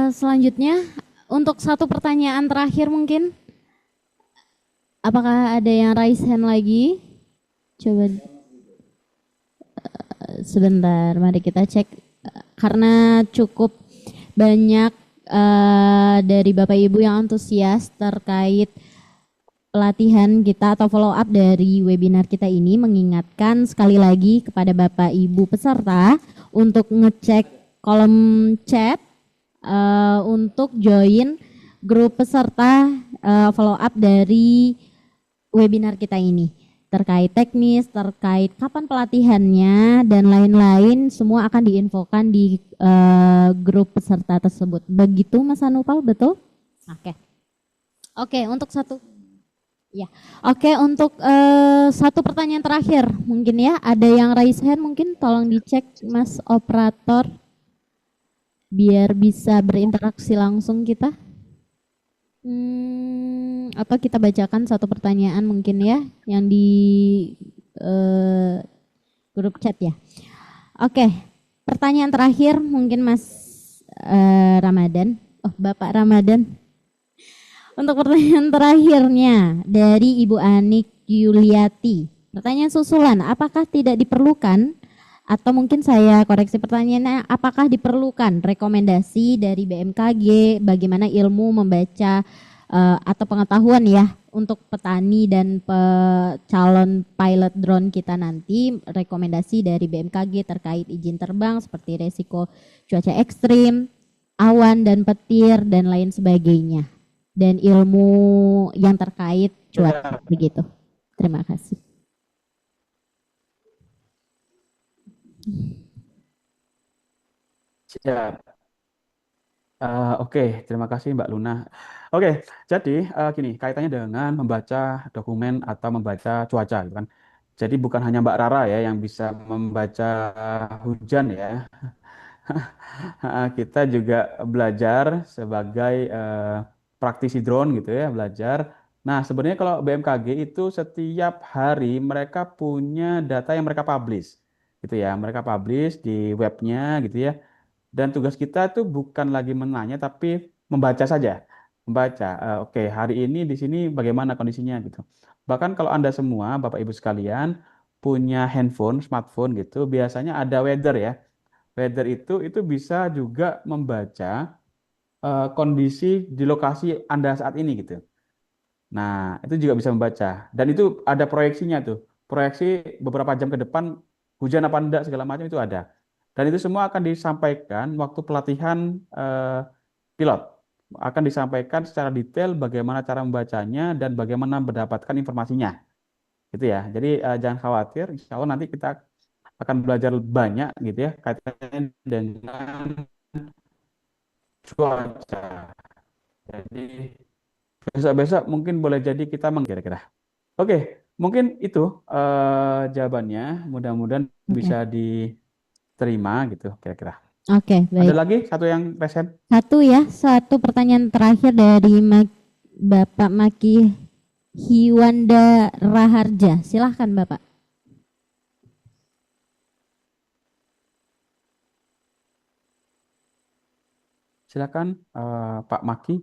Selanjutnya untuk satu pertanyaan terakhir mungkin. Apakah ada yang raise hand lagi? Coba sebentar, mari kita cek karena cukup banyak dari Bapak Ibu yang antusias terkait pelatihan kita atau follow up dari webinar kita ini, mengingatkan sekali lagi kepada Bapak Ibu peserta untuk ngecek kolom chat untuk join grup peserta follow up dari webinar kita ini terkait teknis, terkait kapan pelatihannya dan lain-lain, semua akan diinfokan di grup peserta tersebut. Begitu Mas Anupal, betul? Oke, untuk satu. Ya, oke, untuk satu pertanyaan terakhir mungkin ya, ada yang raise hand mungkin tolong dicek Mas Operator biar bisa berinteraksi langsung kita. Atau kita bacakan satu pertanyaan mungkin ya yang di grup chat ya. Oke, pertanyaan terakhir mungkin Mas Ramadan. Oh, Bapak Ramadan. Untuk pertanyaan terakhirnya dari Ibu Anik Yuliati. Pertanyaan susulan, apakah tidak diperlukan atau mungkin saya koreksi pertanyaannya, apakah diperlukan rekomendasi dari BMKG bagaimana ilmu membaca atau pengetahuan ya untuk petani dan calon pilot drone kita nanti, rekomendasi dari BMKG terkait izin terbang seperti resiko cuaca ekstrim, awan dan petir dan lain sebagainya, dan ilmu yang terkait cuaca begitu. Terima kasih. Siap. Oke, terima kasih Mbak Luna. Oke, jadi gini, kaitannya dengan membaca dokumen atau membaca cuaca gitu kan. Jadi bukan hanya Mbak Rara ya yang bisa membaca hujan ya. Kita juga belajar sebagai praktisi drone gitu ya, belajar. Nah, sebenarnya kalau BMKG itu setiap hari mereka punya data yang mereka publish gitu ya. Mereka publish di webnya gitu ya. Dan tugas kita tuh bukan lagi menanya tapi membaca saja. Membaca, oke, hari ini di sini bagaimana kondisinya gitu. Bahkan kalau Anda semua, Bapak Ibu sekalian, punya handphone, smartphone gitu, biasanya ada weather ya. Weather itu bisa juga membaca kondisi di lokasi Anda saat ini gitu. Nah, itu juga bisa membaca. Dan itu ada proyeksinya tuh. Proyeksi beberapa jam ke depan hujan apa enggak segala macam itu ada. Dan itu semua akan disampaikan waktu pelatihan pilot. Akan disampaikan secara detail bagaimana cara membacanya dan bagaimana mendapatkan informasinya. Gitu ya. Jadi jangan khawatir, insya Allah nanti kita akan belajar banyak gitu ya kaitannya dengan cuaca. Jadi besok-besok mungkin boleh jadi kita kira-kira. Oke, mungkin itu jawabannya. Mudah-mudahan bisa diterima gitu kira-kira. Oke, baik. Ada lagi satu yang present? Satu pertanyaan terakhir dari Bapak Maki Hiwanda Raharja. Silahkan Bapak. Silakan Pak Maki.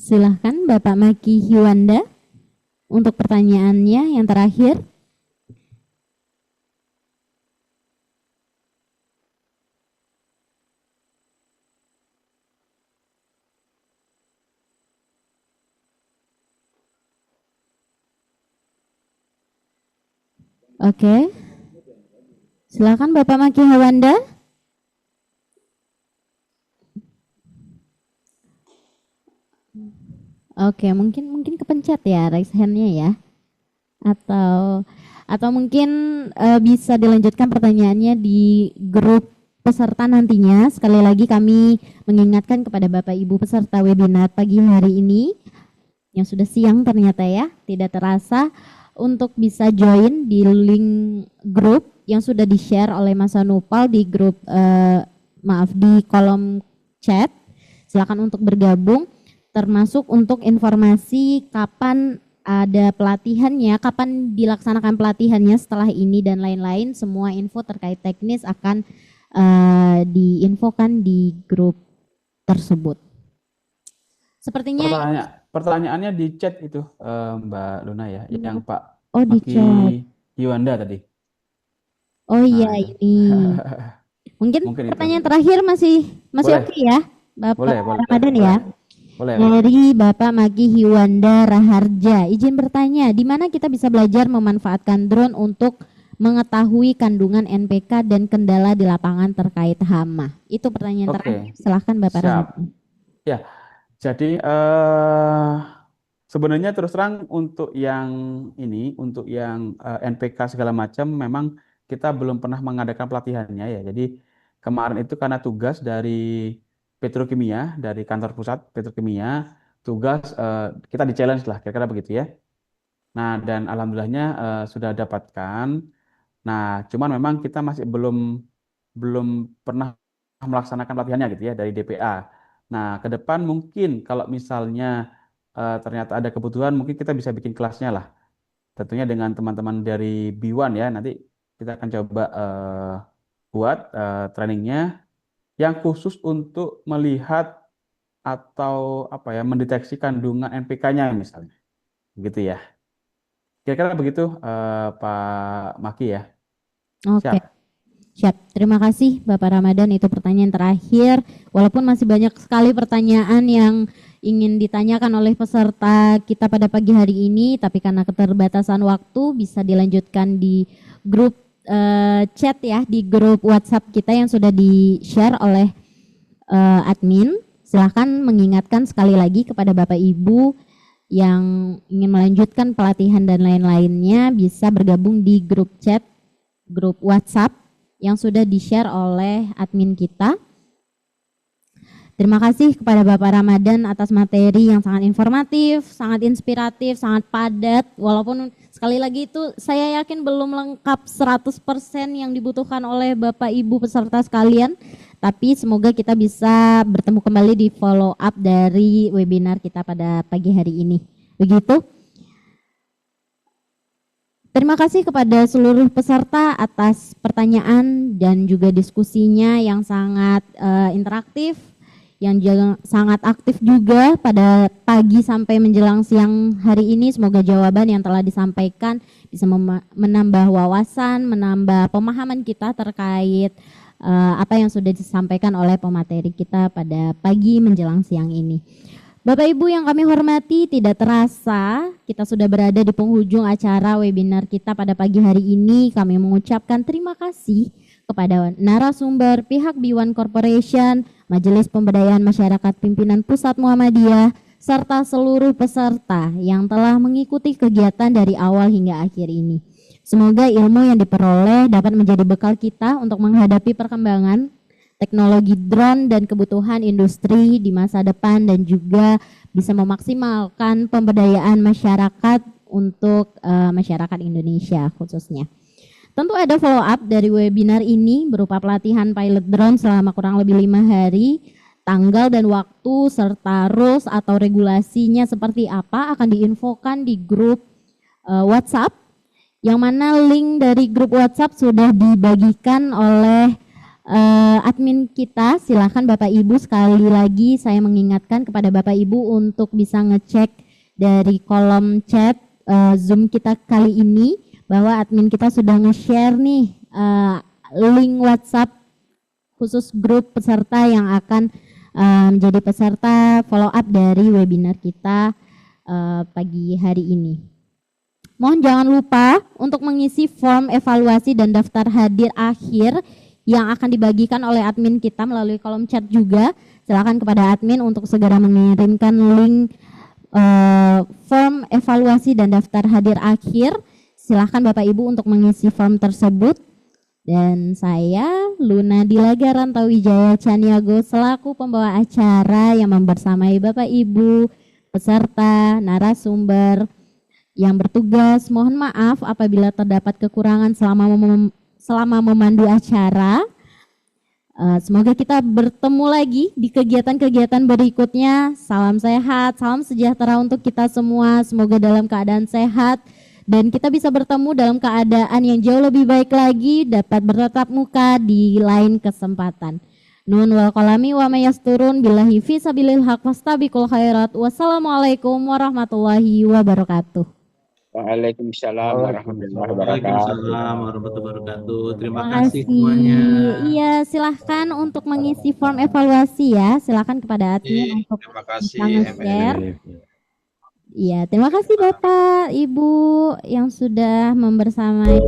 Silahkan Bapak Maki Hiwanda untuk pertanyaannya yang terakhir. Oke. Silakan Bapak Maki Hiwanda. Oke, mungkin kepencet ya raise hand-nya ya. Atau mungkin bisa dilanjutkan pertanyaannya di grup peserta nantinya. Sekali lagi kami mengingatkan kepada Bapak Ibu peserta webinar pagi hari ini yang sudah siang ternyata ya, tidak terasa, untuk bisa join di link grup yang sudah di-share oleh Mas Anupal di grup di kolom chat. Silakan untuk bergabung, termasuk untuk informasi kapan ada pelatihannya, kapan dilaksanakan pelatihannya setelah ini dan lain-lain. Semua info terkait teknis akan diinfokan di grup tersebut. Sepertinya pertanyaannya di chat itu Mbak Luna ya, yang Pak di Maki chat. Hiwanda tadi. Oh iya, ini. Mungkin pertanyaan terakhir masih oke ya, Bapak Ramadan ya. Boleh. Dari Bapak Maki Hiwanda Raharja, izin bertanya, di mana kita bisa belajar memanfaatkan drone untuk mengetahui kandungan NPK dan kendala di lapangan terkait hama? Itu pertanyaan terakhir. Silahkan Bapak Ramadan. Ya, jadi sebenarnya terus terang untuk yang ini, untuk yang NPK segala macam, memang kita belum pernah mengadakan pelatihannya ya. Jadi kemarin itu karena tugas dari Petrokimia, dari kantor pusat Petrokimia, tugas kita di-challenge lah, kira-kira begitu ya. Nah, dan alhamdulillahnya sudah dapatkan. Nah, cuman memang kita masih belum pernah melaksanakan pelatihannya gitu ya dari DPA. Nah, ke depan mungkin kalau misalnya ternyata ada kebutuhan, mungkin kita bisa bikin kelasnya lah. Tentunya dengan teman-teman dari B1 ya, nanti kita akan coba buat trainingnya yang khusus untuk melihat atau mendeteksi kandungan NPK-nya misalnya, gitu ya. Kira-kira begitu Pak Maki ya. Oke. Siap. Terima kasih Bapak Ramadan, itu pertanyaan terakhir. Walaupun masih banyak sekali pertanyaan yang ingin ditanyakan oleh peserta kita pada pagi hari ini, tapi karena keterbatasan waktu bisa dilanjutkan di grup chat ya, di grup WhatsApp kita yang sudah di-share oleh admin. Silahkan mengingatkan sekali lagi kepada Bapak Ibu yang ingin melanjutkan pelatihan dan lain-lainnya bisa bergabung di grup chat, grup WhatsApp yang sudah di-share oleh admin kita. Terima kasih kepada Bapak Ramadan atas materi yang sangat informatif, sangat inspiratif, sangat padat. Walaupun sekali lagi itu saya yakin belum lengkap 100% yang dibutuhkan oleh Bapak Ibu peserta sekalian. Tapi semoga kita bisa bertemu kembali di follow up dari webinar kita pada pagi hari ini. Begitu. Terima kasih kepada seluruh peserta atas pertanyaan dan juga diskusinya yang sangat interaktif, yang juga sangat aktif juga pada pagi sampai menjelang siang hari ini. Semoga jawaban yang telah disampaikan bisa menambah wawasan, menambah pemahaman kita terkait apa yang sudah disampaikan oleh pemateri kita pada pagi menjelang siang ini. Bapak Ibu yang kami hormati, tidak terasa kita sudah berada di penghujung acara webinar kita pada pagi hari ini. Kami mengucapkan terima kasih kepada narasumber pihak B1 Corporation, Majelis Pemberdayaan Masyarakat Pimpinan Pusat Muhammadiyah, serta seluruh peserta yang telah mengikuti kegiatan dari awal hingga akhir ini. Semoga ilmu yang diperoleh dapat menjadi bekal kita untuk menghadapi perkembangan teknologi drone dan kebutuhan industri di masa depan, dan juga bisa memaksimalkan pemberdayaan masyarakat untuk masyarakat Indonesia khususnya. Tentu ada follow up dari webinar ini berupa pelatihan pilot drone selama kurang lebih 5 hari. Tanggal dan waktu serta rules atau regulasinya seperti apa akan diinfokan di grup WhatsApp, yang mana link dari grup WhatsApp sudah dibagikan oleh admin kita. Silakan Bapak Ibu, sekali lagi saya mengingatkan kepada Bapak Ibu untuk bisa ngecek dari kolom chat Zoom kita kali ini bahwa admin kita sudah nge-share nih link WhatsApp khusus grup peserta yang akan menjadi peserta follow up dari webinar kita pagi hari ini. Mohon jangan lupa untuk mengisi form evaluasi dan daftar hadir akhir yang akan dibagikan oleh admin kita melalui kolom chat juga. Silakan kepada admin untuk segera mengirimkan link form evaluasi dan daftar hadir akhir. Silakan Bapak Ibu untuk mengisi form tersebut. Dan saya Luna Dilaga Rantawijaya Caniago selaku pembawa acara yang membersamai Bapak Ibu, peserta, narasumber yang bertugas. Mohon maaf apabila terdapat kekurangan selama memandu acara. Semoga kita bertemu lagi di kegiatan-kegiatan berikutnya. Salam sehat, salam sejahtera untuk kita semua. Semoga dalam keadaan sehat dan kita bisa bertemu dalam keadaan yang jauh lebih baik lagi, dapat bertatap muka di lain kesempatan. Nun wal qalami wa mayasturun billahi fi sabilil haq fastabiqul khairat. Wassalamualaikum warahmatullahi wabarakatuh. Waalaikumsalam warahmatullahi wabarakatuh. Waalaikumsalam warahmatullahi wabarakatuh. Terima Terima kasih semuanya. Iya, silahkan untuk mengisi form evaluasi ya. Silahkan kepada admin untuk Terima kasih bisa nge-share. Iya, terima kasih Bapak, Ibu yang sudah membersamai.